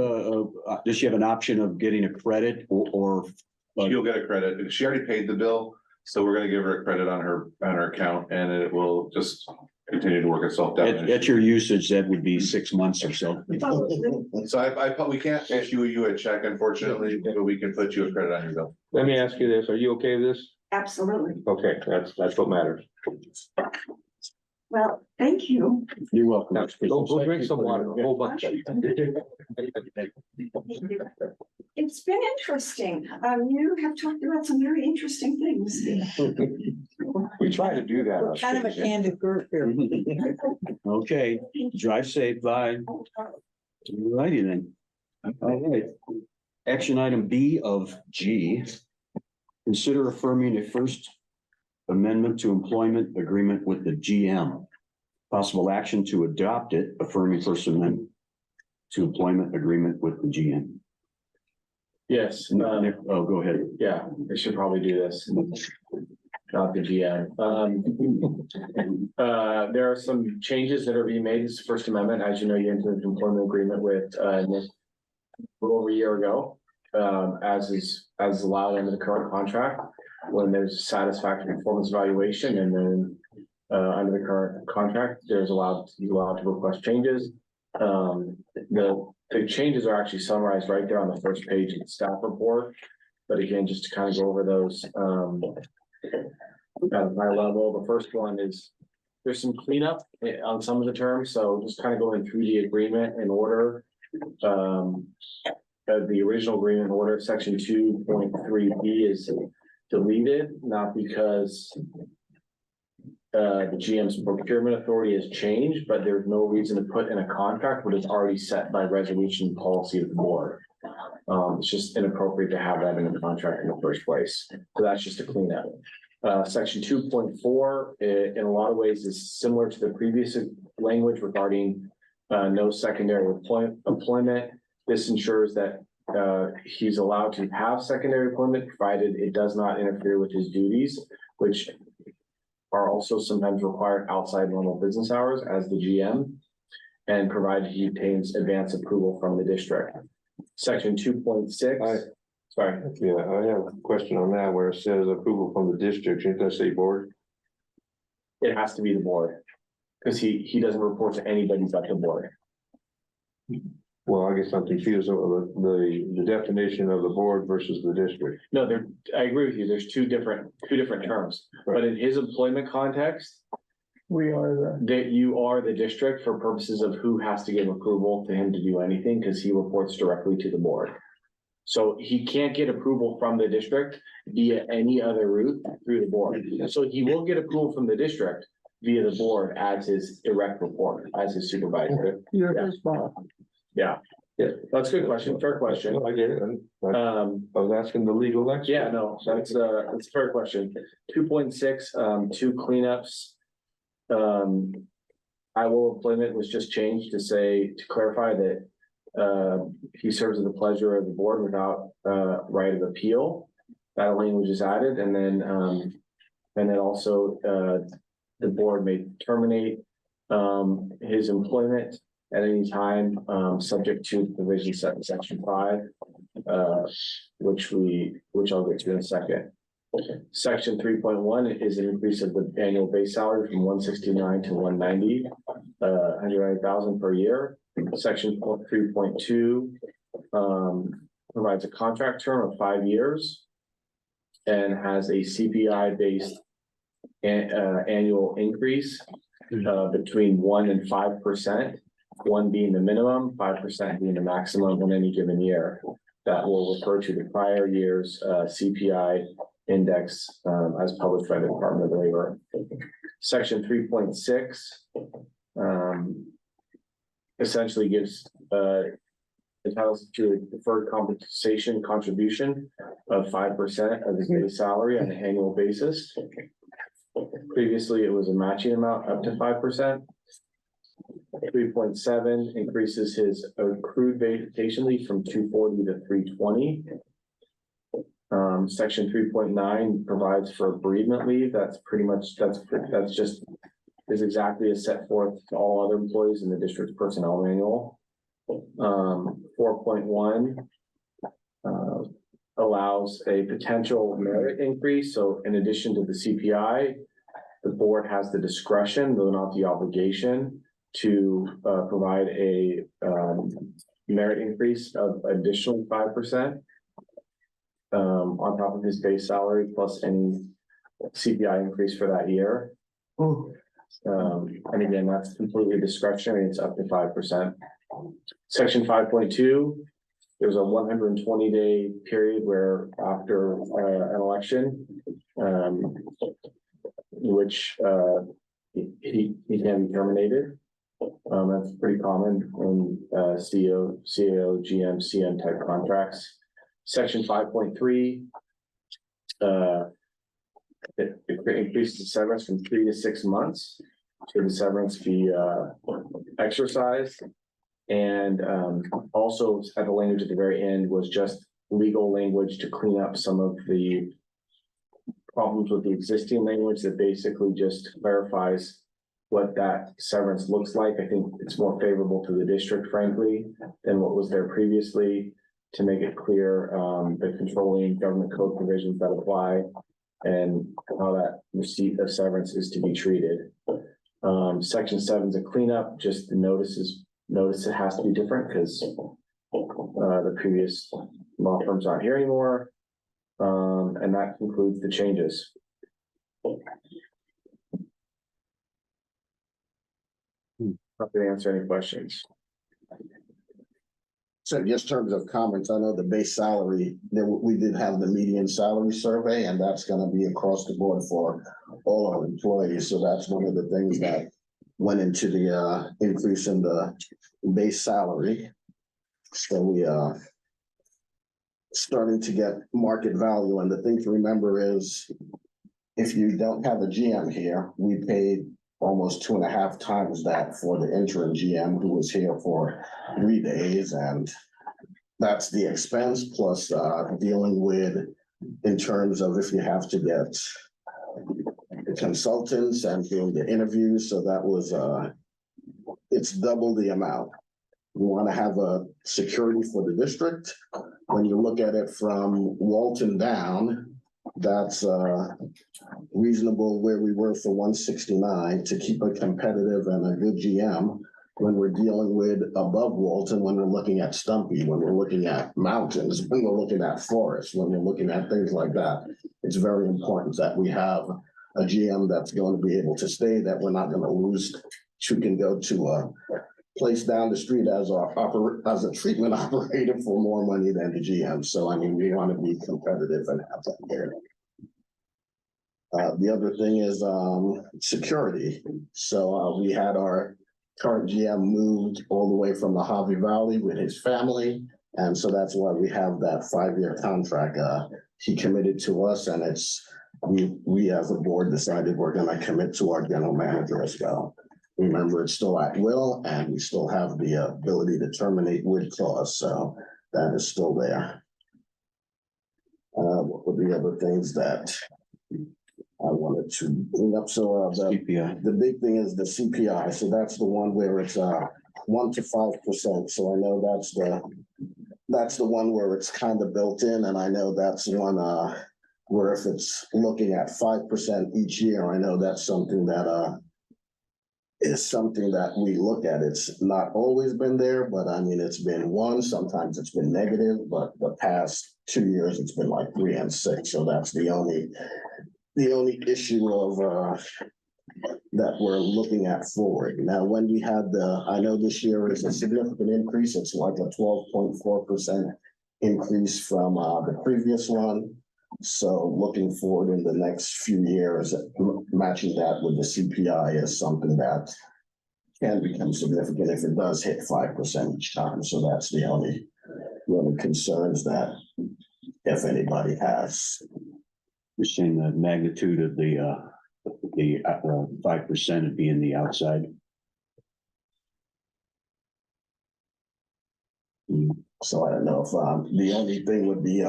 does she have an option of getting a credit or? She'll get a credit. She already paid the bill, so we're gonna give her a credit on her account, and it will just continue to work itself down. At your usage, that would be 6 months or so. So we can't issue you a check, unfortunately, but we can put you a credit on your bill. Let me ask you this, are you okay with this? Absolutely. Okay, that's what matters. Well, thank you. You're welcome. Now, go drink some water, a whole bunch. It's been interesting. You have talked about some very interesting things. We try to do that. Kind of a candid group here. Okay, drive safe, bye. Righty then. All right. Action item B of G. Consider affirming a first amendment to employment agreement with the GM. Possible action to adopt it, affirming first amendment to employment agreement with the GM. Yes, Nick, oh, go ahead. yeah, I should probably do this. Not the GM. There are some changes that are being made. This is the First Amendment. As you know, you entered an employment agreement with Nick a little over a year ago. As allowed under the current contract, when there's a satisfactory performance evaluation, and then under the current contract, he's allowed to request changes. The changes are actually summarized right there on the first page of the staff report. But again, just to kind of go over those at a high level, the first one is there's some cleanup on some of the terms, so just kind of going through the agreement in order. The original agreement order, section 2.3B is deleted, not because the GM's procurement authority has changed, but there's no reason to put in a contract what is already set by resolution policy of the board. It's just inappropriate to have that in the contract in the first place. So that's just a cleanup. Section 2.4, in a lot of ways is similar to the previous language regarding no secondary employment. This ensures that he's allowed to have secondary employment provided it does not interfere with his duties, which are also sometimes required outside normal business hours as the GM, and provided he obtains advance approval from the district. Section 2.6. Sorry. Yeah, I have a question on that where it says approval from the district, shouldn't that say board? It has to be the board, because he doesn't report to anybody but the board. Well, I guess I'm confused over the definition of the board versus the district. No, I agree with you. There's two different terms, but in his employment context, that you are the district for purposes of who has to give approval to him to do anything, because he reports directly to the board. So he can't get approval from the district via any other route through the board. So he will get approval from the district via the board as his direct report, as his supervisor. You're his boss. Yeah, that's a good question, fair question. I get it. I was asking the legal expert. Yeah, no, that's a fair question. 2.6, 2 cleanups. I will employment was just changed to clarify that he serves at the pleasure of the board without right of appeal. That language is added, and then also the board may terminate his employment at any time, subject to the provisions set in section 5, which I'll get to in a second. Section 3.1 is an increase of the annual base salary from 169 to 190, 190,000 per year. Section 3.2 provides a contract term of 5 years and has a CPI based annual increase between 1% and 5%, 1 being the minimum, 5% being the maximum in any given year. That will refer to the prior year's CPI index as published by the Department of Labor. Section 3.6 essentially gives, entitles to a deferred compensation contribution of 5% of his base salary on an annual basis. Previously, it was a matching amount up to 5%. 3.7 increases his accrued vacation leave from 240 to 320. Section 3.9 provides for bereavement leave. That's pretty much, that's just is exactly as set forth to all other employees in the district's personnel manual. 4.1 allows a potential merit increase. So in addition to the CPI, the board has the discretion, though not the obligation, to provide a merit increase of additional 5% on top of his base salary plus any CPI increase for that year. And again, that's completely discretionary. It's up to 5%. Section 5.2, there's a 120-day period where after an election, which he can be terminated. That's pretty common in CEO, CAO, GM, CM type contracts. Section 5.3, it increases the severance from 3 to 6 months. Should the severance be exercised? And also at the language at the very end was just legal language to clean up some of the problems with the existing language that basically just clarifies what that severance looks like. I think it's more favorable to the district, frankly, than what was there previously, to make it clear the controlling government code provisions that apply and how that receipt of severance is to be treated. Section 7 is a cleanup, just the notice it has to be different because the previous law firms aren't here anymore. And that concludes the changes. Happy to answer any questions. So just in terms of comments, I know the base salary, we did have the median salary survey, and that's gonna be across the board for all our employees. So that's one of the things that went into the increase in the base salary. So we starting to get market value. And the thing to remember is if you don't have a GM here, we paid almost 2.5 times that for the interim GM who was here for 3 days. And that's the expense plus dealing with in terms of if you have to get the consultants and doing the interviews. So that was it's double the amount. We want to have a security for the district. When you look at it from Walton down, that's reasonable where we were for 169 to keep it competitive and a good GM when we're dealing with above Walton, when we're looking at Stumpy, when we're looking at mountains, when we're looking at forests, when we're looking at things like that. It's very important that we have a GM that's going to be able to stay, that we're not going to lose. She can go to a place down the street as a treatment operator for more money than the GM. So I mean, we want to be competitive and have that there. The other thing is security. So we had our current GM moved all the way from the Mojave Valley with his family. And so that's why we have that 5-year contract. He committed to us, and it's we as a board decided we're going to commit to our general manager as well. Remember, it's still at will, and we still have the ability to terminate with clause. So that is still there. What were the other things that I wanted to bring up? So the big thing is the CPI. So that's the one where it's 1 to 5%. So I know that's the one where it's kind of built in, and I know that's one where if it's looking at 5% each year, I know that's something that is something that we look at. It's not always been there, but I mean, it's been 1, sometimes it's been negative, but the past 2 years, it's been like 3 and 6. So that's the only issue of that we're looking at forward. Now, when we had I know this year is a significant increase. It's like a 12.4% increase from the previous one. So looking forward in the next few years, matching that with the CPI is something that can become significant if it does hit 5% each time. So that's the only concerns that if anybody has. You're saying the magnitude of the 5% would be in the outside. So I don't know if, the only thing would be,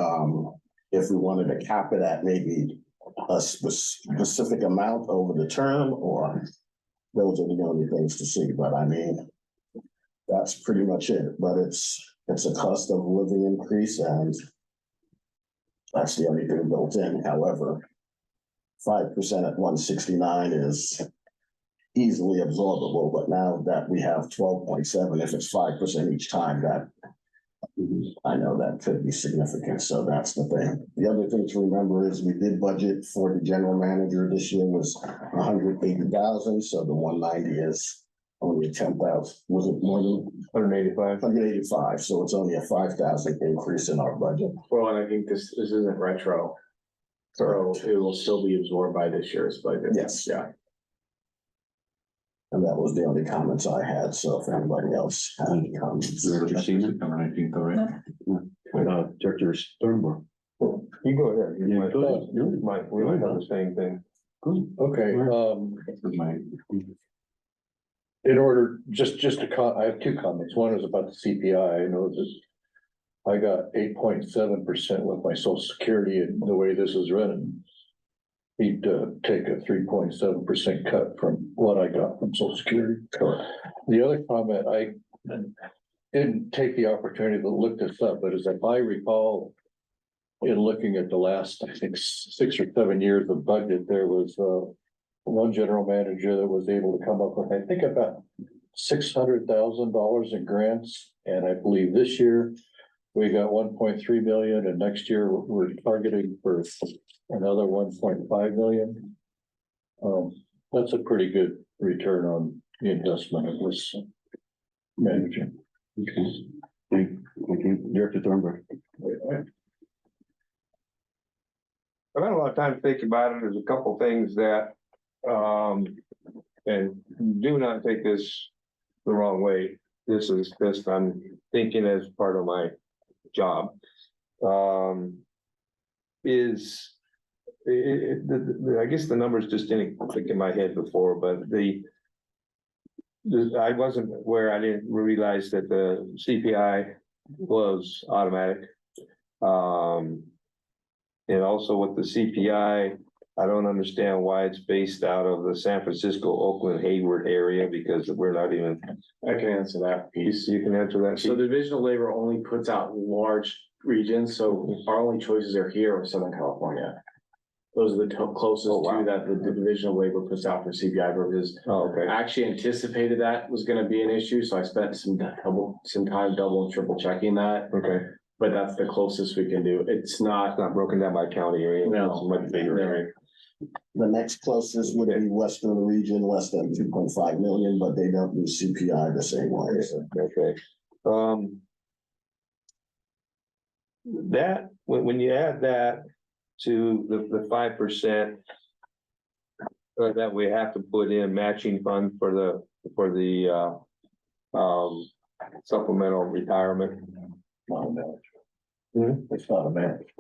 if we wanted to cap it at maybe a specific amount over the term, or those are the only things to see, but I mean, that's pretty much it, but it's a cost of living increase and that's the only thing built in. However, 5% at 169 is easily absorbable, but now that we have 12.7, if it's 5% each time, that I know that could be significant, so that's the thing. The other thing to remember is we did budget for the general manager this year was 180,000, so the 190 is only 10,000. Was it more than 185? 185, so it's only a 5,000 increase in our budget. Well, and I think this isn't retro. So it will still be absorbed by this year's budget. Yes. Yeah. And that was the only comments I had, so if anybody else had any comments. Director Seaman, September 19th, all right? Director Sternberg. You go ahead. You might, we might have the same thing. Okay, in order, just I have two comments. One is about the CPI. I know that I got 8.7% with my social security, and the way this is running, he'd take a 3.7% cut from what I got from social security. The other comment, I didn't take the opportunity to look this up, but as if I recall, in looking at the last, I think, 6 or 7 years of budget, there was one general manager that was able to come up with, I think, about $600,000 in grants. And I believe this year we got 1.3 million, and next year we're targeting for another 1.5 million. That's a pretty good return on the investment of this manager. Okay. Thank you, Director Thornburg. I've had a lot of time to think about it. There's a couple things that, and do not take this the wrong way. This is just, I'm thinking as part of my job. I guess the numbers just didn't click in my head before, but I wasn't aware, I didn't realize that the CPI was automatic. And also with the CPI, I don't understand why it's based out of the San Francisco, Oakland, Hayward area, because we're not even. I can answer that piece. You can answer that. So the Division of Labor only puts out large regions, so our only choices are here or Southern California. Those are the closest to that the Division of Labor puts out for CPI purposes. Oh, okay. I actually anticipated that was gonna be an issue, so I spent some time double and triple checking that. Okay. But that's the closest we can do. It's not broken down by county or anything. No. It's a much bigger area. The next closest would be Western region, less than 2.5 million, but they don't do CPI the same way. So. Okay. That, when you add that to the 5% that we have to put in matching fund for the supplemental retirement. Not a match. It's not a match.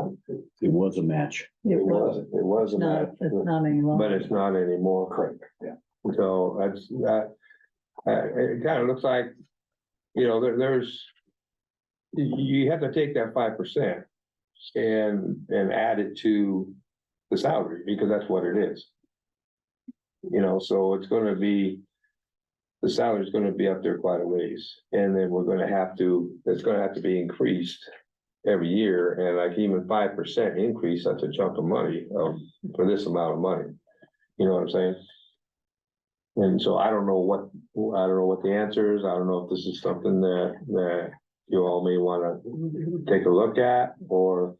It was a match. It was a match. It's not anymore. But it's not anymore. Correct. Yeah. So that's that. It kind of looks like, you know, you have to take that 5% and add it to the salary, because that's what it is. You know, so it's gonna be, the salary is gonna be up there quite a ways, and then it's gonna have to be increased every year, and like even 5% increase, that's a chunk of money for this amount of money. You know what I'm saying? And so I don't know what the answer is. I don't know if this is something that you all may wanna take a look at, or,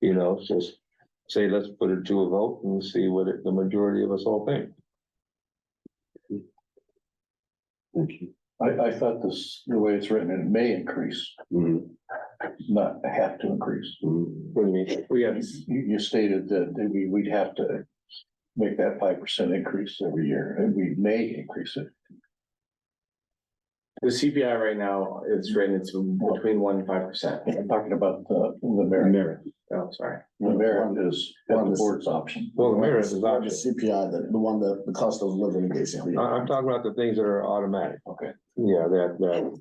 you know, just say, let's put it to a vote and see what the majority of us all think. Thank you. I thought the way it's written, it may increase, not have to increase. What do you mean? You stated that we'd have to make that 5% increase every year, and we may increase it. The CPI right now, it's written, it's between 1% and 5%. I'm talking about the merit. Oh, sorry. The merit is the board's option. Well, the merit is The option. CPI, the one that the cost of living basically. I'm talking about the things that are automatic. Okay. Yeah, that.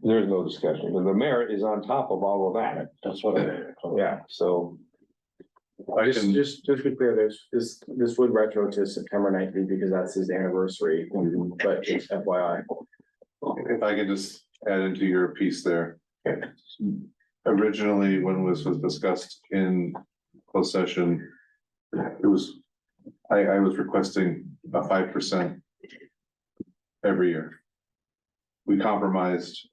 There's no discussion. The merit is on top of all of that. That's what I. Yeah, so. Just to be clear, this would retro to September 19th because that's his anniversary, but it's FYI. If I could just add into your piece there. Originally, when this was discussed in closed session, it was, I was requesting a 5% every year. We compromised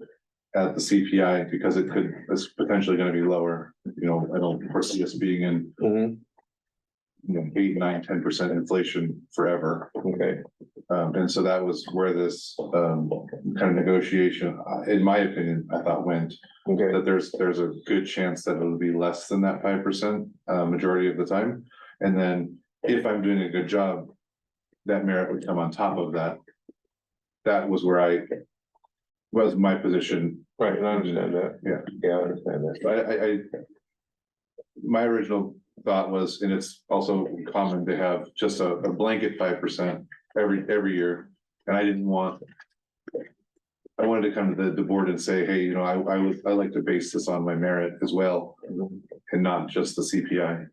at the CPI because it's potentially gonna be lower. You know, I don't foresee us being in, you know, 8, 9, 10% inflation forever. Okay. And so that was where this kind of negotiation, in my opinion, I thought went. Okay. That there's a good chance that it'll be less than that 5%, majority of the time. And then if I'm doing a good job, that merit would come on top of that. That was where was my position. Right, and I understand that. Yeah, I understand that. But my original thought was, and it's also common to have just a blanket 5% every year. And I wanted to come to the board and say, hey, you know, I like to base this on my merit as well, and not just the CPI.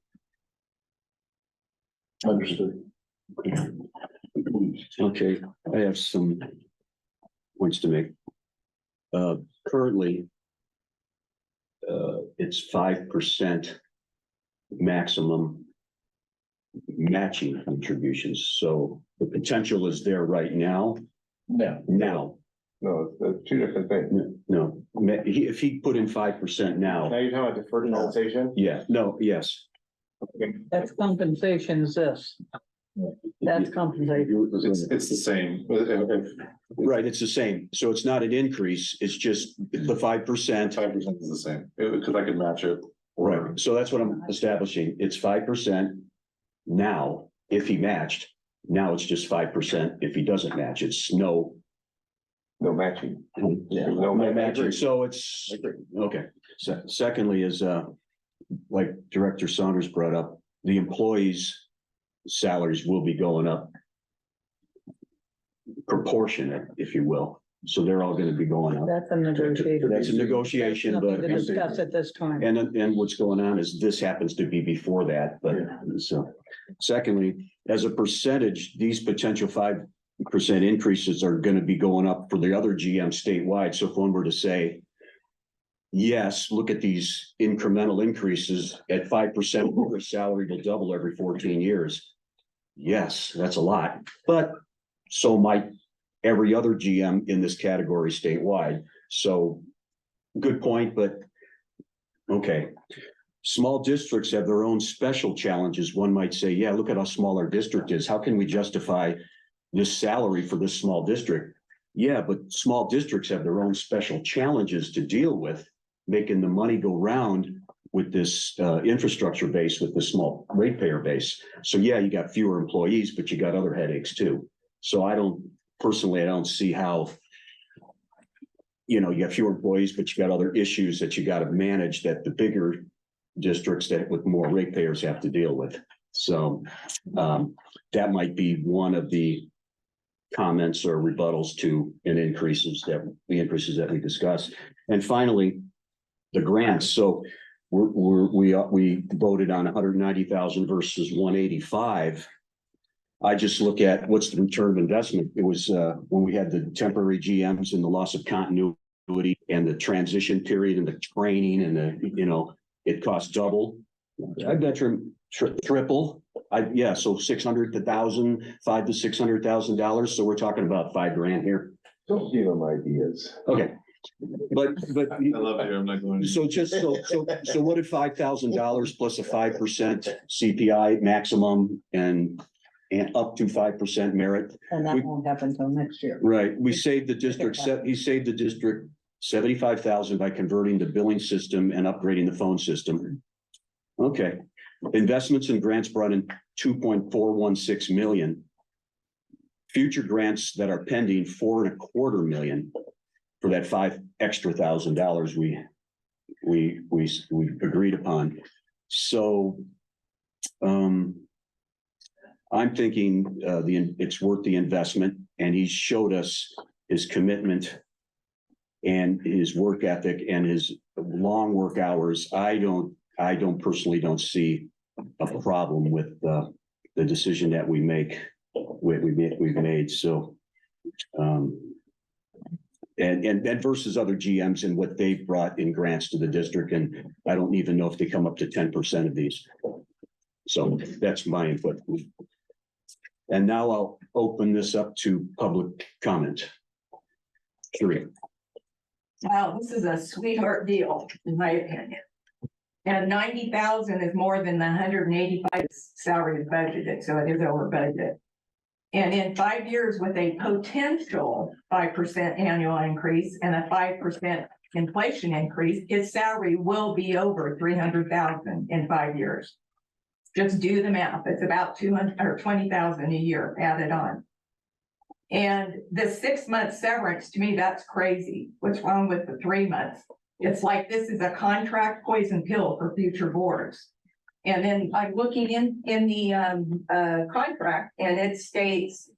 Understood. Okay, I have some points to make. Currently, it's 5% maximum matching contributions, so the potential is there right now. Now, No, it's two different things. No, if he put in 5% Now now, you're talking about deferred compensation? yeah, no, yes. That's compensation is this. That's compensation. It's the same. Right, it's the same, so it's not an increase, it's just the 5%. 5% is the same, because I can match it. Right, so that's what I'm establishing, it's 5% now, if he matched, now it's just 5% if he doesn't match, it's no. No matching. Yeah, No no matching, matching. so it's, okay, so secondly is, like Director Saunders brought up, the employees' salaries will be going up. Proportionate, if you will, so they're all gonna be going up. That's a negotiation. That's a negotiation, Nothing but. to discuss at this time. And what's going on is this happens to be before that, but so. Secondly, as a percentage, these potential 5% increases are gonna be going up for the other GM statewide. So if one were to say, yes, look at these incremental increases at 5%, your salary will double every 14 years. Yes, that's a lot, but so might every other GM in this category statewide. So good point, but okay. Small districts have their own special challenges. One might say, yeah, look at how small our district is. How can we justify this salary for this small district? Yeah, but small districts have their own special challenges to deal with, making the money go round with this infrastructure base, with the small ratepayer base. So yeah, you got fewer employees, but you got other headaches too. So I don't see how, you know, you have fewer employees, but you got other issues that you got to manage that the bigger districts that with more ratepayers have to deal with. So that might be one of the comments or rebuttals to the increases that we discussed. And finally, the grants. So we voted on 190,000 versus 185. I just look at what's the return of investment. It was when we had the temporary GMs and the loss of continuity and the transition period and the training and the, you know, it cost double. I bet you triple. So 600 to 1,000, $500,000 to $600,000. So we're talking about $5,000 here. Don't give them ideas. Okay. But I love it. I'm not going. so what if $5,000 plus a 5% CPI maximum and up to 5% merit? And that won't happen until next year. Right, he saved the district $75,000 by converting the billing system and upgrading the phone system. Okay, investments and grants brought in 2.416 million. Future grants that are pending, 4.25 million for that $5,000 we agreed upon. So I'm thinking it's worth the investment, and he showed us his commitment and his work ethic and his long work hours. I don't personally don't see a problem with the decision that we've made. So and versus other GMs and what they've brought in grants to the district, and I don't even know if they come up to 10% of these. So that's my input. And now I'll open this up to public comment. Sure. Wow, this is a sweetheart deal, in my opinion. And 90,000 is more than the 185 salary is budgeted, so it is over budget. And in 5 years, with a potential 5% annual increase and a 5% inflation increase, his salary will be over 300,000 in 5 years. Just do the math. It's about 200 or 20,000 a year added on. And the 6 month severance, to me, that's crazy. What's wrong with the 3 months? It's like this is a contract poison pill for future boards. And then I'm looking in the contract, and it states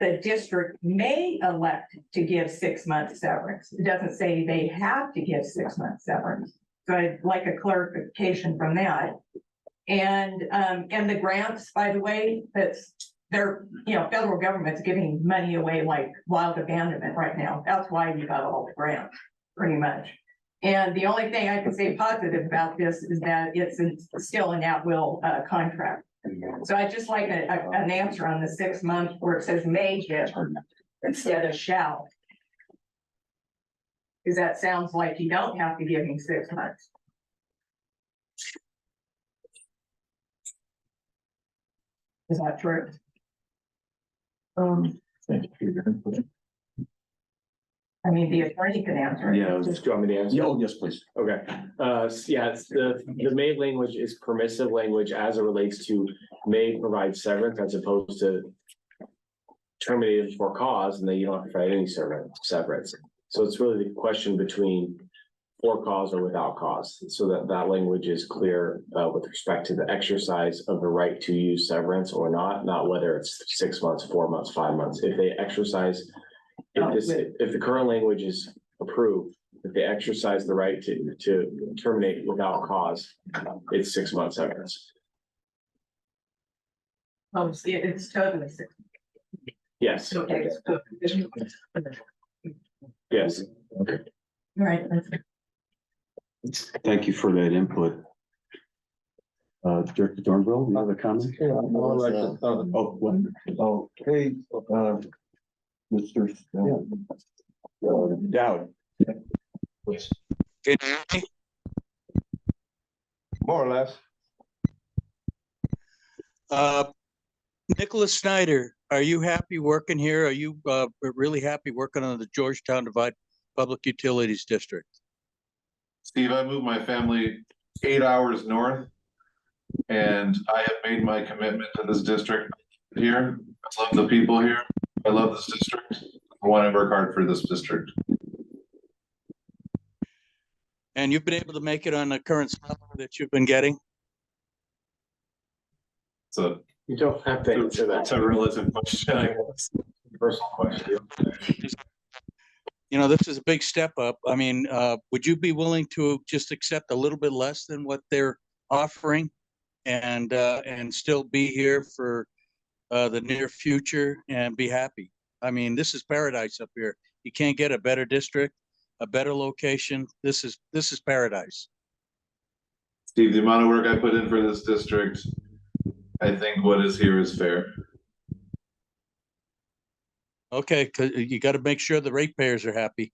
the district may elect to give 6 months severance. It doesn't say they have to give 6 months severance. So I'd like a clarification from that. And the grants, by the way, they're, federal government's giving money away like wild abandonment right now. That's why you got all the grants, pretty much. And the only thing I can say positive about this is that it's still an at-will contract. So I just like an answer on the 6 months where it says may give instead of shall. Because that sounds like you don't have to give me 6 months. Is that true? I mean, the attorney can answer. Yeah, do you want me to answer? Oh, yes, please. Okay, yeah, it's the may language is permissive language as it relates to may provide severance as opposed to terminated for cause, and then you don't have to provide any severance. So it's really the question between for cause or without cause, so that language is clear with respect to the exercise of the right to use severance or not whether it's 6 months, 4 months, 5 months. If they exercise, if the current language is approved, if they exercise the right to terminate without cause, it's 6 months severance. Oh, see, it's totally 6 months. Yes. Okay. Yes. Okay. All right. Thank you for that input. Director Dornbrough, you have a comment? Hey, Mr. Dowd. More or less. Nicholas Snyder, are you happy working here? Are you really happy working on the Georgetown Divide Public Utilities District? Steve, I moved my family 8 hours north, and I have made my commitment to this district here. I love the people here. I love this district. I want to work hard for this district. And you've been able to make it on the current salary that you've been getting? So You don't have to answer that. It's a relative question. Personal question. This is a big step up. I mean, would you be willing to just accept a little bit less than what they're offering and still be here for the near future and be happy? I mean, this is paradise up here. You can't get a better district, a better location. This is paradise. Steve, the amount of work I put in for this district, I think what is here is fair. Okay, because you got to make sure the ratepayers are happy.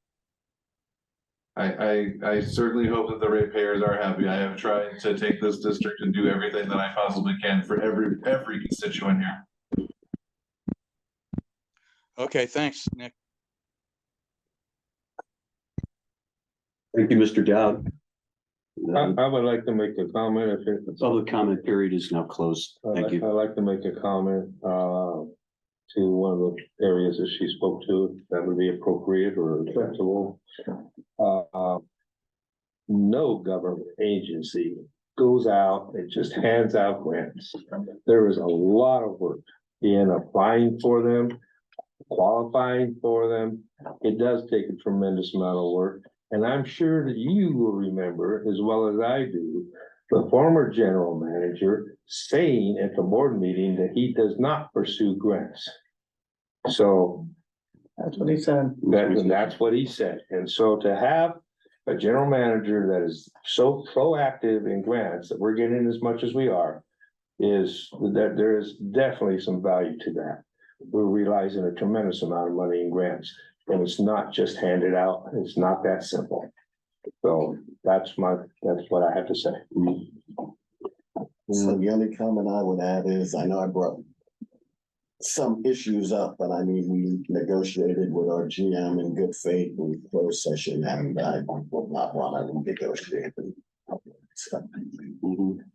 I certainly hope that the ratepayers are happy. I have tried to take this district and do everything that I possibly can for every constituent here. Okay, thanks, Nick. Thank you, Mr. Dowd. I would like to make a comment if it's. Public comment period is now closed. Thank I'd you. like to make a comment, to one of the areas that she spoke to, that would be appropriate or acceptable. No government agency goes out and just hands out grants. There is a lot of work in applying for them, qualifying for them. It does take a tremendous amount of work. And I'm sure that you will remember as well as I do, the former general manager saying at the board meeting that he does not pursue grants. So That's what he said. that's what he said. And so to have a general manager that is so proactive in grants that we're getting as much as we are, is that there is definitely some value to that. We're realizing a tremendous amount of money in grants, and it's not just handed out. It's not that simple. So that's what I have to say. So the only comment I would add is, I know I brought some issues up, but I mean, we negotiated with our GM in good faith in closed session, and I will not want to negotiate.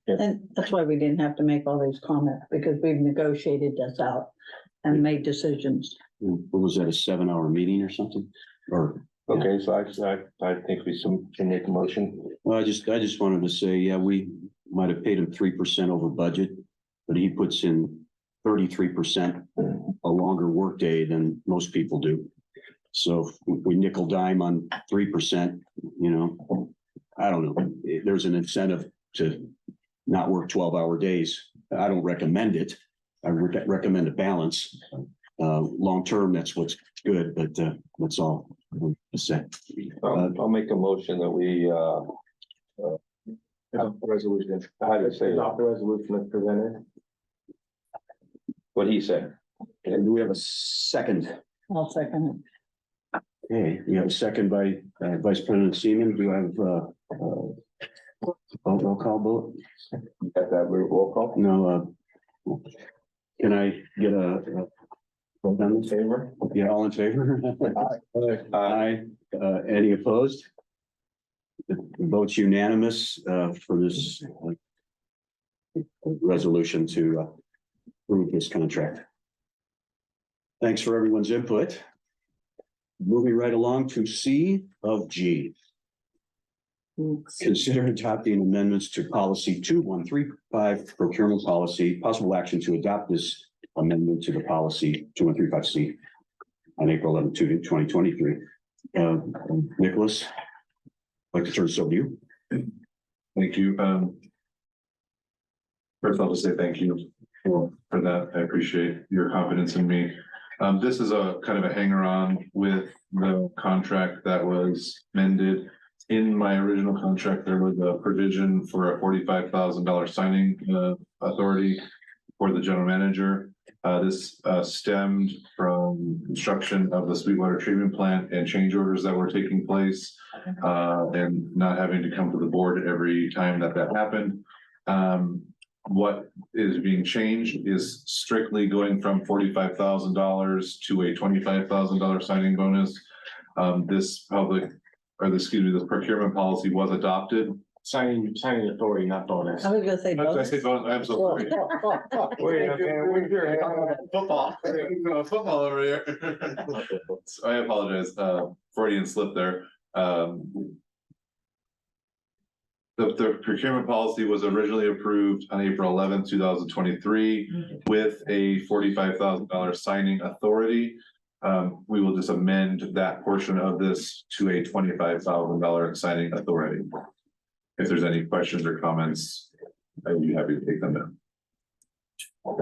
And that's why we didn't have to make all these comments, because we've negotiated this out and made decisions. What was that, a 7-hour meeting or something? Or, Okay, so I think we can make a motion. well, I just wanted to say, yeah, we might have paid him 3% over budget, but he puts in 33% a longer workday than most people do. So if we nickel dime on 3%, you know, I don't know, there's an incentive to not work 12-hour days. I don't recommend it. I recommend a balance. Long-term, that's what's good, but that's all I'm to say. I'll make a motion that we, resolution, how do you say? Adopt the resolution as presented. What he said. And do we have a second? I'll second it. Okay, we have a second by Vice President Seaman. Do you have roll call vote? Got that roll call? No, can I get a vote on this? Favor? Yeah, all in favor? Aye. Any opposed? The vote's unanimous for this resolution to approve this contract. Thanks for everyone's input. Moving right along to C of G. Consider adopting amendments to policy 2135 procurement policy, possible action to adopt this amendment to the policy 2135C on April 11, 2023. Nicholas, I'd like to turn this over to you. Thank you. First, I'll just say thank you for that. I appreciate your confidence in me. This is a kind of a hanger on with the contract that was amended. In my original contract, there was a provision for a $45,000 signing authority for the general manager. This stemmed from construction of the Sweetwater treatment plant and change orders that were taking place, and not having to come to the board every time that happened. What is being changed is strictly going from $45,000 to a $25,000 signing bonus. This procurement policy was adopted. Signing authority, not bonus. I was gonna say. Did I say bonus? I'm so sorry. Wait, where's your Football. Football over here. I apologize, Freudian slip there. The procurement policy was originally approved on April 11th, 2023 with a $45,000 signing authority. We will just amend that portion of this to a $25,000 signing authority. If there's any questions or comments, I'd be happy to take them down.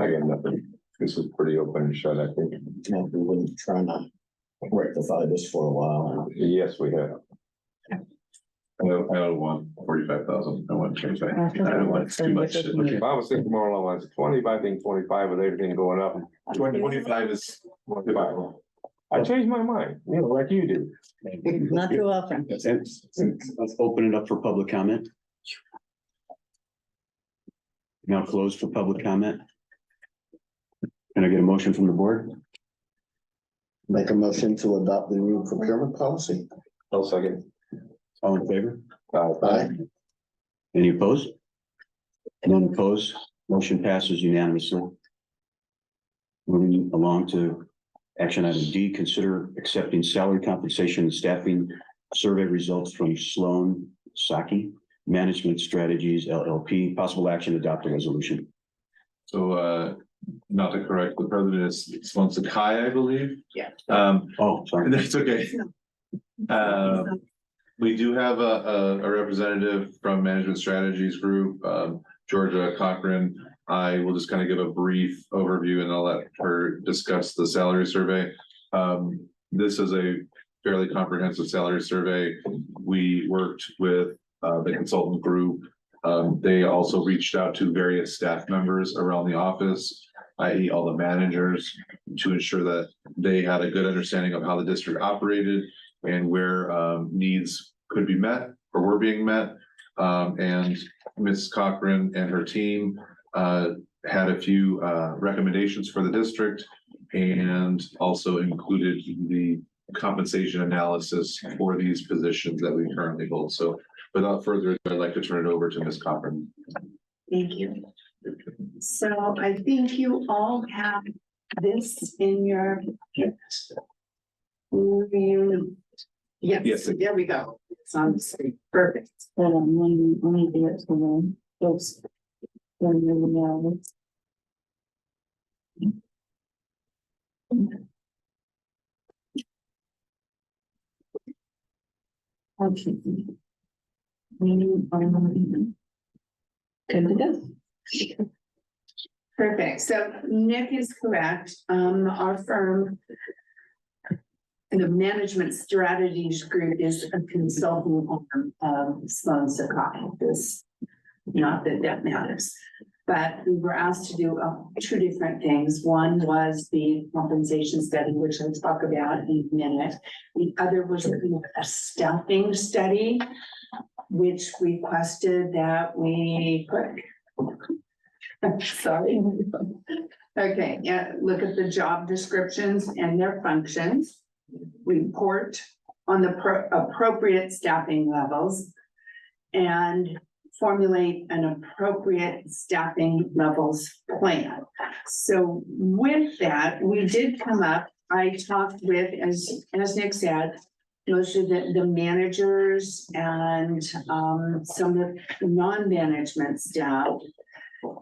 I got nothing. This is pretty open and shut, I think. We've been trying to rectify this for a while. Yes, we have. I don't want 45,000. I want 25. I don't want it's too much. Okay. If I was thinking more along the lines of 20, I think 25 with everything going up. 25 is. 25. I changed my mind, you know, like you do. Not too often. Let's open it up for public comment. Now closed for public comment. Can I get a motion from the board? Make a motion to adopt the new procurement policy. I'll second. All in favor? Aye. Any opposed? None opposed, motion passes unanimously. Moving along to action item D, consider accepting salary compensation and staffing survey results from Sloan Saki Management Strategies LLP. Possible action, adopt a resolution. So, not to correct, the president is Sloan Sakai, I believe. Yeah. Oh, sorry. That's okay. We do have a representative from Management Strategies Group, Georgia Cochran. I will just kind of give a brief overview and I'll let her discuss the salary survey. This is a fairly comprehensive salary survey. We worked with the consultant group. They also reached out to various staff members around the office, i.e. all the managers, to ensure that they had a good understanding of how the district operated and where needs could be met or were being met. And Ms. Cochran and her team had a few recommendations for the district and also included the compensation analysis for these positions that we currently hold. So without further ado, I'd like to turn it over to Ms. Cochran. Thank you. So I think you all have this in your. Yes, there we go. It's on the screen. Perfect. Hold on, let me do it for them. Folks. Okay. Good to go. Perfect. So Nick is correct. Our firm, the Management Strategies Group, is a consulting arm of Sloan Sakai. This, not that that matters, but we were asked to do two different things. One was the compensation study, which I'll talk about in a minute. The other was a staffing study, which requested that we sorry. Okay, yeah, look at the job descriptions and their functions, report on the appropriate staffing levels, and formulate an appropriate staffing levels plan. So with that, we did come up, I talked with, as Nick said, most of the managers and some of the non-management staff,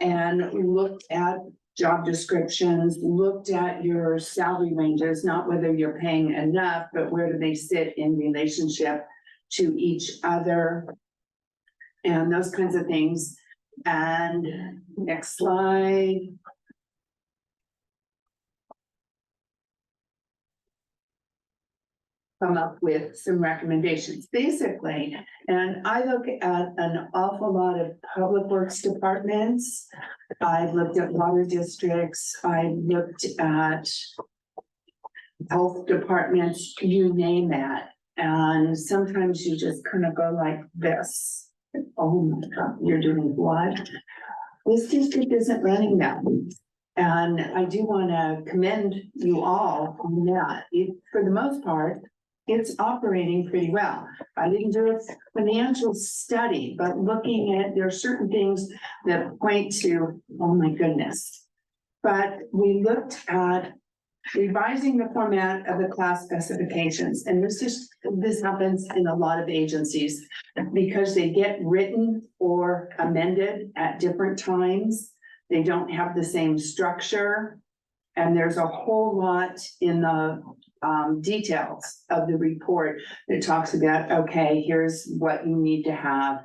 and looked at job descriptions, looked at your salary ranges, not whether you're paying enough, but where do they sit in relationship to each other, and those kinds of things. And next slide. Come up with some recommendations, basically. And I look at an awful lot of public works departments. I've looked at water districts. I looked at health departments, you name that. And sometimes you just kind of go like this. Oh my God, you're doing what? This district isn't running that. And I do want to commend you all on that. For the most part, it's operating pretty well. I didn't do a financial study, but looking at, there are certain things that point to, oh my goodness. But we looked at revising the format of the class specifications. And this happens in a lot of agencies because they get written or amended at different times. They don't have the same structure. And there's a whole lot in the details of the report that talks about, okay, here's what you need to have.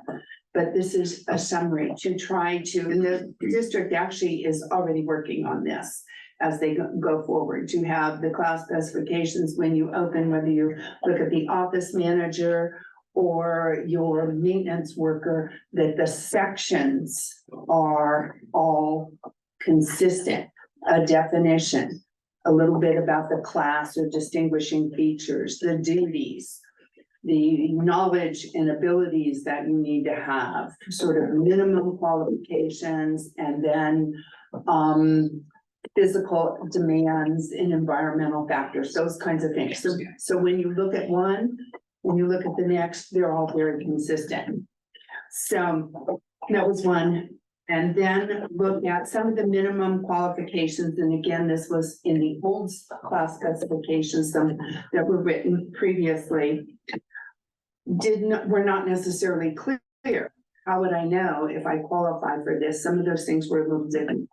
But this is a summary to try to, and the district actually is already working on this as they go forward, to have the class specifications when you open, whether you look at the office manager or your maintenance worker, that the sections are all consistent, a definition, a little bit about the class or distinguishing features, the duties, the knowledge and abilities that you need to have, sort of minimum qualifications, and then physical demands and environmental factors, those kinds of things. So when you look at one, when you look at the next, they're all very consistent. So that was one. And then look at some of the minimum qualifications. And again, this was in the old class specifications, some that were written previously. Were not necessarily clear. How would I know if I qualify for this? Some of those things were a little different.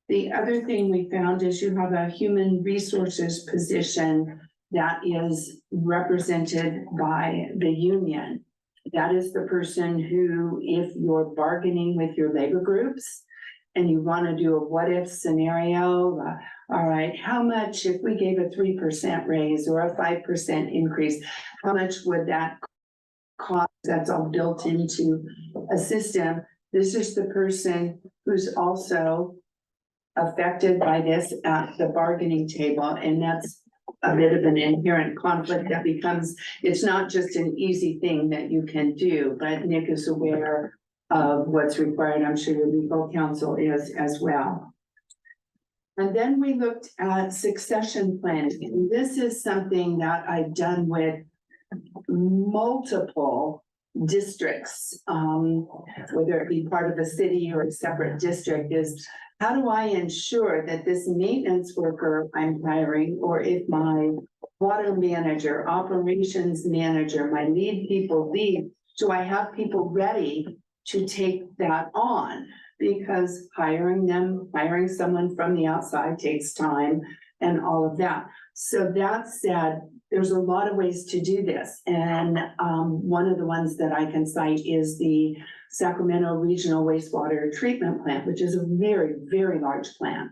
The other thing we found is you have a human resources position that is represented by the union. That is the person who, if you're bargaining with your labor groups and you want to do a what if scenario, all right, how much if we gave a 3% raise or a 5% increase, how much would that cost? That's all built into a system. This is the person who's also affected by this at the bargaining table, and that's a bit of an inherent conflict that becomes, it's not just an easy thing that you can do, but Nick is aware of what's required. I'm sure your legal counsel is as well. And then we looked at succession planning. And this is something that I've done with multiple districts, whether it be part of a city or a separate district, is how do I ensure that this maintenance worker I'm hiring, or if my water manager, operations manager, my lead people leave, do I have people ready to take that on? Because hiring someone from the outside takes time and all of that. So that said, there's a lot of ways to do this. And one of the ones that I can cite is the Sacramento Regional Wastewater Treatment Plant, which is a very, very large plant.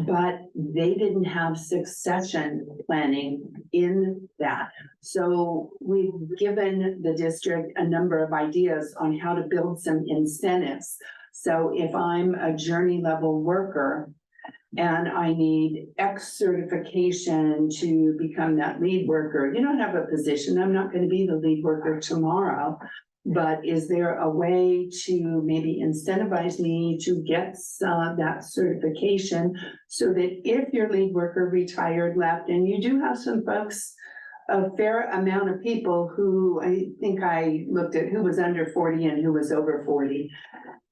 But they didn't have succession planning in that. So we've given the district a number of ideas on how to build some incentives. So if I'm a journey level worker and I need X certification to become that lead worker, you don't have a position. I'm not going to be the lead worker tomorrow. But is there a way to maybe incentivize me to get that certification so that if your lead worker retired, left, and you do have some folks, a fair amount of people who I think I looked at who was under 40 and who was over 40.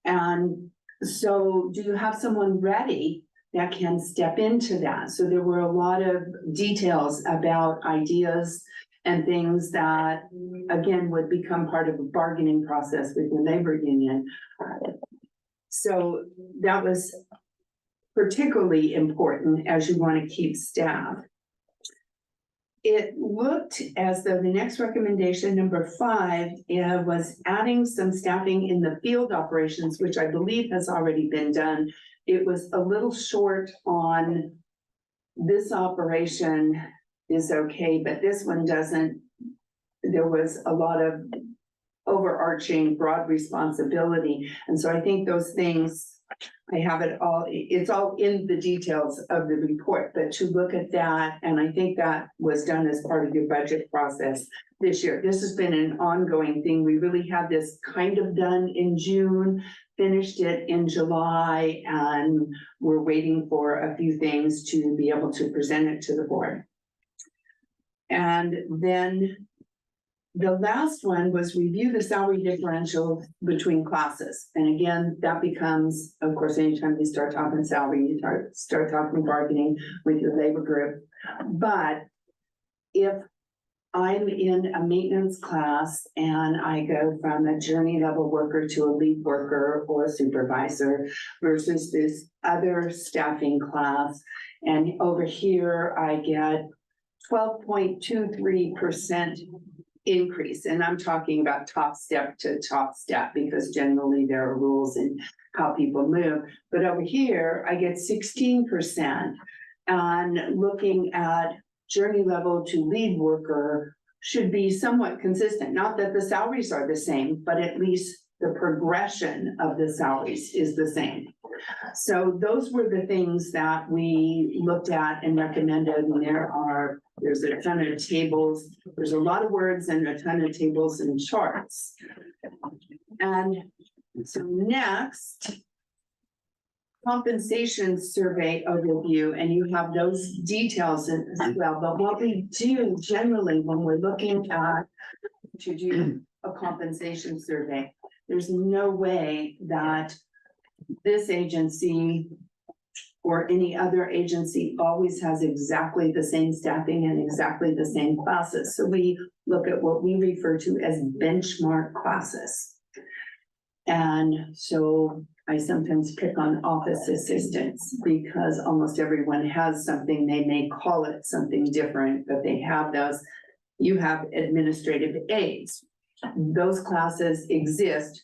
And so do you have someone ready that can step into that? So there were a lot of details about ideas and things that, again, would become part of a bargaining process with the labor union. So that was particularly important as you want to keep staff. It looked as though the next recommendation, number 5, was adding some staffing in the field operations, which I believe has already been done. It was a little short on this operation is okay, but this one doesn't. There was a lot of overarching broad responsibility. And so I think those things, I have it all, it's all in the details of the report, but to look at that, and I think that was done as part of your budget process this year. This has been an ongoing thing. We really had this kind of done in June, finished it in July, and we're waiting for a few things to be able to present it to the board. And then the last one was review the salary differential between classes. And again, that becomes, of course, anytime you start talking salary, you start talking bargaining with your labor group. But if I'm in a maintenance class and I go from a journey level worker to a lead worker or a supervisor versus this other staffing class, and over here I get 12.23% increase. And I'm talking about top step to top step because generally there are rules in how people move. But over here, I get 16%. And looking at journey level to lead worker should be somewhat consistent. Not that the salaries are the same, but at least the progression of the salaries is the same. So those were the things that we looked at and recommended. And there's a ton of tables. There's a lot of words and a ton of tables and charts. And so next, compensation survey overview, and you have those details as well. But what we do generally when we're looking at to do a compensation survey. There's no way that this agency or any other agency always has exactly the same staffing and exactly the same classes. So we look at what we refer to as benchmark classes. And so I sometimes pick on office assistants because almost everyone has something. They may call it something different, but they have those. You have administrative aides. Those classes exist.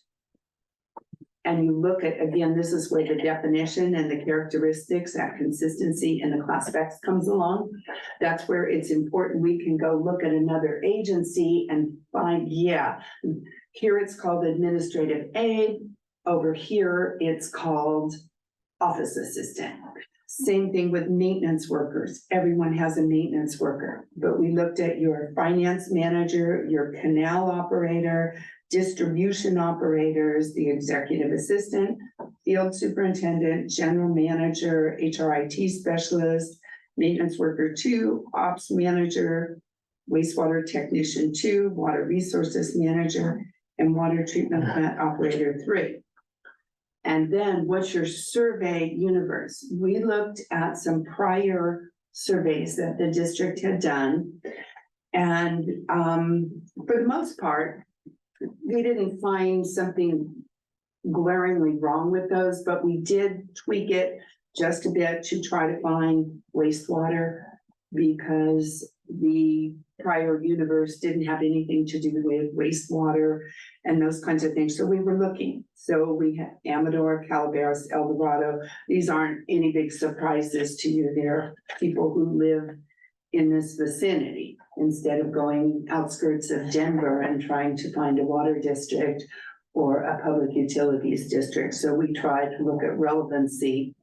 And you look at, again, this is where the definition and the characteristics, that consistency and the class specs comes along. That's where it's important. We can go look at another agency and find, yeah, here it's called administrative aide. Over here, it's called office assistant. Same thing with maintenance workers. Everyone has a maintenance worker, but we looked at your finance manager, your canal operator, distribution operators, the executive assistant, field superintendent, general manager, HRIT specialist, maintenance worker 2, ops manager, wastewater technician 2, water resources manager, and water treatment plant operator 3. And then what's your survey universe? We looked at some prior surveys that the district had done. And for the most part, we didn't find something glaringly wrong with those, but we did tweak it just a bit to try to find wastewater because the prior universe didn't have anything to do with wastewater and those kinds of things. So we were looking. So we had Amador, Calaveras, El Dorado. These aren't any big surprises to you. They're people who live in this vicinity instead of going outskirts of Denver and trying to find a water district or a public utilities district. So we tried to look at relevancy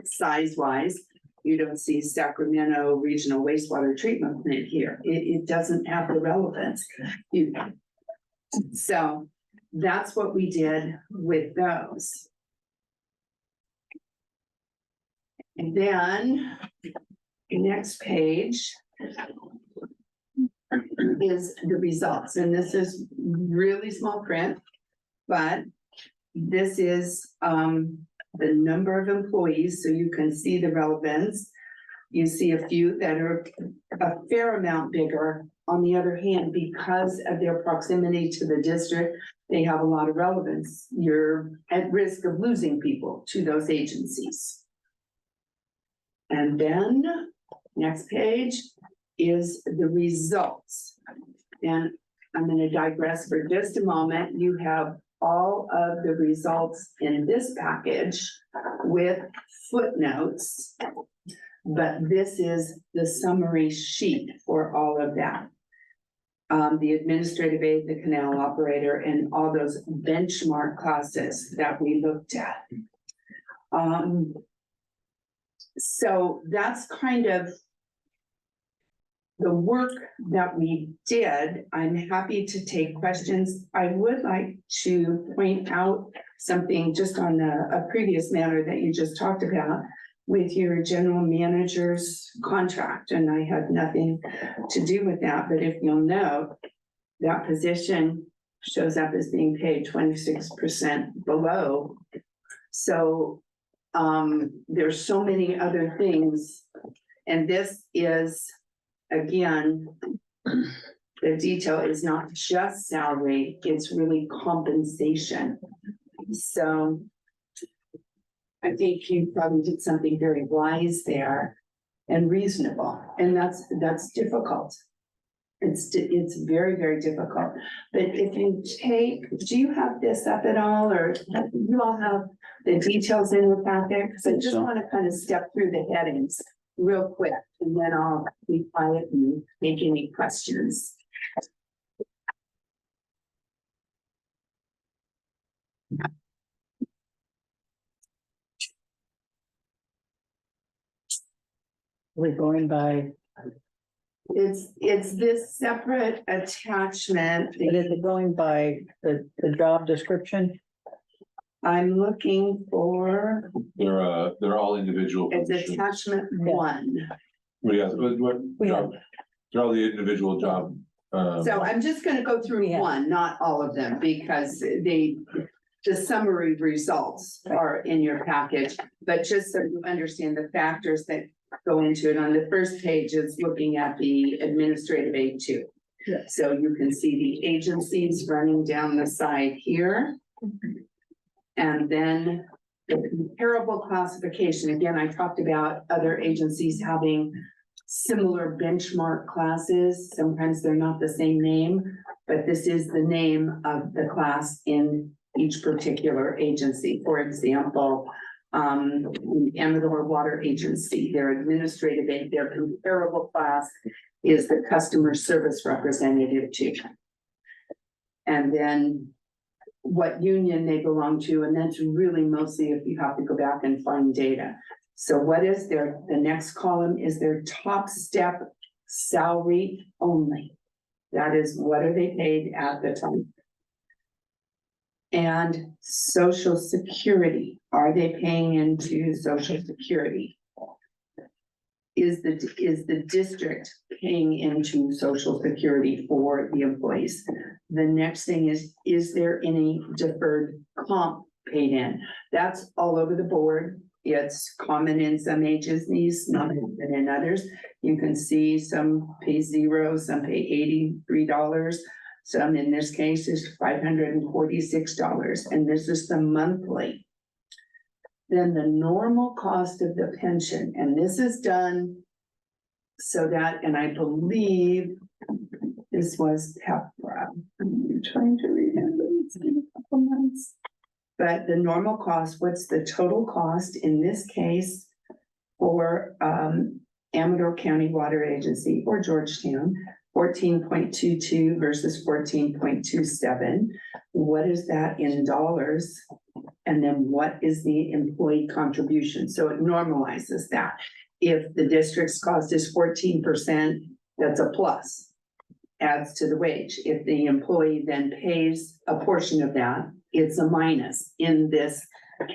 size-wise. You don't see Sacramento Regional Wastewater Treatment Plant here. It doesn't have the relevance. So that's what we did with those. And then next page is the results. And this is really small print, but this is the number of employees, so you can see the relevance. You see a few that are a fair amount bigger. On the other hand, because of their proximity to the district, they have a lot of relevance. You're at risk of losing people to those agencies. And then next page is the results. And I'm going to digress for just a moment. You have all of the results in this package with footnotes, but this is the summary sheet for all of that. The administrative aide, the canal operator, and all those benchmark classes that we looked at. So that's kind of the work that we did. I'm happy to take questions. I would like to point out something just on a previous matter that you just talked about with your general manager's contract, and I had nothing to do with that, but if you'll note, that position shows up as being paid 26% below. So there's so many other things, and this is, again, the detail is not just salary, it's really compensation. So I think you probably did something very wise there and reasonable, and that's difficult. It's very, very difficult. But if you take, do you have this up at all, or you all have the details in the packet? Because I just want to kind of step through the headings real quick, and then I'll be quiet and make any questions. We're going by, It's this separate attachment. but is it going by the job description? I'm looking for, They're all individual it's positions. attachment 1. Well, yeah, what We job? They're all the individual job So I'm just gonna go through Yeah. one, not all of them, because the summary results are in your package. But just so you understand the factors that go into it, on the first page is looking at the administrative aid too. Yeah. So you can see the agencies running down the side here. And then the comparable classification, again, I talked about other agencies having similar benchmark classes. Sometimes they're not the same name, but this is the name of the class in each particular agency. For example, Amador Water Agency, their administrative aid, their comparable class is the customer service representative too. And then what union they belong to, and that's really mostly if you have to go back and find data. So what is their, the next column is their top step salary only. That is, what are they paid at the time? And social security, are they paying into social security? Is the district paying into social security for the employees? The next thing is there any deferred comp paid in? That's all over the board. It's common in some agencies, not in others. You can see some pay zero, some pay $83. Some in this case is $546, and this is the monthly. Then the normal cost of the pension, and this is done so that, and I believe this was PEPRA. I'm trying to remember, it's been a couple months. But the normal cost, what's the total cost in this case for Amador County Water Agency or Georgetown? 14.22 versus 14.27. What is that in dollars? And then what is the employee contribution? So it normalizes that. If the district's cost is 14%, that's a plus, adds to the wage. If the employee then pays a portion of that, it's a minus in this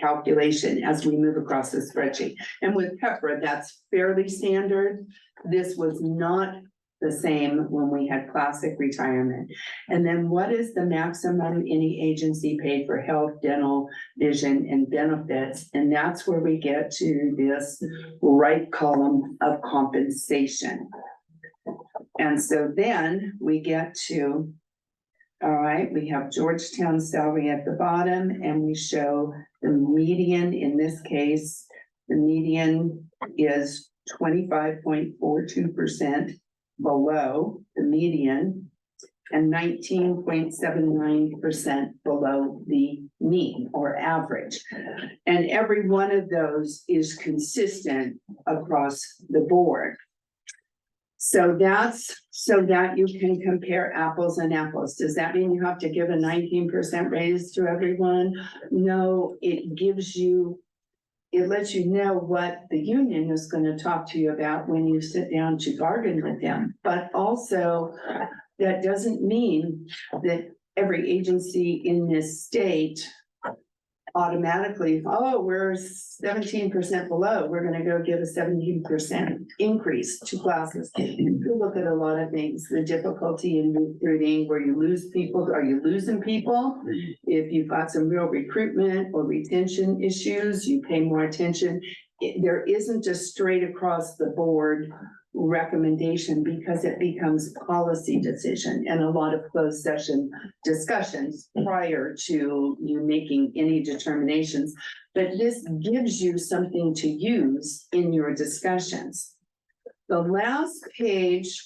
calculation as we move across the spreadsheet. And with PEPRA, that's fairly standard. This was not the same when we had classic retirement. And then what is the maximum any agency paid for health, dental, vision, and benefits? And that's where we get to this right column of compensation. And so then we get to, all right, we have Georgetown salary at the bottom, and we show the median. In this case, the median is 25.42% below the median and 19.79% below the mean or average. And every one of those is consistent across the board. So that's so that you can compare apples and apples. Does that mean you have to give a 19% raise to everyone? No, it gives you, it lets you know what the union is going to talk to you about when you sit down to bargain with them. But also, that doesn't mean that every agency in this state automatically, oh, we're 17% below, we're gonna go give a 17% increase to classes. You look at a lot of things, the difficulty in recruiting, where you lose people, are you losing people? If you've got some real recruitment or retention issues, you pay more attention. There isn't a straight across the board recommendation because it becomes policy decision and a lot of closed session discussions prior to you making any determinations. But this gives you something to use in your discussions. The last page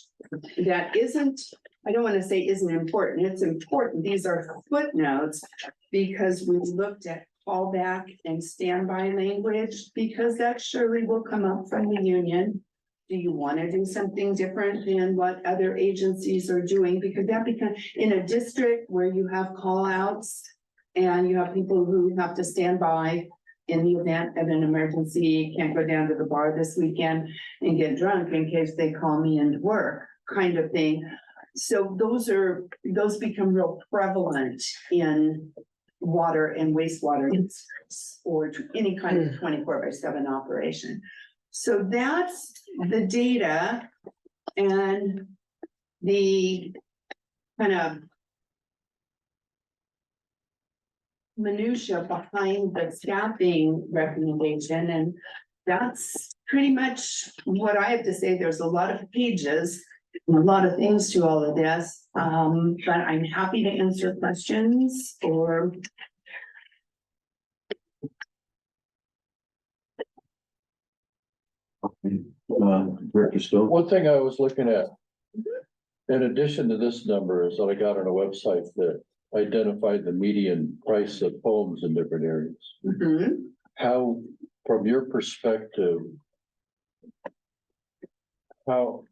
that isn't, I don't want to say isn't important, it's important. These are footnotes because we looked at fallback and standby language because that surely will come up from the union. Do you want to do something different than what other agencies are doing? Because that becomes in a district where you have call outs and you have people who have to stand by in the event of an emergency, can't go down to the bar this weekend and get drunk in case they call me into work, kind of thing. So those become real prevalent in water and wastewater or any kind of 24/7 operation. So that's the data and the kind of minutia behind the staffing recommendation, and that's pretty much what I have to say. There's a lot of pages, and a lot of things to all of this, but I'm happy to answer questions or. Director Stowe? One thing I was looking at, in addition to this number, is that I got on a website that identified the median price of homes in different areas. Mhm. How, from your perspective, how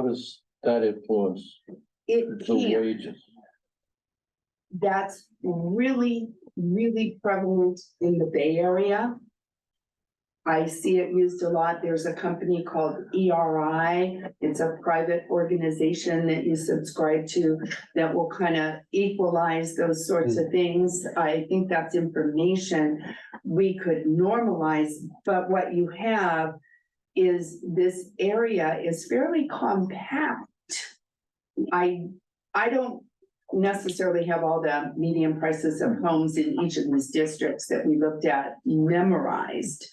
does that influence It the can. wages? That's really, really prevalent in the Bay Area. I see it used a lot. There's a company called ERI. It's a private organization that you subscribe to that will kind of equalize those sorts of things. I think that's information we could normalize, but what you have is this area is fairly compact. I don't necessarily have all the median prices of homes in each of these districts that we looked at memorized.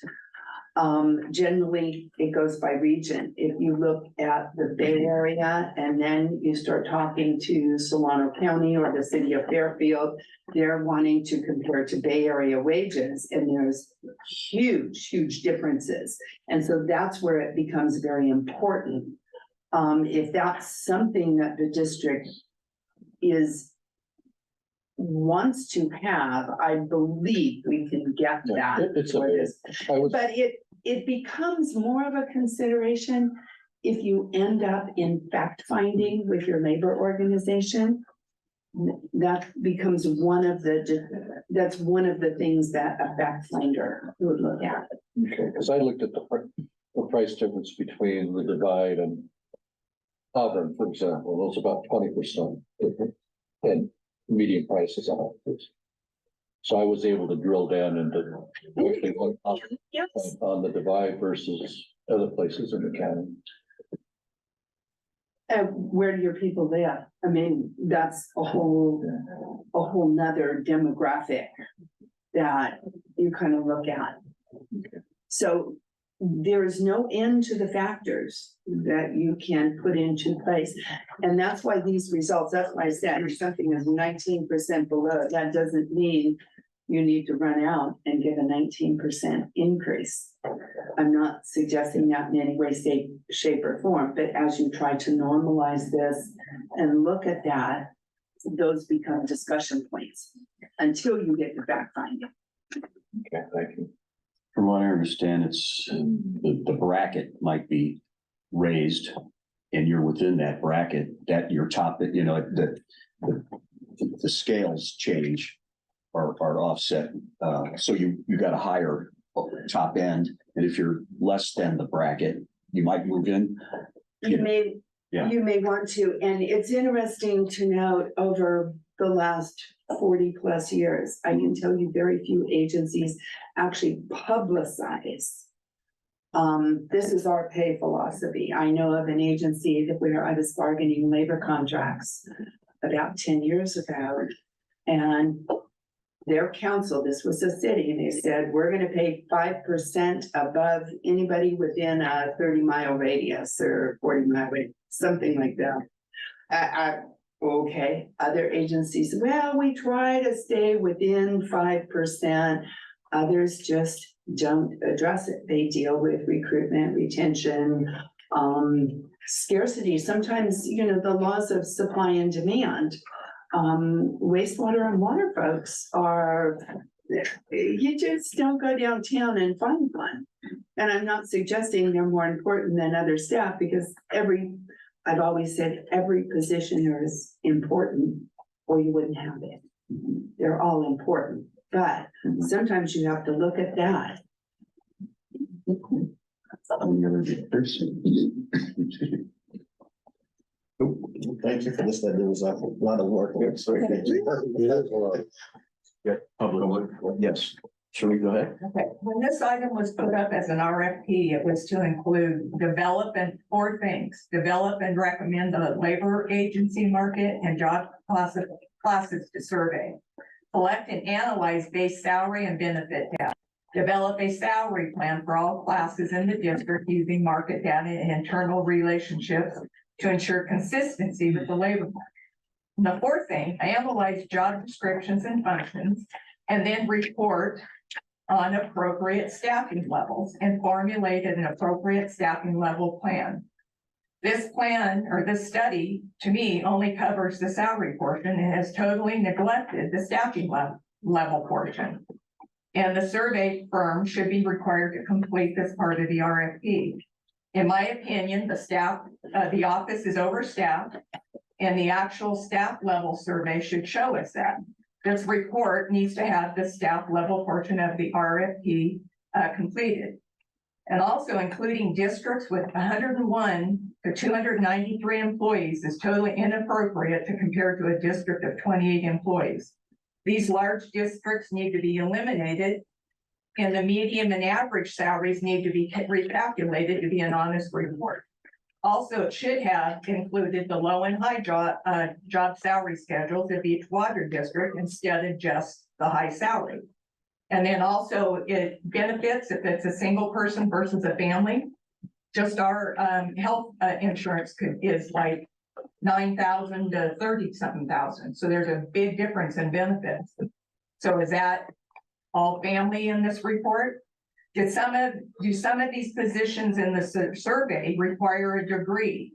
Generally, it goes by region. If you look at the Bay Area and then you start talking to Solano County or the city of Fairfield, they're wanting to compare to Bay Area wages, and there's huge, huge differences. And so that's where it becomes very important. If that's something that the district wants to have, I believe we can get that. It's for this. I was, But it becomes more of a consideration if you end up in fact finding with your labor organization. That becomes that's one of the things that a fact finder would look at. okay, because I looked at the price difference between the Divide and Auburn, for example, it was about 20% different in median prices on it. So I was able to drill down into actually what Yes. on the Divide versus other places in the county. Where do your people live? I mean, that's a whole nother demographic that you kind of look at. So there is no end to the factors that you can put into place. And that's why these results, that's why I said if something is 19% below, that doesn't mean you need to run out and get a 19% increase. I'm not suggesting that in any way, shape, or form, but as you try to normalize this and look at that, those become discussion points until you get to fact finding. Okay, thank you. From what I understand, it's the bracket might be raised and you're within that bracket, that your top, you know, the scales change or are offset. So you got a higher top end. And if you're less than the bracket, you might move in. You may want to, and it's interesting to note over the last 40 plus years, I can tell you very few agencies actually publicize. This is our pay philosophy. I know of an agency that where I was bargaining labor contracts about 10 years ago, and their council, this was a city, and they said, we're gonna pay 5% above anybody within a 30-mile radius or 40-mile radius, something like that. Okay, other agencies, well, we try to stay within 5%. Others just don't address it. They deal with recruitment, retention, scarcity. Sometimes, you know, the laws of supply and demand. Wastewater and water folks are, you just don't go downtown and find one. And I'm not suggesting they're more important than other staff, because I've always said every position is important or you wouldn't have it. They're all important, but sometimes you have to look at that. Thank you for this. That was a lot of work. Yeah, public, yes. Shirley, go ahead. Okay, when this item was put up as an RFP, it was to include four things: develop and recommend the labor agency market and job classes to survey. Collect and analyze base salary and benefit data. Develop a salary plan for all classes in the district using market data and internal relationships to ensure consistency with the labor market. And the fourth thing, analyze job descriptions and functions, and then report on appropriate staffing levels and formulated an appropriate staffing level plan. This plan or this study, to me, only covers the salary portion and has totally neglected the staffing level portion. And the survey firm should be required to complete this part of the RFP. In my opinion, the office is overstaffed, and the actual staff level survey should show us that. This report needs to have the staff level portion of the RFP completed. And also including districts with 101 to 293 employees is totally inappropriate to compare to a district of 28 employees. These large districts need to be eliminated, and the median and average salaries need to be recalculated to be an honest report. Also, it should have included the low and high job salary schedules of each water district instead of just the high salary. And then also it benefits if it's a single person versus a family. Just our health insurance is like 9,000 to 30-something thousand. So there's a big difference in benefits. So is that all family in this report? Do some of these positions in the survey require a degree?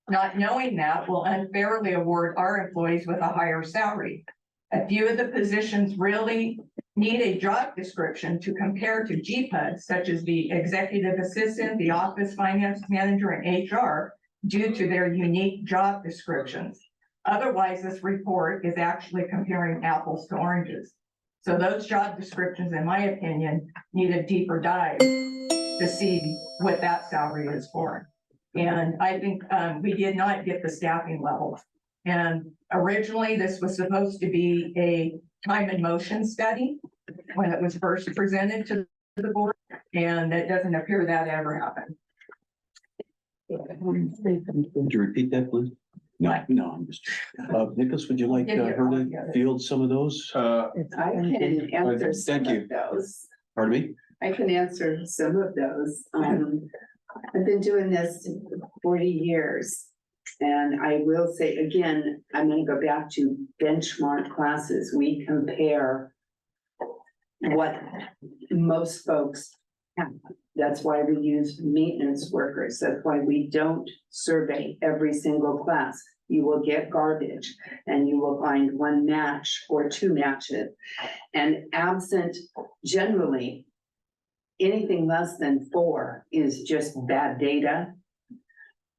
Not knowing that will unfairly award our employees with a higher salary. A few of the positions really need a job description to compare to GPUD, such as the executive assistant, the office finance manager, and HR, due to their unique job descriptions. Otherwise, this report is actually comparing apples to oranges. So those job descriptions, in my opinion, need a deeper dive to see what that salary is for. And I think we did not get the staffing levels. And originally, this was supposed to be a time and motion study when it was first presented to the board, and it doesn't appear that ever happened. Would you repeat that, please? No, I'm just, Nicholas, would you like her to field some of those? I can answer some Thank you. of those. Pardon me? I can answer some of those. I've been doing this 40 years. And I will say again, I'm going to go back to benchmark classes. We compare what most folks have. That's why we use maintenance workers. That's why we don't survey every single class. You will get garbage and you will find one match or two matches. And absent generally, anything less than 4 is just bad data.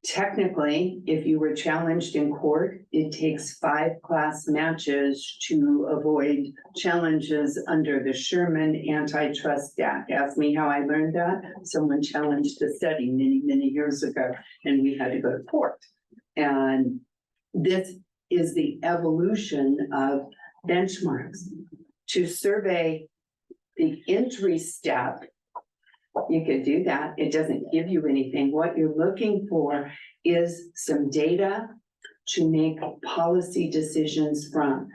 Technically, if you were challenged in court, it takes 5 class matches to avoid challenges under the Sherman Antitrust Act. Ask me how I learned that. Someone challenged the study many, many years ago, and we had to go to court. And this is the evolution of benchmarks. To survey the entry step, you could do that. It doesn't give you anything. What you're looking for is some data to make policy decisions from.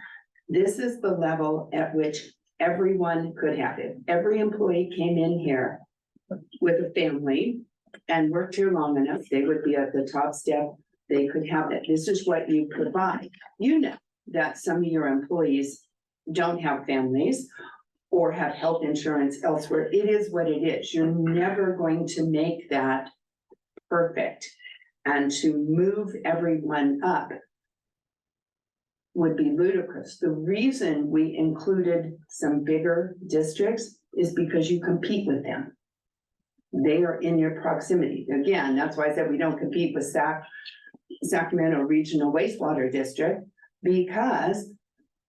This is the level at which everyone could have it. Every employee came in here with a family and worked here long enough, they would be at the top step. They could have it. This is what you provide. You know that some of your employees don't have families or have health insurance elsewhere. It is what it is. You're never going to make that perfect. And to move everyone up would be ludicrous. The reason we included some bigger districts is because you compete with them. They are in your proximity. Again, that's why I said we don't compete with Sacramento Regional Wastewater District, because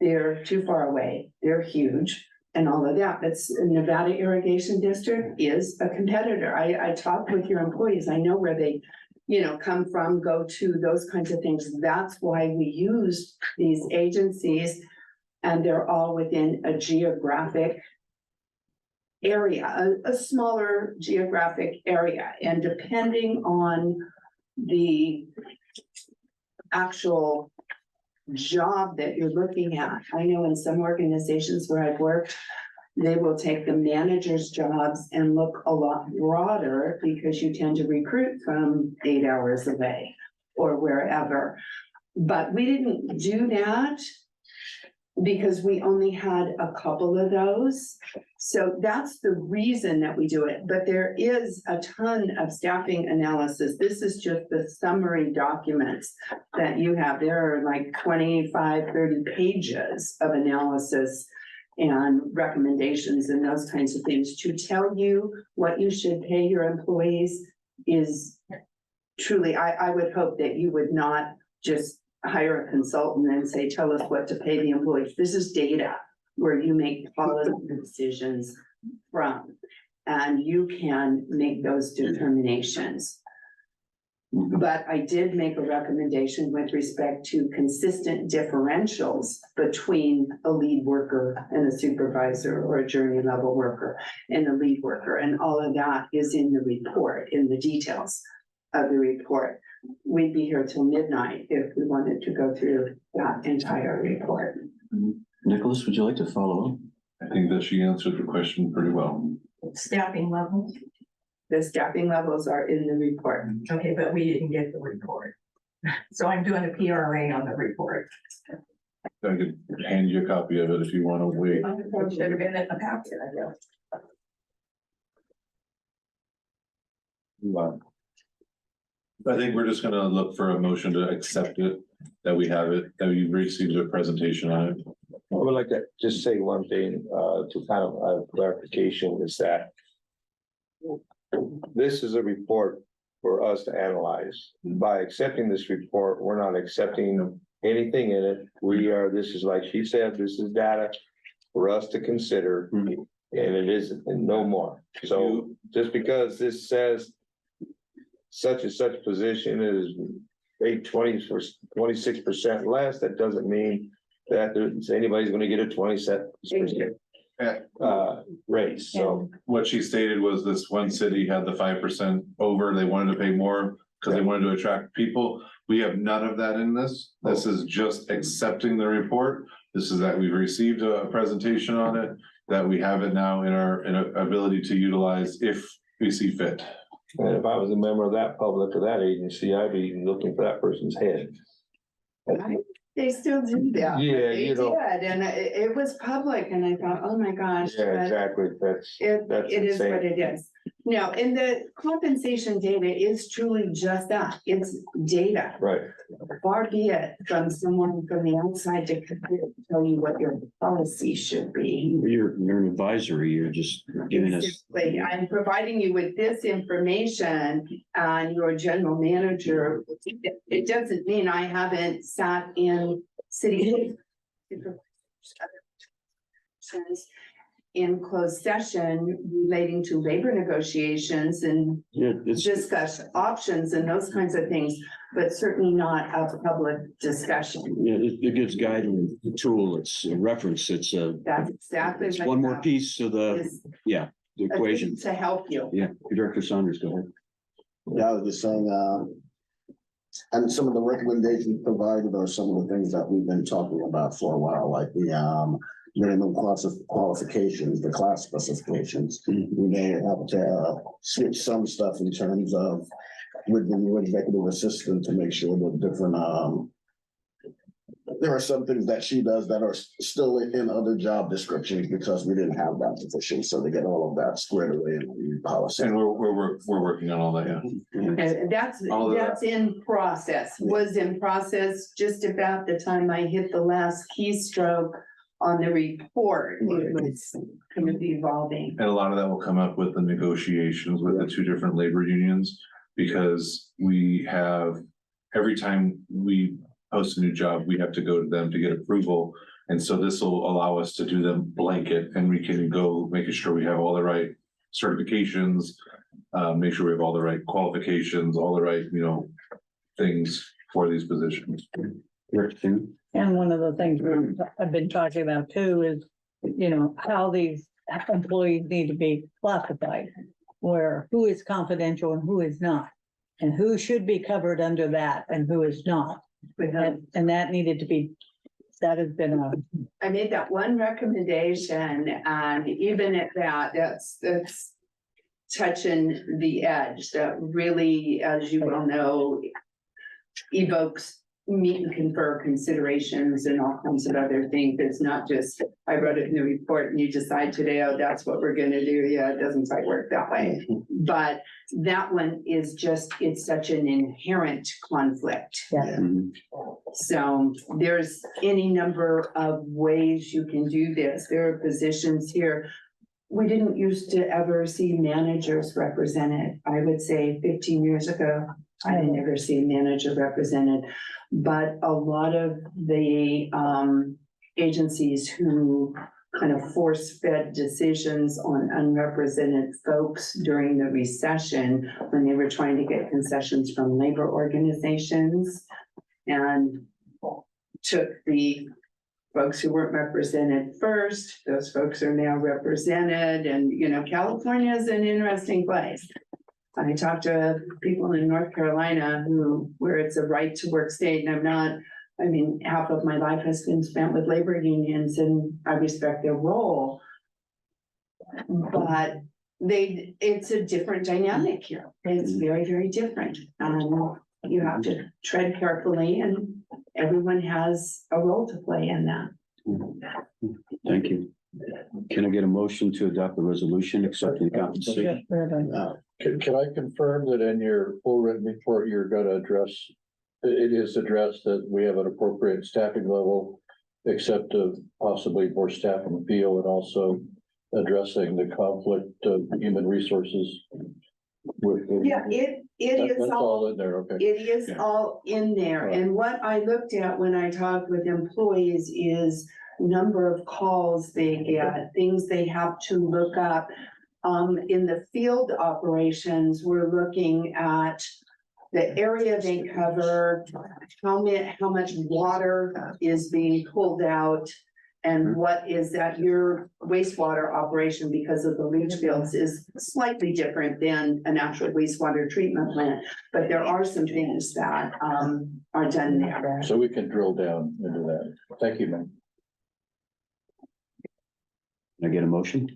they're too far away. They're huge. And all of that, but Nevada Irrigation District is a competitor. I talk with your employees. I know where they, come from, go to, those kinds of things. That's why we use these agencies, and they're all within a geographic area, a smaller geographic area, and depending on the actual job that you're looking at. I know in some organizations where I've worked, they will take the manager's jobs and look a lot broader because you tend to recruit from 8 hours away or wherever. But we didn't do that because we only had a couple of those. So that's the reason that we do it. But there is a ton of staffing analysis. This is just the summary documents that you have. There are like 25, 30 pages of analysis and recommendations and those kinds of things to tell you what you should pay your employees is truly, I would hope that you would not just hire a consultant and say, tell us what to pay the employees. This is data where you make policy decisions from, and you can make those determinations. But I did make a recommendation with respect to consistent differentials between a lead worker and a supervisor or a journey level worker and a lead worker. And all of that is in the report, in the details of the report. We'd be here till midnight if we wanted to go through that entire report. Nicholas, would you like to follow up? I think that she answered the question pretty well. Staffing levels. The staffing levels are in the report. Okay, but we didn't get the report. So I'm doing a PRA on the report. I could hand you a copy of it if you want to wait. Should have been in the packet, I guess. I think we're just gonna look for a motion to accept it, that we have it, that we received a presentation on it. I would like to just say one thing, to kind of clarification is that this is a report for us to analyze. By accepting this report, we're not accepting anything in it. This is like she said, this is data for us to consider, and it isn't, and no more. So just because this says such and such position is 26% less, that doesn't mean that anybody's gonna get a 27% raise. So What she stated was this one city had the 5% over, they wanted to pay more because they wanted to attract people. We have none of that in this. This is just accepting the report. This is that we've received a presentation on it, that we have it now in our ability to utilize if we see fit. and if I was a member of that public or that agency, I'd be looking for that person's head. They still do that. Yeah, They you know. did, and it was public, and I thought, oh my gosh. Yeah, but exactly. That's It is insane. what it is. No, and the compensation data is truly just that. It's data. Right. Far be it from someone from the outside to tell you what your policy should be. You're an advisory, you're just giving us. Simply, I'm providing you with this information and your general manager. It doesn't mean I haven't sat in city in closed session relating to labor negotiations and Yeah, it's, discuss options and those kinds of things, but certainly not a public discussion. yeah, it gives guidance, the tool, it's a reference, it's That's exactly. it's what one more that piece of the, is, the equation. to help you. Yeah, Director Saunders, go ahead. Yeah, I was just saying, and some of the recommendations provided are some of the things that we've been talking about for a while, like the minimum qualifications, the class specifications. We may have to switch some stuff in terms of with the new executive assistant to make sure that different, there are some things that she does that are still in other job descriptions because we didn't have that position. So to get all of that squared away in the policy. And we're working on all that, yeah. And All of that's in process, was in process just about the time I hit the last keystroke on the report. It was kind of evolving. And a lot of that will come up with the negotiations with the two different labor unions. Because we have, every time we post a new job, we have to go to them to get approval. And so this will allow us to do them blanket and we can go making sure we have all the right certifications. Make sure we have all the right qualifications, all the right, things for these positions. And one of the things I've been talking about too is, how these employees need to be classified, where who is confidential and who is not. And who should be covered under that and who is not. And that needed to be, that has been a, I made that one recommendation, and even at that, that's touching the edge, that really, as you well know, evokes meet and confer considerations and all kinds of other things. It's not just, I wrote it in the report and you decide today, oh, that's what we're gonna do. Yeah, it doesn't quite work that way. But that one is just, it's such an inherent conflict. yeah. So there's any number of ways you can do this. There are positions here. We didn't used to ever see managers represented. I would say 15 years ago, I didn't ever see a manager represented. But a lot of the agencies who kind of force-fed decisions on unrepresented folks during the recession, when they were trying to get concessions from labor organizations, and took the folks who weren't represented first, those folks are now represented, and, you know, California is an interesting place. I talked to people in North Carolina where it's a right to work state, and I mean, half of my life has been spent with labor unions, and I respect their role. But it's a different dynamic here. It's very, very different. You have to tread carefully, and everyone has a role to play in that. Thank you. Can I get a motion to adopt the resolution accepting compensation? Can I confirm that in your full written report, you're gonna address, it is addressed that we have an appropriate staffing level, except of possibly more staff in the field, and also addressing the conflict of human resources? Yeah, it is That's all all in there, okay. It is all in there, and what I looked at when I talked with employees is number of calls they get, things they have to look up. In the field operations, we're looking at the area they cover, how much water is being pulled out, and what is that your wastewater operation, because of the leach fields, is slightly different than an actual wastewater treatment plant. But there are some things that are done there. So we can drill down into that. Thank you, man. Can I get a motion?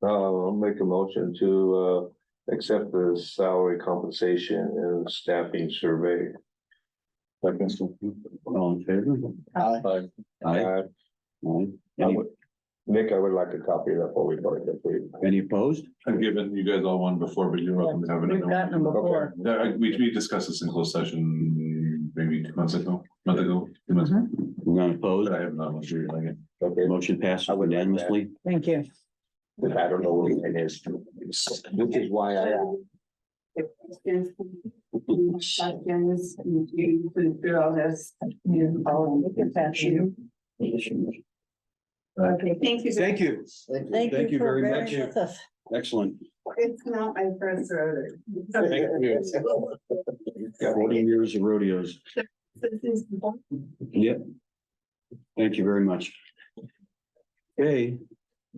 I'll make a motion to accept the salary compensation and staffing survey. All in favor? Aye. Aye. Aye. Nick, I would like a copy of that before we vote. Any opposed? I've given you guys all one before, but you're welcome to have We've another gotten them one. before. We discussed this in closed session maybe 2 months ago, month ago, 2 months ago. None opposed? But I have not much to like it. Okay, Motion passes unanimously. Thank you. I don't know what it is, which is why I. Questions, you can through all this. Okay, thank you. Thank you. Thank you you for very bearing much. with us. Excellent. It's not my first rodeo. Thank you. 40 years of rodeos. Yep. Thank you very much. Okay,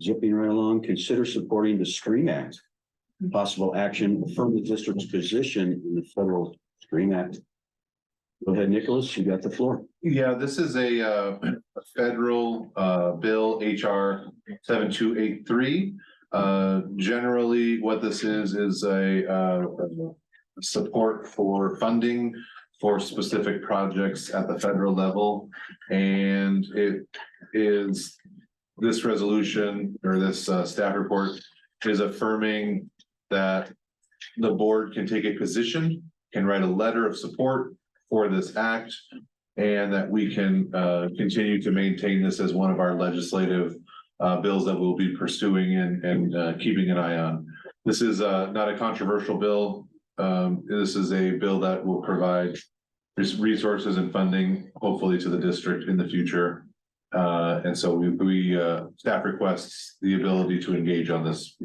zipping right along, consider supporting the STREAM Act. Possible action from the district's position in the federal STREAM Act. Go ahead, Nicholas, you got the floor. Yeah, this is a federal bill, HR 7283. Generally, what this is a support for funding for specific projects at the federal level. And it is, this resolution or this staff report is affirming that the board can take a position, can write a letter of support for this act, and that we can continue to maintain this as one of our legislative bills that we'll be pursuing and keeping an eye on. This is not a controversial bill. This is a bill that will provide resources and funding, hopefully, to the district in the future. And so we staff requests the ability to engage on this.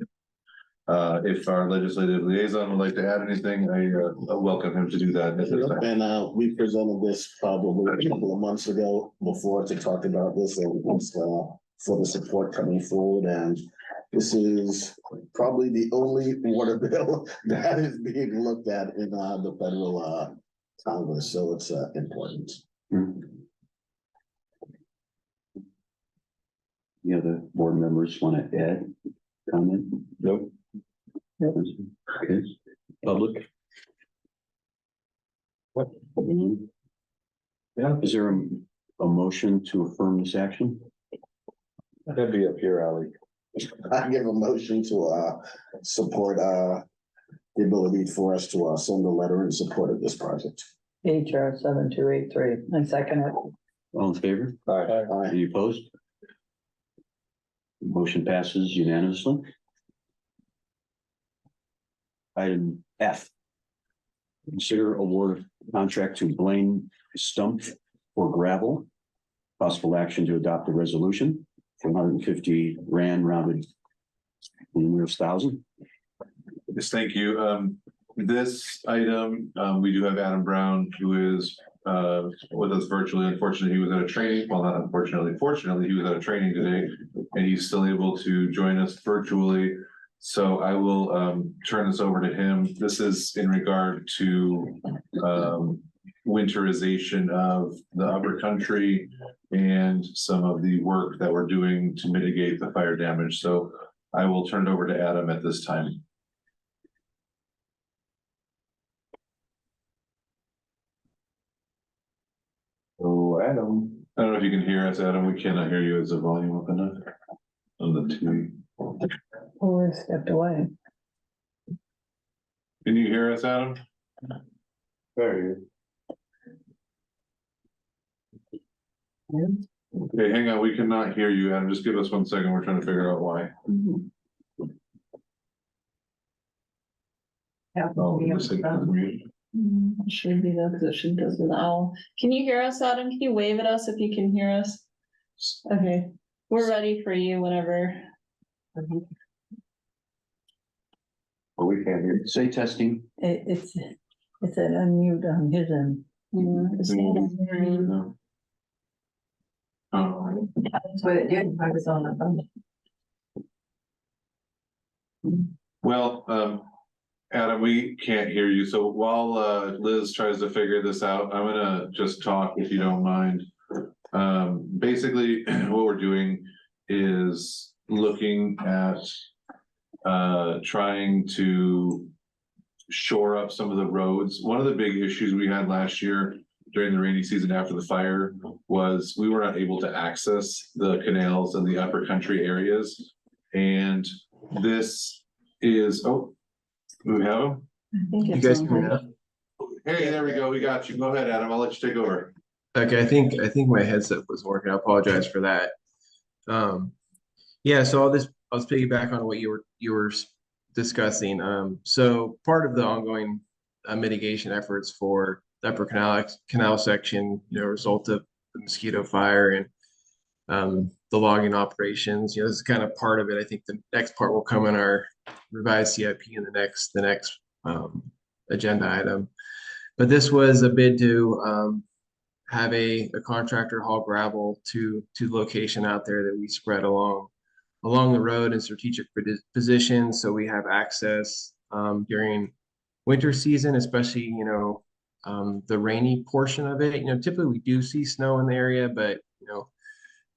If our legislative liaison would like to add anything, I welcome him to do that. And we presented this probably a couple of months ago before to talk about this, and for the support coming forward, and this is probably the only water bill that is being looked at in the federal Congress, so it's important. The other board members want to add comment? Nope. Okay, public? What? Yeah, is there a motion to affirm this action? That'd be up your alley. I give a motion to support the ability for us to send a letter in support of this project. HR 7283, and second it. All in favor? Aye. Any opposed? Motion passes unanimously. Item F. Consider award of contract to Blaine Stump for gravel. Possible action to adopt the resolution for 150 rand rounded in the nearest thousand. Yes, thank you. This item, we do have Adam Brown, who is with us virtually. Unfortunately, he was at a training. Well, not unfortunately, fortunately, he was at a training today, and he's still able to join us virtually. So I will turn this over to him. This is in regard to winterization of the upper country and some of the work that we're doing to mitigate the fire damage. So I will turn it over to Adam at this time. Oh, Adam. I don't know if you can hear us, Adam. We cannot hear you. Is the volume up enough on the TV? Oh, we stepped away. Can you hear us, Adam? There you. Okay, hang on. We cannot hear you, Adam. Just give us 1 second. We're trying to figure out why. Should be that position does with the owl. Can you hear us, Adam? Can you wave at us if you can hear us? Okay, we're ready for you whenever. Well, we can't hear. Say testing. It's an unmute on his end. No. Oh. That's what it did. I was on the phone. Well, Adam, we can't hear you. So while Liz tries to figure this out, I'm gonna just talk if you don't mind. Basically, what we're doing is looking at trying to shore up some of the roads. One of the big issues we had last year during the rainy season after the fire was we were not able to access the canals in the upper country areas. And this is, oh, do we have them? You guys can hear us? Hey, there we go. We got you. Go ahead, Adam. I'll let you take over. Okay, I think my headset was working. I apologize for that. Yeah, so I'll piggyback on what you were discussing. So part of the ongoing mitigation efforts for the upper canal section, result of the mosquito fire and the logging operations. This is kind of part of it. I think the next part will come in our revised CIP in the next agenda item. But this was a bid to have a contractor haul gravel to the location out there that we spread along the road in strategic positions, so we have access during winter season, especially the rainy portion of it. Typically we do see snow in the area, but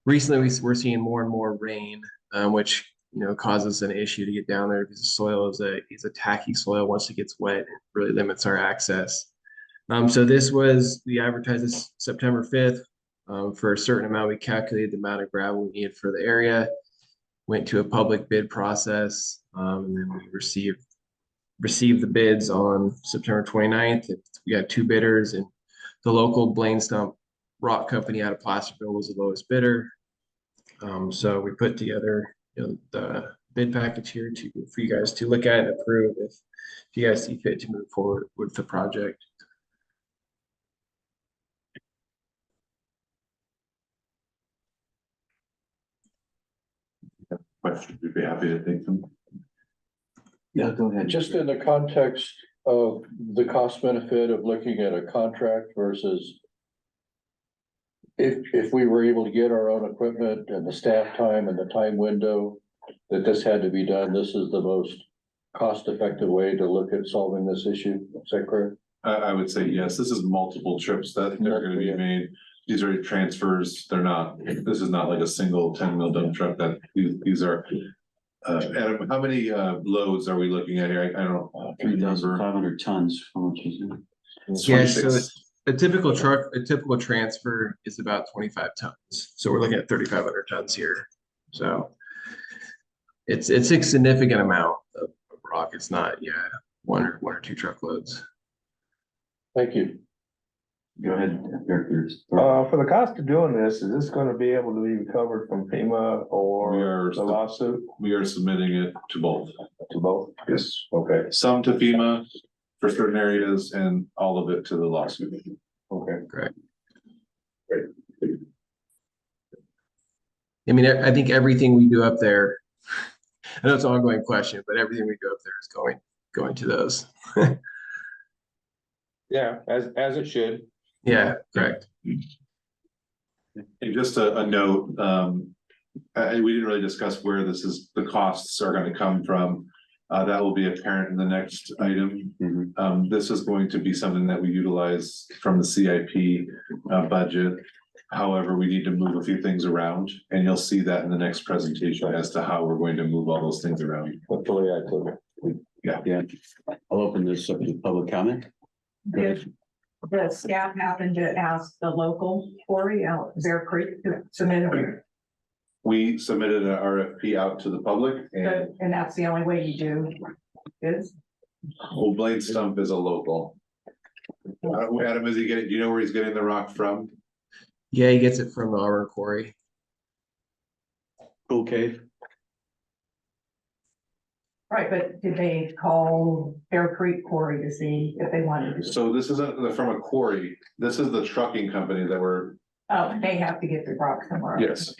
recently we're seeing more and more rain, which causes an issue to get down there because the soil is a tacky soil. Once it gets wet, it really limits our access. So we advertised this September 5th. For a certain amount, we calculated the amount of gravel we needed for the area, went to a public bid process, and then we received the bids on September 29th. We got 2 bidders, and the local Blaine Stump rock company out of Placerville was the lowest bidder. So we put together the bid package here for you guys to look at and approve if you guys see fit to move forward with the project. Questions, we'd be happy to take them. Yeah, go ahead. Just in the context of the cost benefit of looking at a contract versus if we were able to get our own equipment and the staff time and the time window that this had to be done, this is the most cost-effective way to look at solving this issue. Is that correct? I would say yes, this is multiple trips that are gonna be made. These are transfers, they're not, this is not like a single 10 mil dump truck that these are. Adam, how many loads are we looking at here? I don't. 3,500 tons. How much is it? Yeah, so a typical truck, a typical transfer is about 25 tons. So we're looking at 3,500 tons here. So it's a significant amount of rock. It's not, one or two truckloads. Thank you. Go ahead. For the cost of doing this, is this gonna be able to be covered from FEMA or the lawsuit? We are submitting it to both. To both? Yes. Okay, Some to FEMA for certain areas and all of it to the lawsuit. okay. Great. I mean, I think everything we do up there, I know it's an ongoing question, but everything we do up there is going to those. Yeah, as it should. Yeah, correct. And just a note, we didn't really discuss where the costs are gonna come from. That will be apparent in the next item. This is going to be something that we utilize from the CIP budget. However, we need to move a few things around, and you'll see that in the next presentation as to how we're going to move all those things around. Hopefully I took it. Yeah, I'll open this up to public comment. Did the staff happen to ask the local quarry out Bear Creek to submit it? We submitted an RFP out to the public and And that's the only way you do is? Blade Stump is a local. Adam, do you know where he's getting the rock from? Yeah, he gets it from the Auburn Quarry. Cool Cave. Right, but did they call Bear Creek Quarry to see if they wanted to? So this isn't from a quarry. This is the trucking company that we're. Oh, they have to get the rock somewhere. Yes.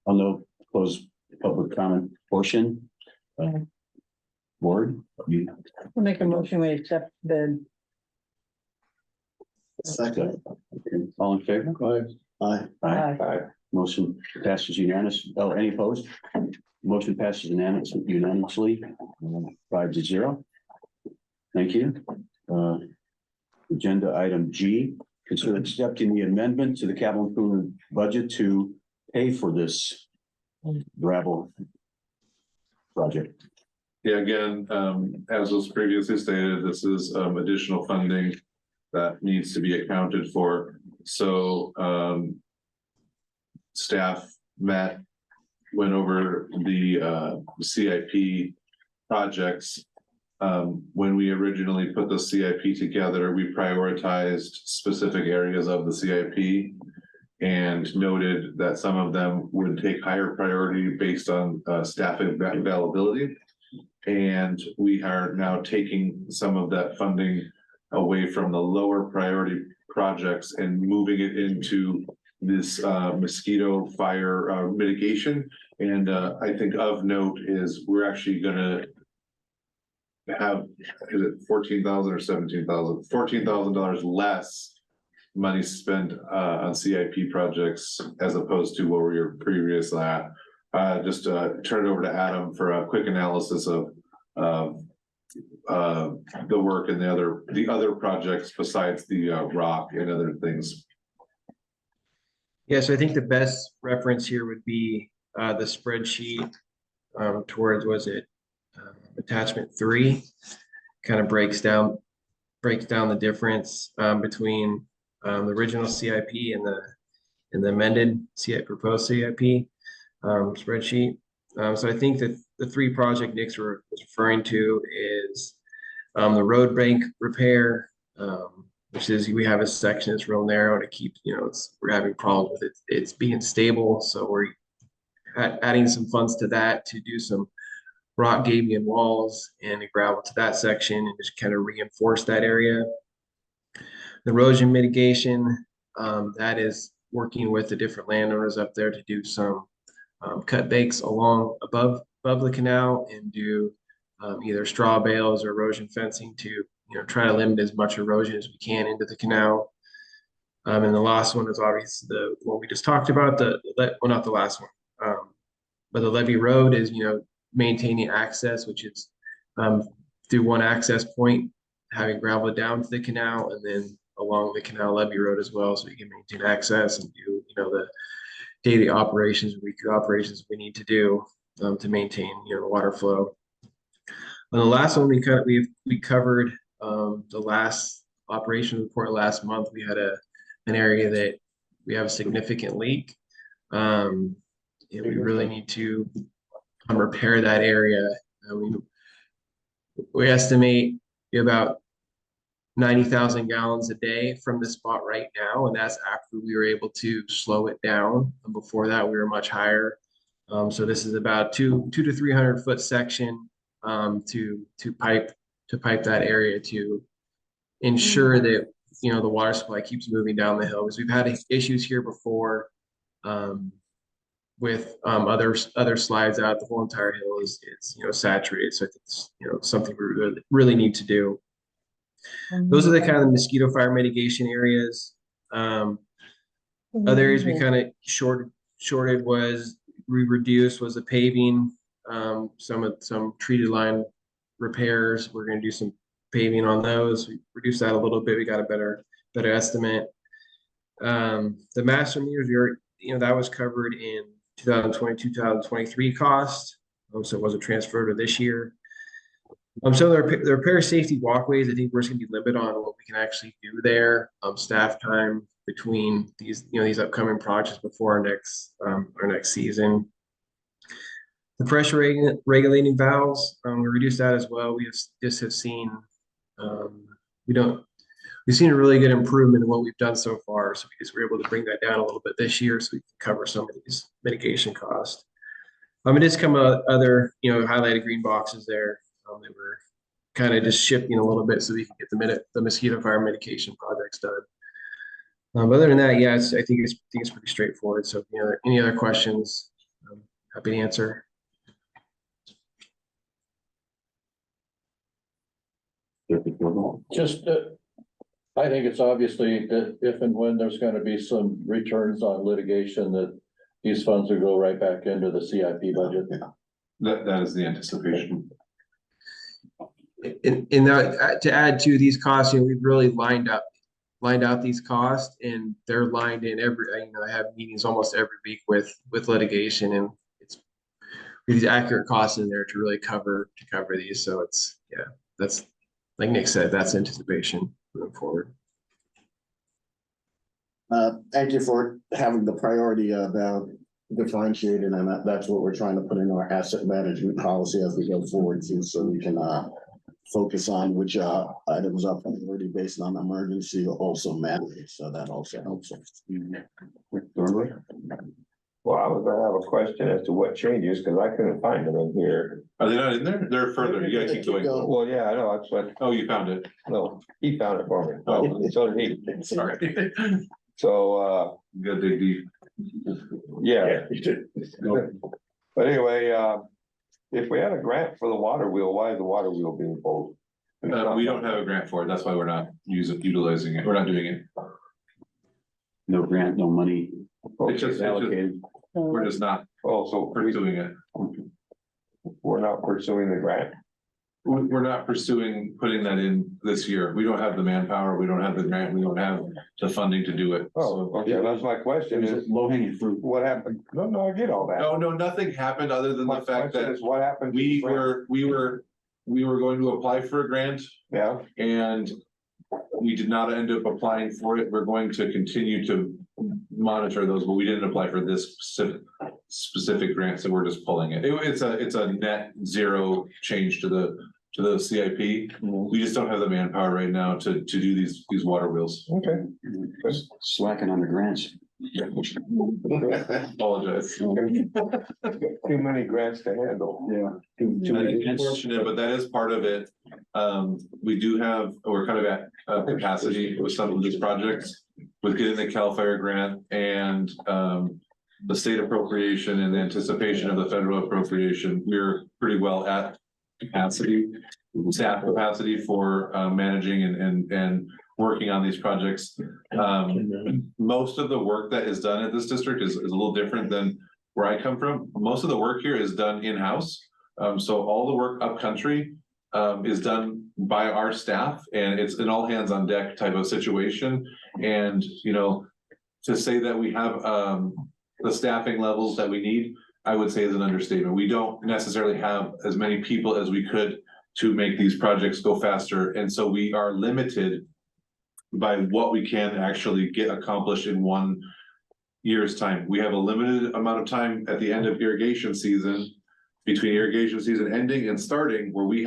I'll now close public comment portion. Board. We'll make a motion, we accept the. Second. Okay, all in favor? Aye. Aye. Motion passes unanimous. Oh, any opposed? Motion passes unanimously, 5-0. Thank you. Agenda item G, consider accepting the amendment to the capital improvement budget to pay for this gravel project. Yeah, again, as was previously stated, this is additional funding that needs to be accounted for. So staff met, went over the CIP projects. When we originally put the CIP together, we prioritized specific areas of the CIP and noted that some of them would take higher priority based on staff availability. And we are now taking some of that funding away from the lower priority projects and moving it into this mosquito fire mitigation. And I think of note is we're actually gonna have, is it 14,000 or 17,000? $14,000 less money spent on CIP projects as opposed to what we were previously at. Just turn it over to Adam for a quick analysis of the work and the other projects besides the rock and other things. Yeah, so I think the best reference here would be the spreadsheet towards, was it attachment 3, kind of breaks down the difference between the original CIP and the amended proposed CIP spreadsheet. So I think that the 3 project Nick's was referring to is the road bank repair, which is we have a section that's real narrow to keep, we're having problems with it. It's being stable. So we're adding some funds to that to do some rock gabion walls and gravel to that section and just kind of reinforce that area. The erosion mitigation, that is working with the different landowners up there to do some cut bakes along above the canal and do either straw bales or erosion fencing to, try to limit as much erosion as we can into the canal. And the last one is obviously the one we just talked about, well, not the last one. But the levee road is, maintaining access, which is through one access point, having gravel down to the canal and then along the canal levee road as well, so we can maintain access and do, the daily operations, weekly operations we need to do to maintain, the water flow. And the last one we covered the last operation report last month. We had an area that we have a significant leak. And we really need to repair that area. We estimate about 90,000 gallons a day from the spot right now, and that's after we were able to slow it down. And before that, we were much higher. So this is about 200 to 300 foot section to pipe that area to ensure that the water supply keeps moving down the hill, because we've had issues here before with other slides out. The whole entire hill is saturated, so it's something we really need to do. Those are the kind of mosquito fire mitigation areas. Other areas we kind of shorted was we reduced was the paving, some treated line repairs. We're going to do some paving on those. We reduced that a little bit. We got a better estimate. The master meters, that was covered in 2022, 2023 cost. So it wasn't transferred to this year. So the repair safety walkways, I think we're just going to be limited on what we can actually do there. Staff time between these upcoming projects before our next season. The pressure regulating valves, we reduced that as well. We have seen we've seen a really good improvement in what we've done so far. So we were able to bring that down a little bit this year, so we can cover some of these mitigation costs. It is come out other highlighted green boxes there. They were kind of just shifting a little bit so we can get the mosquito fire mitigation projects done. Other than that, yeah, I think it's pretty straightforward. So any other questions, I'm happy to answer. Just, I think it's obviously that if and when there's gonna be some returns on litigation, that these funds will go right back into the CIP budget. That is the anticipation. In that, to add to these costs, we've really lined out these costs, and they're lined in every. I have meetings almost every week with litigation, and it's these accurate costs in there to really cover these. So that's like Nick said, that's anticipation moving forward. Thank you for having the priority about differentiating, and that's what we're trying to put in our asset management policy as we go forward too, so we can focus on which items are priority based on emergency also mandate. So that also helps us. Well, I was gonna have a question as to what changes, because I couldn't find them in here. Are they not in there? They're further. You gotta keep going. Well, yeah, I know, that's what, Oh, you found it. no, he found it for me. Oh. So did he. Sorry. So, You gotta dig deep. yeah. But anyway, if we had a grant for the water wheel, why is the water wheel being pulled? We don't have a grant for it. That's why we're not utilizing it. We're not doing it. No grant, no money It's just allocated. we're just not Also, pursuing it. we're not pursuing the grant. We're not pursuing putting that in this year. We don't have the manpower. We don't have the grant. We don't have the funding to do it. Oh, okay, that's my question is, Low hanging fruit. what happened? No, I get all that. No, nothing happened other than My the fact question that is, what happened? to the we grant? were going to apply for a grant Yeah, and we did not end up applying for it. We're going to continue to monitor those, but we didn't apply for this specific grant, so we're just pulling it. It's a net zero change to the CIP. We just don't have the manpower right now to do these water wheels. okay. Slacking on the grants. Apologize. Too many grants to handle. Yeah. Unfortunate, but that is part of it. We're kind of at capacity with some of these projects with getting the CAL FIRE grant and the state appropriation and the anticipation of the federal appropriation. We're pretty well at capacity, staff capacity for managing and working on these projects. Most of the work that is done at this district is a little different than where I come from. Most of the work here is done in-house. So all the work up country is done by our staff, and it's an all hands on deck type of situation. And, you know, to say that we have the staffing levels that we need, I would say is an understatement. We don't necessarily have as many people as we could to make these projects go faster. And so we are limited by what we can actually get accomplished in 1 year's time. We have a limited amount of time at the end of irrigation season, between irrigation season ending and starting, where we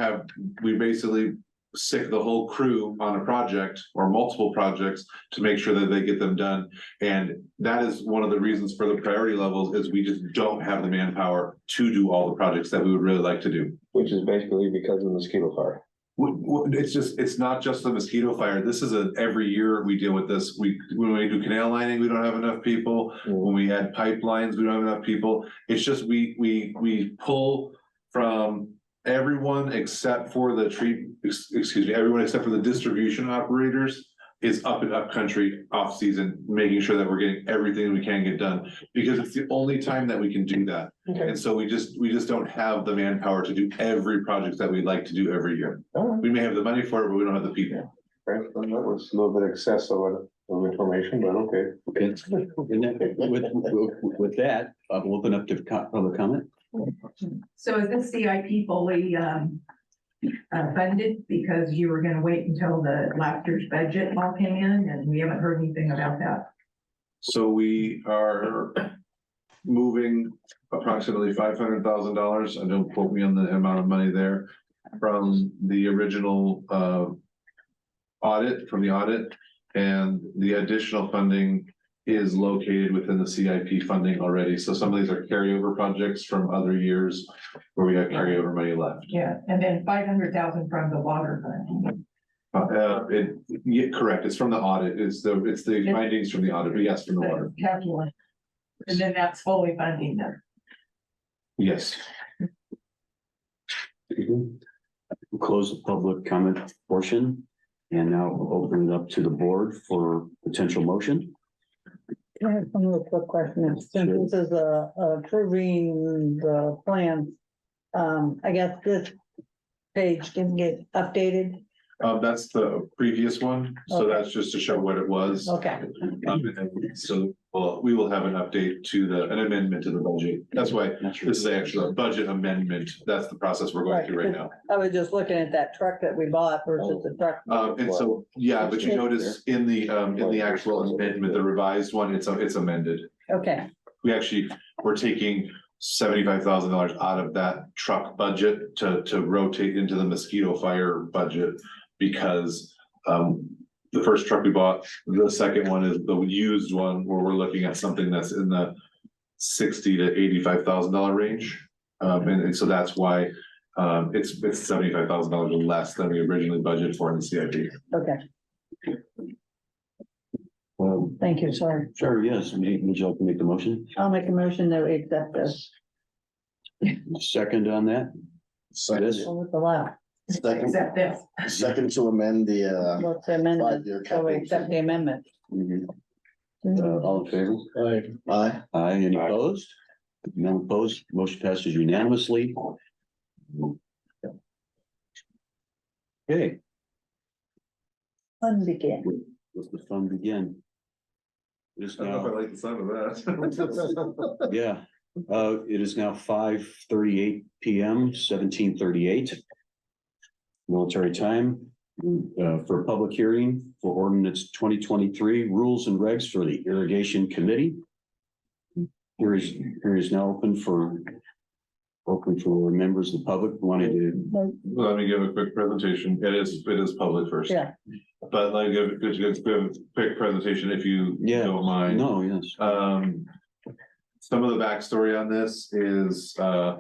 basically sick the whole crew on a project or multiple projects to make sure that they get them done. And that is one of the reasons for the priority levels, is we just don't have the manpower to do all the projects that we would really like to do. Which is basically because of the mosquito fire. It's not just the mosquito fire. This is every year we deal with this. When we do canal lining, we don't have enough people. When we add pipelines, we don't have enough people. It's just, we pull from everyone except for the everyone except for the distribution operators is up and up country off season, making sure that we're getting everything we can get done, because it's the only time that we can do that. Okay. And so we just don't have the manpower to do every project that we'd like to do every year. We may have the money for it, but we don't have the people. Right, that was a little bit excessive of information, but okay. With that, I'll open up to public comment. So is this CIP fully funded, because you were gonna wait until the last year's budget all came in, and we haven't heard anything about that? So we are moving approximately $500,000, and don't quote me on the amount of money there, from the original audit, and the additional funding is located within the CIP funding already. So some of these are carryover projects from other years where we have carryover money left. Yeah, and then 500,000 from the water fund. Yeah, correct. It's from the audit. It's the findings from the audit, but yes, from the water. Calculate. And then that's fully funding them. Yes. We'll close the public comment portion, and now we'll open it up to the board for potential motion. I have one little quick question. Since this is approving the plan, I guess this page didn't get updated. That's the previous one, so Okay. that's just to show what it was. Okay. And so, well, we will have an update to an amendment to the budget. That's why this is actually a budget amendment. That's the process we're going through right now. I was just looking at that truck that we bought versus the truck. And so, yeah, but you notice in the actual amendment, the revised one, it's amended. Okay, We're taking $75,000 out of that truck budget to rotate into the mosquito fire budget, because the first truck we bought, the second one is the used one, where we're looking at something that's in the $60,000 to $85,000 range. And so that's why it's $75,000 less than we originally budgeted for in the CIP. okay. Thank you, sorry. Sure, yes. Would you like to make the motion? I'll make a motion that we accept this. Second on that? This? With the law. Second, Except this. second to amend the What's the amendment? 5-year So we capital. accept the amendment. Mhm. All in favor? Aye. Aye, any opposed? None opposed, motion passes unanimously. Okay, Fun begin. let the fun begin. It is I don't know if I now, like the sound of that. yeah, it is now 5:38 PM, 17:38. Military time, for a public hearing for ordinance 2023 rules and regs for the irrigation committee. Here is now open for members of the public who wanted to. Let me give a quick presentation. It is public first. Yeah. But let me give a quick presentation if you don't mind. No, yes. Some of the backstory on this is, the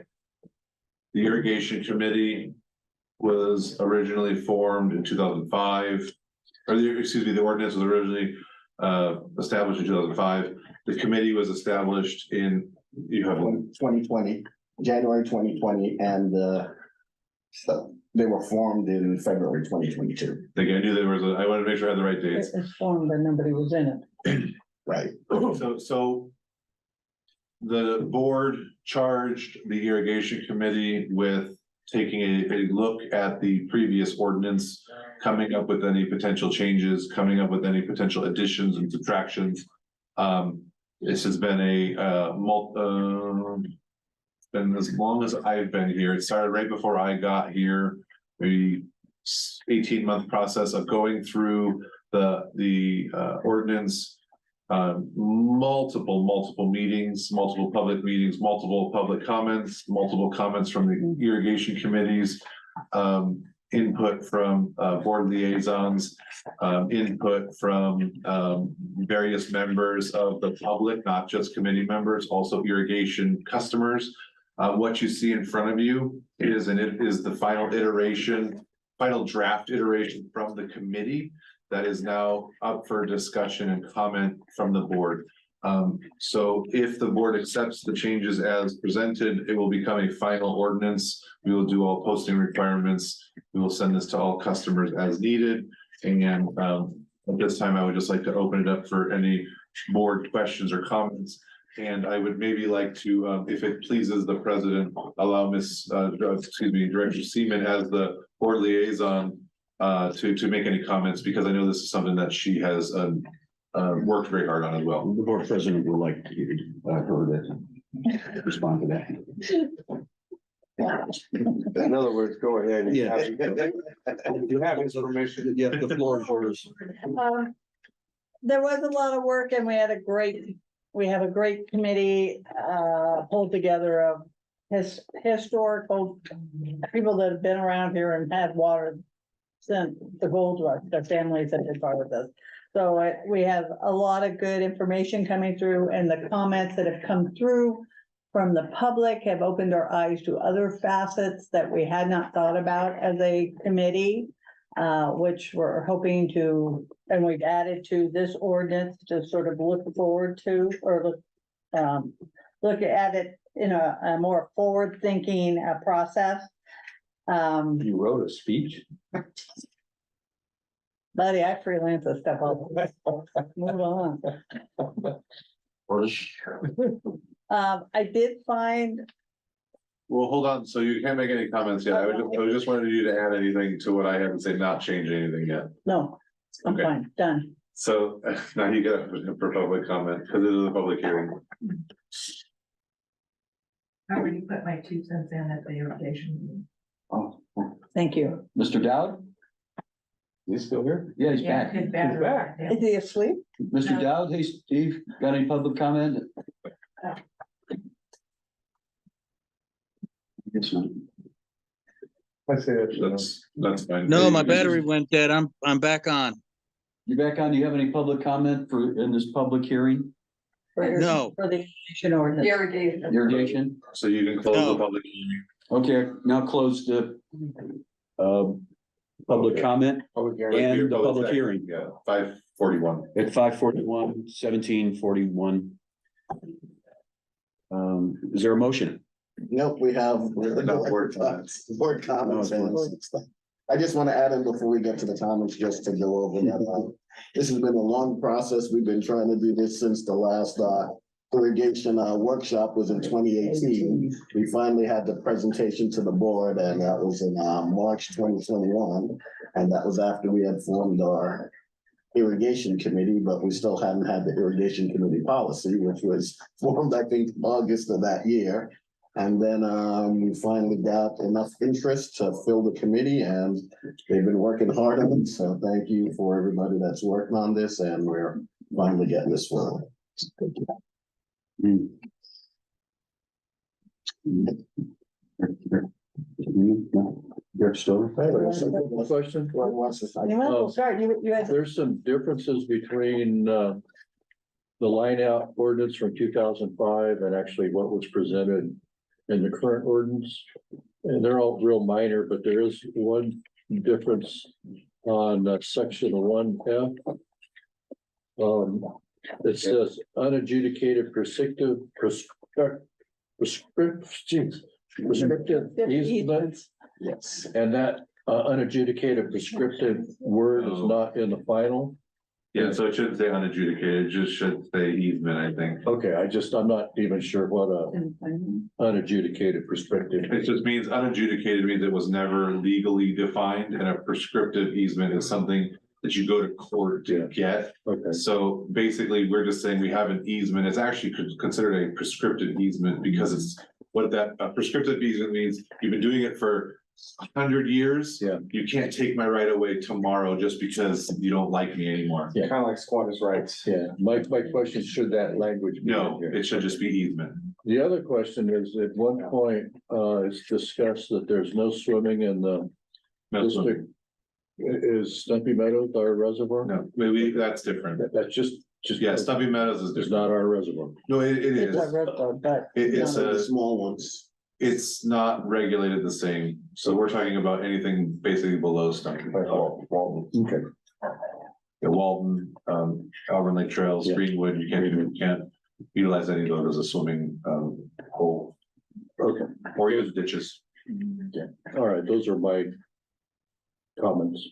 irrigation committee was originally formed in 2005. The ordinance was originally, established in 2005. The committee was established in, 2020, January 2020, and the So they were formed in February 2022. I knew there was I wanted to make sure I had the right It dates. was formed, but nobody was in it. Right. So the board charged the irrigation committee with taking a look at the previous ordinance, coming up with any potential changes, coming up with any potential additions and subtractions. This has been been as long as I've been here. It started right before I got here, a 18-month process of going through the ordinance, multiple meetings, multiple public meetings, multiple public comments, multiple comments from the irrigation committees, input from board liaisons, input from various members of the public, not just committee members, also irrigation customers. What you see in front of you is, and it is the final draft iteration from the committee that is now up for discussion and comment from the board. So if the board accepts the changes as presented, it will become a final ordinance. We will do all posting requirements. We will send this to all customers as needed. And at this time, I would just like to open it up for any board questions or comments. And I would maybe like to, if it pleases the president, allow Director Seaman as the board liaison to make any comments, because I know this is something that she has worked very hard on as well. The board president would like her to respond to that. In other words, go ahead. Yeah. You have his permission. Yeah, the floor is yours. There was a lot of work and we have a great committee, pulled together of historical people that have been around here and had water since the gold rush, their families have been part of this. So we have a lot of good information coming through, and the comments that have come through from the public have opened our eyes to other facets that we had not thought about as a committee, which we're hoping to, and we've added to this ordinance to sort of look forward to, or look at it in a more forward-thinking process. You wrote a speech? Buddy, I freelance this stuff all the time. Move on. I did find, Well, hold on. So you can't make any comments yet. I was just wanted you to add anything to what I had to say, not change anything yet. no, I'm Okay. fine, done. So now you get up for public comment, because it is a public hearing. I already put my 2 cents in at the irrigation meeting. Oh, Thank you. Mr. Dowd? He's still here? Yeah, he's Yeah, back. his battery back. went down. Is he asleep? Mr. Dowd, hey, Steve, got any public comment? Yes, ma'am. I say That's fine. No, my battery went dead. I'm back on. You back on? Do you have any public comment in this public hearing? No. For the irrigation ordinance. Irrigation. Irrigation? So you can close the No. public hearing. Okay, now close the, Public comment Public and the public hearing Yeah, 5:41. at 5:41, 17:41. Is there a motion? Nope, we have No board comments. board comments. and stuff. I just want to add in before we get to the comments, just to go over that. This has been a long process. We've been trying to do this since the last irrigation workshop was in 2018. We finally had the presentation to the board, and that was in March 2021. And that was after we had formed our irrigation committee, but we still hadn't had the irrigation committee policy, which was formed, I think, August of that year. And then we finally got enough interest to fill the committee, and they've been working hard on it. So thank you for everybody that's working on this, and we're finally getting this forward. Rick Stover? question? You might as well start, you had. There's some differences between, the line out ordinance from 2005 and actually what was presented in the current ordinance. And they're all real minor, but there is one difference on section 1F. It says unadjudicated prescriptive easement Yes. And that unadjudicated prescriptive word is not in the final. Yeah, so it shouldn't say unadjudicated, it just should say easement, I think. Okay, I'm not even sure what unadjudicated prescriptive. It just means unadjudicated means it was never legally defined, and a prescriptive easement is something that you go to court to get. Okay. So basically, we're just saying we have an easement, it's actually considered a prescriptive easement because it's what a prescriptive easement means, you've been doing it for 100 years. Yeah. You can't take my right away tomorrow just because you don't like me anymore. Yeah. Kind of like squatters' rights. Yeah, my question, should that language be in No, here? it should just be easement. The other question is, at one point, it's discussed that there's no swimming in the district. Is Stumpy Meadows our reservoir? No, maybe that's different. That's just. Yeah, Stumpy Meadows is It's different. not our reservoir. No, it is. But It's The a, small ones. it's not regulated the same. So we're talking about anything basically below Stumpy. Walton. Okay. Yeah, Walton, Auburn Lake Trails, Yeah. Greenwood, you can't utilize any of those as a swimming, hole. Okay. Or use ditches. Yeah, all right, those are my comments.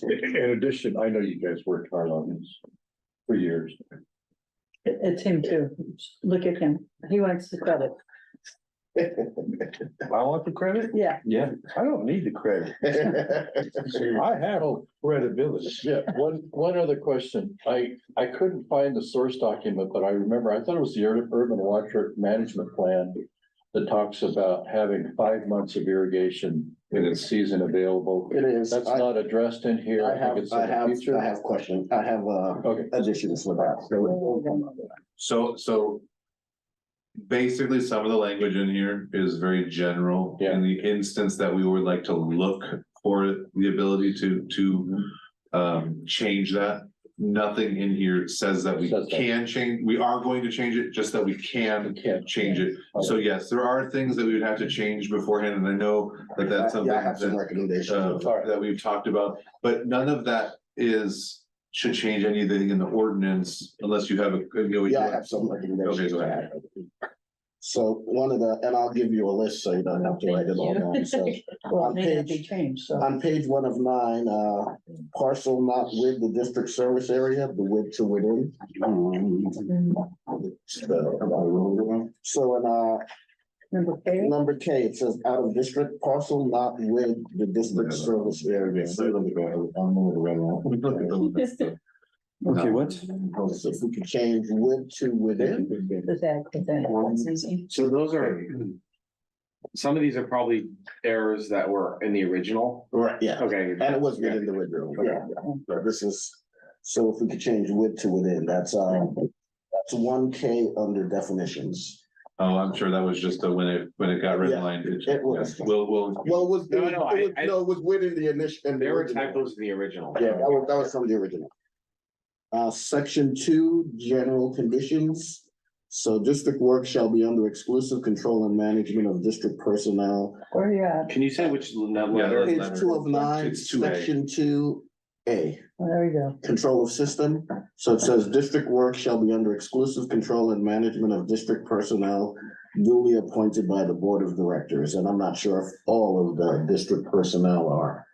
In addition, I know you guys worked hard on this for years. it's him too. Look at him. He wants the credit. I want the credit? Yeah. Yeah, I don't need the credit. I have credibility. Yeah, one other question. I couldn't find the source document, but I remember, I thought it was the urban water management plan that talks about having 5 months of irrigation in its season available. It is. That's not addressed in here. I have, think it's in the future. I have questions. I have, Okay. additions for that. So basically, some of the language in here is very general. Yeah. In the instance that we would like to look for the ability to change that. Nothing in here says that we Says that. can change, we are going to change it, just that we can change it. So yes, there are things that we would have to change beforehand, and I know that that's something Yeah, I have some that, recommendations. that we've talked about, but none of that should change anything in the ordinance unless you have Yeah, I have some recommendations. Okay, go ahead. So one of the, and I'll give you a list so you don't have to write it all down. So Well, on it may not be page, changed, so. on page 1 of 9, parcel not with the district service area, the with to within. So in number K, it says out of district parcel not with the district service area. Okay, what? So if we could change with to within. So those are, some of these are probably errors that were in the original. Right, yeah. Okay. And it was within the original, yeah. But this is, so if we could change with to within, that's 1K under definitions. Oh, I'm sure that was just when it got redlined. It was. We'll, Well, it was, No, it was within the initial. There were typos in the original. Yeah, that was from the original. Section 2, general conditions. So district work shall be under exclusive control and management of district personnel. Where you at? Can you say which letter? Yeah, Page 2 of 9, It's 2A. section 2A. There we go. Control of system. So it says district work shall be under exclusive control and management of district personnel duly appointed by the board of directors. And I'm not sure if all of the district personnel are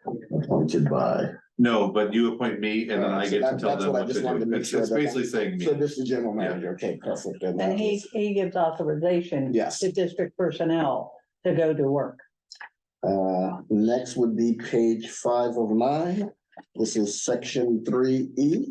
appointed by. No, but you appoint me and then I get to tell That's them what I what to just wanted to do. make It's sure. that- basically saying So me. this is general manager. Okay, perfect. And he gives authorization. Yes. To district personnel to go to work. Next would be page 5 of 9. This is section 3E.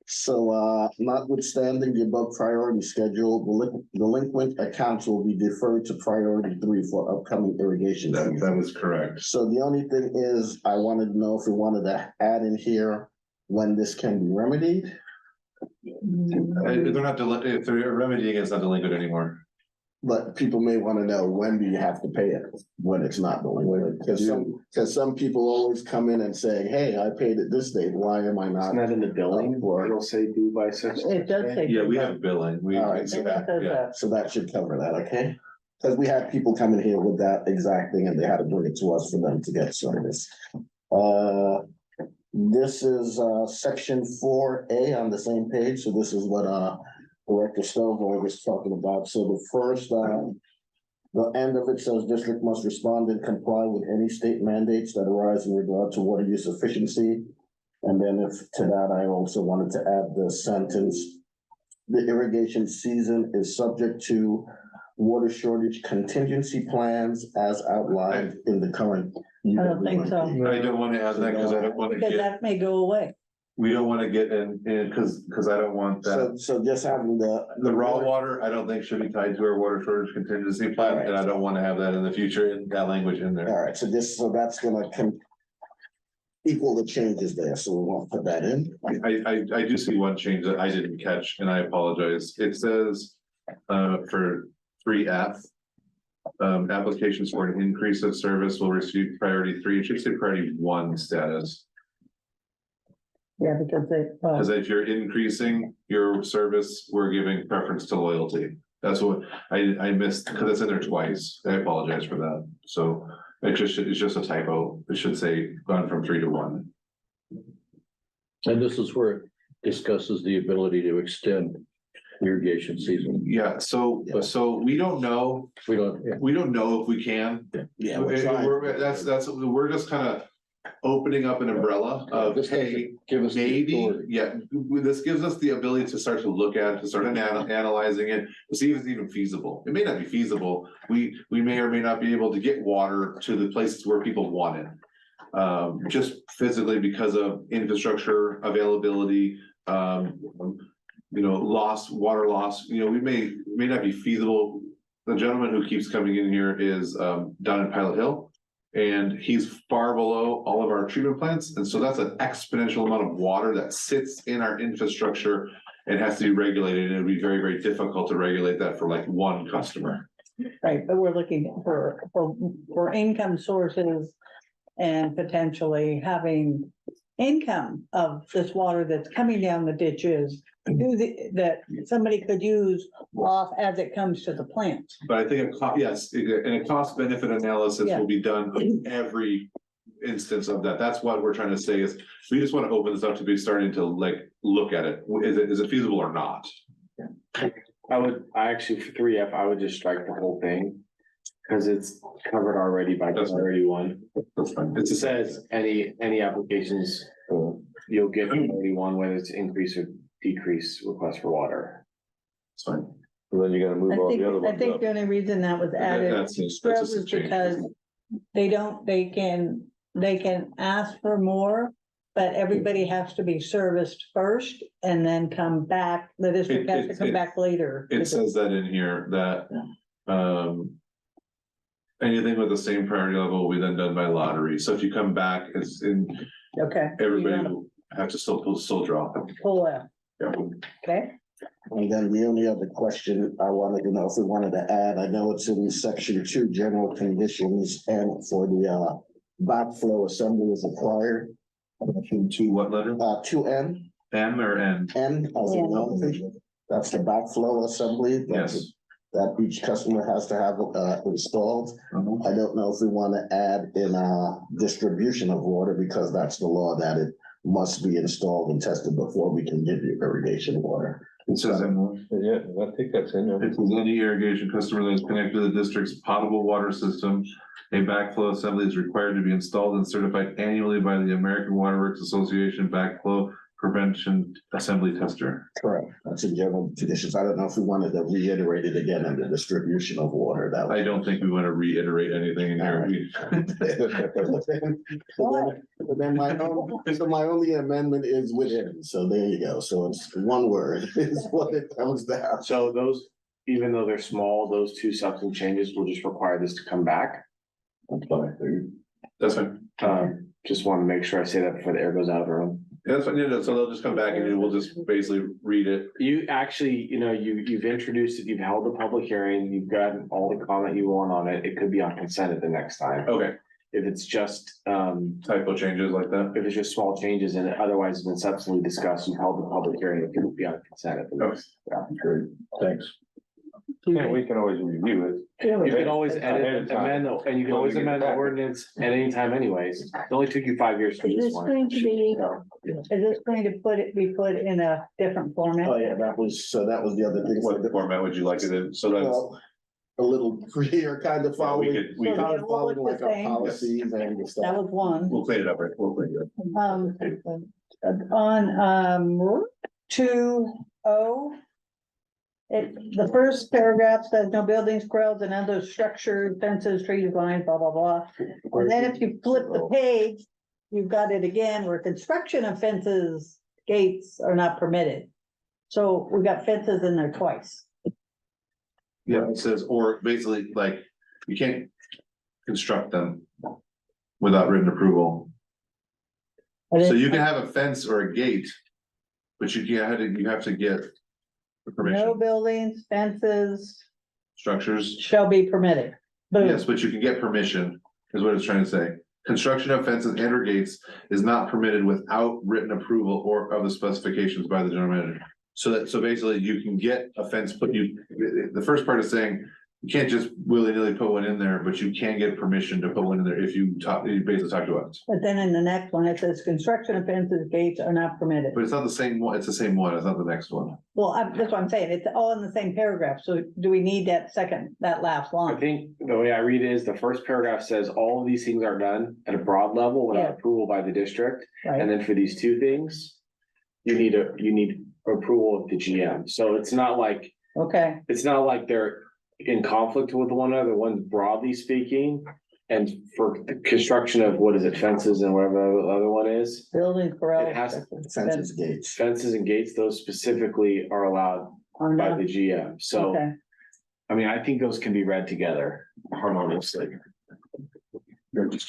So, notwithstanding the above priority schedule, delinquent accounts will be deferred to priority 3 for upcoming irrigation. season. That is correct. So the only thing is, I wanted to know if we wanted to add in here when this can be remedied. They're not, if they're remedying, it's not delinquent anymore. But people may want to know, when do you have to pay it when it's not delinquent? Because some people always come in and say, hey, I paid it this date, why am I not? Isn't that in the billing? Or It'll say due by such. It does say. Yeah, we have billing. We, All right, so It that, says yeah. that. So that should cover that, okay? Because we had people come in here with that exact thing and they had to bring it to us for them to get service. This is section 4A on the same page, so this is what Director Stovall was talking about. So the first The end of it says district must respond and comply with any state mandates that arise in regard to water use efficiency. And then if to that, I also wanted to add the sentence, the irrigation season is subject to water shortage contingency plans as outlined in the current. I don't think so. I don't want to add that because I don't want to Because get, that may go away. we don't want to get in, because I don't want that. So just having the Raw water, I don't think should be tied to our water shortage contingency plan, and I don't want to have that in the future, in that language in there. All right, so that's gonna equal the changes there, so we won't put that in. I do see one change that I didn't catch, and I apologize. It says, for 3F, applications for an increase of service will receive priority 3. It should say priority 1 status. Yeah, because Because if you're increasing your service, we're giving preference to loyalty. That's what I missed, because it's in there twice. I apologize for that. So it's just a typo. It should say gone from 3 to 1. And this is where it discusses the ability to extend irrigation season. Yeah, so we don't know. We don't know if we can. Yeah, We're just kind of opening up an umbrella of, hey, give us maybe, this gives us the ability to start to look at it, to start analyzing it, to see if it's even feasible. It may not be feasible. We may or may not be able to get water to the places where people want it. Just physically because of infrastructure availability, water loss, we may not be feasible. The gentleman who keeps coming in here is down in Pilot Hill. And he's far below all of our treatment plants. And so that's an exponential amount of water that sits in our infrastructure and has to be regulated. And it'd be very, very difficult to regulate that for like one customer. right, but we're looking for income sources and potentially having income of this water that's coming down the ditches that somebody could use off as it comes to the plant. But I think, and a cost benefit analysis will be done in every instance of that. That's what we're trying to say is, we just want to open this up to be starting to look at it. Is it feasible or not? I actually, for 3F, I would just strike the whole thing. Because it's covered already by priority 1. It says any applications, you'll get priority 1, whether it's increase or decrease request for water. It's fine. Well, then you gotta move all the other I ones think up. the only reason that was added That's just was a change. because they can ask for more, but everybody has to be serviced first and then come back. The district has to come back later. It says that in here that, anything with the same priority level will be then done by lottery. So if you come back, it's in, Okay. everybody will have to still draw. Pull out. Yeah. Okay. And then the only other question I wanted to know if we wanted to add, I know it's in section 2, general conditions, and for the backflow assembly is required. To what letter? 2N. M or N? N, as in nothing. That's the backflow assembly. Yes. That each customer has to have installed. Mhm. I don't know if we want to add in distribution of water, because that's the law that it must be installed and tested before we can give you irrigation water. It says in Yeah, I think that's in there. It says any irrigation customer that is connected to the district's potable water system, a backflow assembly is required to be installed and certified annually by the American Water Works Association Backflow Prevention Assembly Tester. Correct. That's in general conditions. I don't know if we wanted to reiterate it again in the distribution of water. That I don't think we want to reiterate anything in here. But then my only amendment is within, so there you go. So it's one word is what it comes down. So those, even though they're small, those 2 substantive changes will just require this to come back. That's fine. Just want to make sure I say that before the air goes out of the room. Yeah, that's fine. Yeah, so they'll just come back and we'll just basically read it. You actually, you've introduced it, you've held a public hearing, you've gotten all the comment you want on it. It could be on consent at the next time. Okay. If it's just, typo changes like that. if it's just small changes and it otherwise has been substantially discussed, you've held the public hearing, it could be on consent at the next. Yeah. Great, thanks. Yeah, we can always review it. You can always Ahead edit, of time. amend, and you can always amend the ordinance at any time anyways. It only took you 5 years to do Is this this one. going to be put in a different format? Oh, yeah, that was the other thing. What format would you like it in? So that's, Well, a little, we are kind of following, we kind could- of following like our Same. policies and the That stuff. was one. We'll clean it up, right? We'll clean it up. On 2O. The first paragraph says no buildings, grills and other structures, fences, trees, lines, blah, blah, blah. And then if you flip the page, you've got it again where construction of fences, gates are not permitted. So we got fences in there twice. Yeah, it says, or basically, like, you can't construct them without written approval. So you can have a fence or a gate, but you have to get the No permission. buildings, fences Structures, shall be permitted. Boom. yes, but you can get permission, is what it's trying to say. Construction of fences and or gates is not permitted without written approval or of the specifications by the general manager. So basically you can get a fence, the first part is saying, you can't just willy-nilly put one in there, but you can get permission to put one in there if you basically talk to us. But then in the next one, it says construction of fences, gates are not permitted. But it's not the same one, it's the same one, it's not the next one. Well, that's what I'm saying. It's all in the same paragraph. So do we need that last I line? think the way I read it is the first paragraph says all of these things are done at a broad level without Yeah. approval by the district. And Right? then for these two things, you need approval of the GM. So it's not like Okay, they're in conflict with one another, one's broadly speaking. And for the construction of, what is it, fences and whatever the other one is, buildings, corrals. it has Fences, gates. fences and gates, those specifically are allowed Are by not- the GM. So, Okay, I mean, I think those can be read together harmoniously.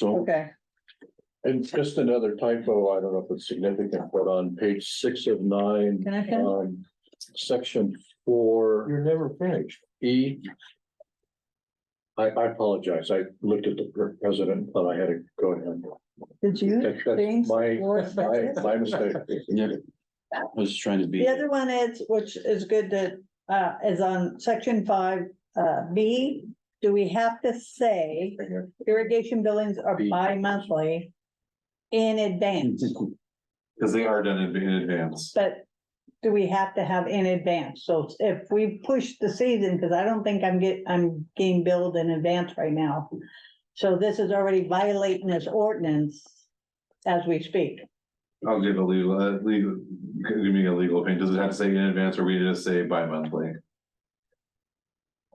okay. And just another typo, I don't know if it's significant, but on page 6 of 9, Can I finish? section 4. You're never finished. E. I apologize. I looked at the president, but I had to go ahead. Did you That's change? my mistake. Yeah. I was trying to be. The other one is, which is good to, is on section 5, B. Do we have to say irrigation billings are B. bi-monthly in advance? Because they are done in advance. But do we have to have in advance? So if we push the season, because I don't think I'm getting billed in advance right now. So this is already violating this ordinance as we speak. I'll give a legal, give me a legal opinion. Does it have to say in advance or we just say bi-monthly?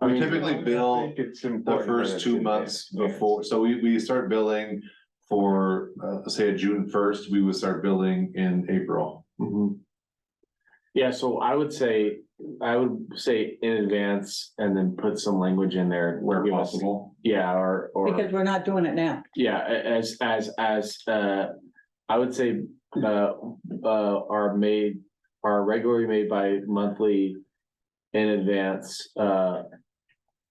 We typically bill the first 2 months before, so we start billing for, say, June 1st, we would start billing in April. Yeah, so I would say in advance and then put some language in there where possible. Yeah, or, Because we're not doing it now. yeah, as, I would say, are regularly made by monthly in advance,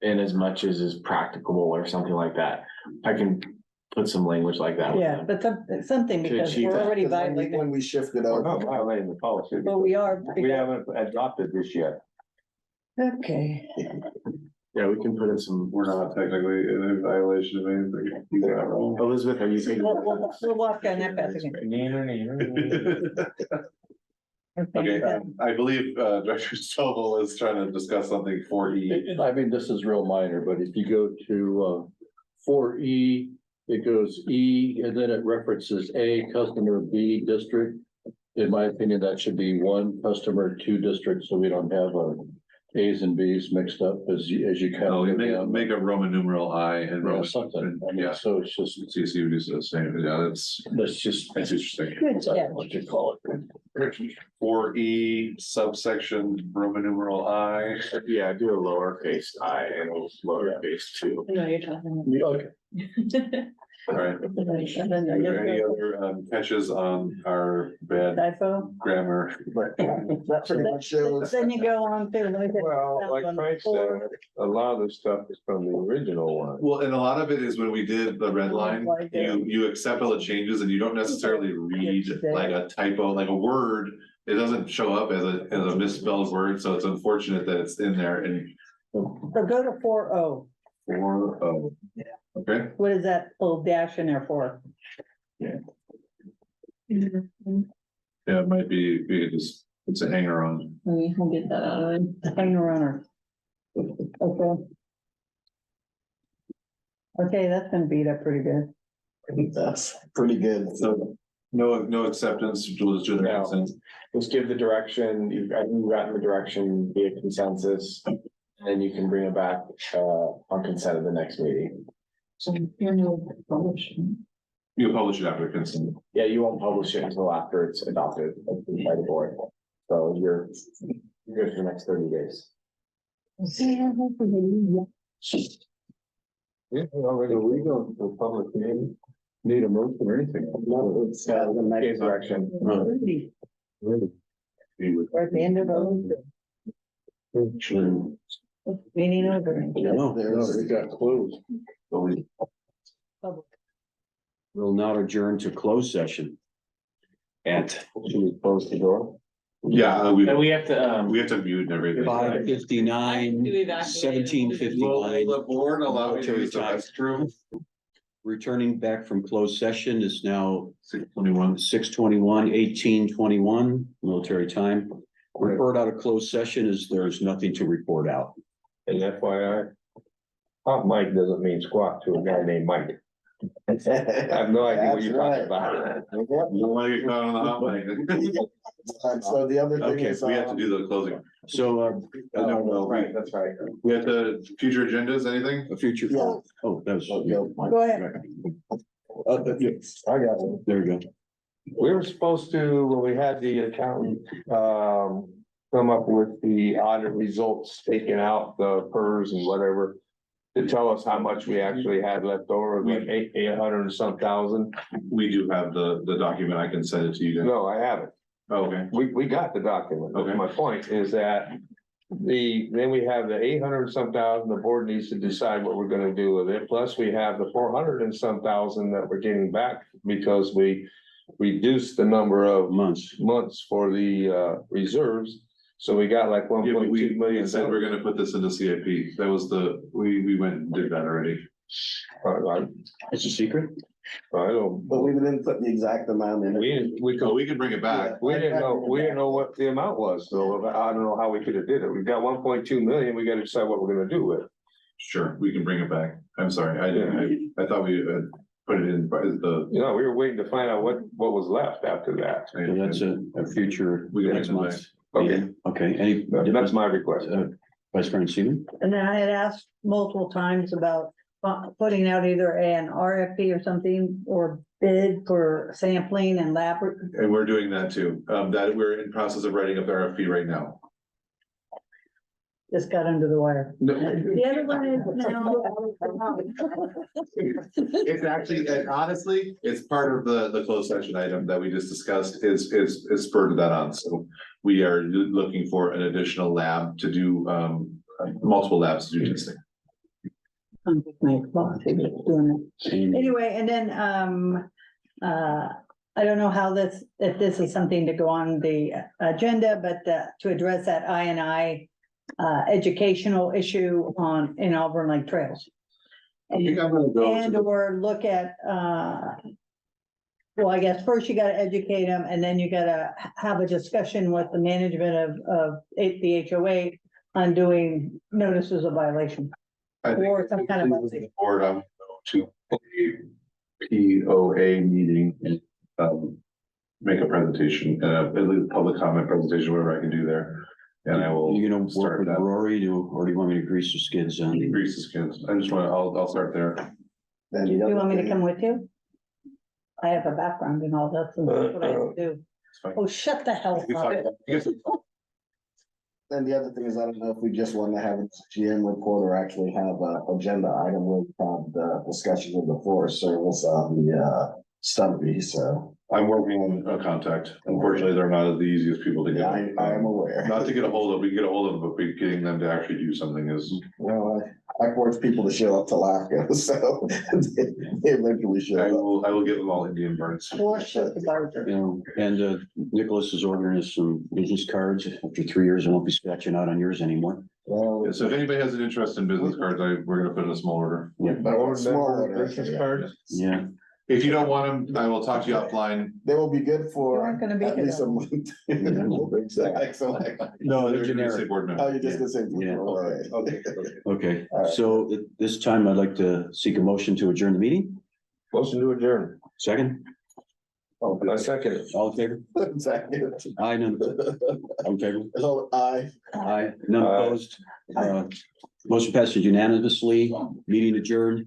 in as much as is practicable or something like that. I can put some language like that. with Yeah, them. but something To because achieve we're that. already Because when violating. we shifted We're out, not violating the policy. Well, we are. We haven't adopted this yet. Okay. Yeah, we can put in some, We're not technically in violation of anything. You got it wrong. Elizabeth, are you thinking? We'll walk down that path again. Okay, I believe Director Stovall is trying to discuss something for E. I mean, this is real minor, but if you go to 4E, it goes E and then it references A customer, B district. In my opinion, that should be 1 customer, 2 districts, so we don't have A's and B's mixed up as you No, count we them down. make a Roman numeral I and Yeah, Roman. something. I mean, Yeah, so it's just, CC would do the same, yeah, that's just. that's interesting. Good catch. What you call it. For E subsection Roman numeral I. Yeah, do a lowercase I and a lowercase 2. I know you're talking. Okay. All right. Are there any other catches on our bad Typo. grammar? that pretty much shows. Then you go on to. Well, like Frank said, a lot of the stuff is from the original one. Well, and a lot of it is when we did the red line, you accept all the changes and you don't necessarily read like a typo, like a word. It doesn't show up as a misspelled word, so it's unfortunate that it's in there and. So go to 4O. Okay, What is that little dash in there for? yeah, it might be, it's a hanger on. We can get that out of it. Hang around her. Okay. Okay, that's been beat up pretty good. I think that's pretty good. So no acceptance, just do the No. consent. Just give the direction, I think you've gotten the direction via consensus, and then you can bring it back, on consent at the next meeting. So you're no publishing. You'll publish it after consent. Yeah, you won't publish it until after it's adopted by the board. So you're good for the next 30 days. Yeah, already legal for public meeting. Need a motion or anything? No, it's, the next- Give direction. Really? We're at the end of the meeting over. No, There's- it got closed. Public. we'll now adjourn to closed session. Should we close the door? Yeah, And we have to, we have to mute and everything. 5:59, Do evacuate. 17:59. the board allow me to use the restroom? Returning back from closed session is now 6:21. 6:21, 18:21, military time. Report out of closed session is there's nothing to report out. And FYI, hot mic doesn't mean squat to a guy named Mike. I have no idea what you're talking about. You don't want to get caught on the hot mic. So the other thing Okay, is. we have to do the closing. So, right, that's right. We have the future agendas, anything? a future, Yeah. oh, that was. Go ahead. Yeah, I got one. there you go. We were supposed to, when we had the accountant, come up with the audit results, taking out the PERS and whatever. To tell us how much we actually had left over, like 800 and some thousand. We do have the document. I can send it to you guys. No, I haven't. Oh, okay. We got the document. Okay. My point is that then we have the 800 and some thousand, the board needs to decide what we're gonna do with it. Plus we have the 400 and some thousand that we're getting back because we reduced the number of months for the reserves. So we got like Yeah, but 1.2 million. we said we're gonna put this into CIP. That was we went and did that already. It's a secret? I don't. But we didn't put the exact amount in. We can bring it back. We didn't know what the amount was, so I don't know how we could have did it. We've got 1.2 million, we gotta decide what we're gonna do with it. Sure, we can bring it back. I'm sorry, I didn't, I thought we put it in the. You know, we were waiting to find out what was left after that. So that's a future We can next bring it month. Okay, Okay, any, that's my request. Vice President Seaman? And then I had asked multiple times about putting out either an RFP or something, or bid for sampling and lab. And we're doing that too. That we're in process of writing up the RFP right now. Just got under the wire. No. The other one is It's actually, and honestly, it's part of the closed session item that we just discussed is spurred that on. So we are looking for an additional lab to do, multiple labs to do testing. My boss, he was doing it. Anyway, and then, I don't know how if this is something to go on the agenda, but to address that I educational issue in Auburn Lake Trails. I think I'm gonna go. And or look at, well, I guess first you gotta educate them, and then you gotta have a discussion with the management of the HOA on doing notices of violation. I think Or some kind of. Board, I'm going to a POA meeting and, make a presentation, at least public comment presentation, whatever I can do there. And I will. You gonna work start with that. Rory, or do you want me to grease your skids on? Grease the skins. I just wanna, I'll start there. Then Do the you other want me to thing- come with you? I have a background in all that, so that's what I have to do. It's fine. Oh, shut the hell You can up. talk. Then the other thing is, I don't know if we just want to have a GM report or actually have a agenda item where we have the discussion with the Forest Service on the stumpy, so. I'm working on a contact. Unfortunately, they're not the easiest people to Yeah, get. I am aware. Not to get a hold of, we can get a hold of them, but getting them to actually do something is. Well, I force people to show up to LAFCO, so they eventually show up. I will get them all Indian burns. Or shut the garbage. You know, and Nicholas is ordering us some business cards. After 3 years, I won't be scratching out on yours anymore. Well, So if anybody has an interest in business cards, we're gonna put in a small order. Yeah. but small order. Business cards. Yeah, If you don't want them, I will talk to you offline. They will be good You for aren't gonna be at here least a though. month. Excellent. No, they're generic. Board Oh, member. you're just gonna say. Yeah. All right. Okay, All right. so at this time, I'd like to seek a motion to adjourn the meeting. Motion to adjourn. Second, I second it. all in favor? Exactly. Aye, none. All in favor? Oh, aye. Aye, none Aye. opposed. Motion passes unanimously, meeting adjourned.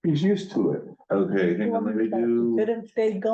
He's used to it. Okay, hang on, let me do. Could have stayed going.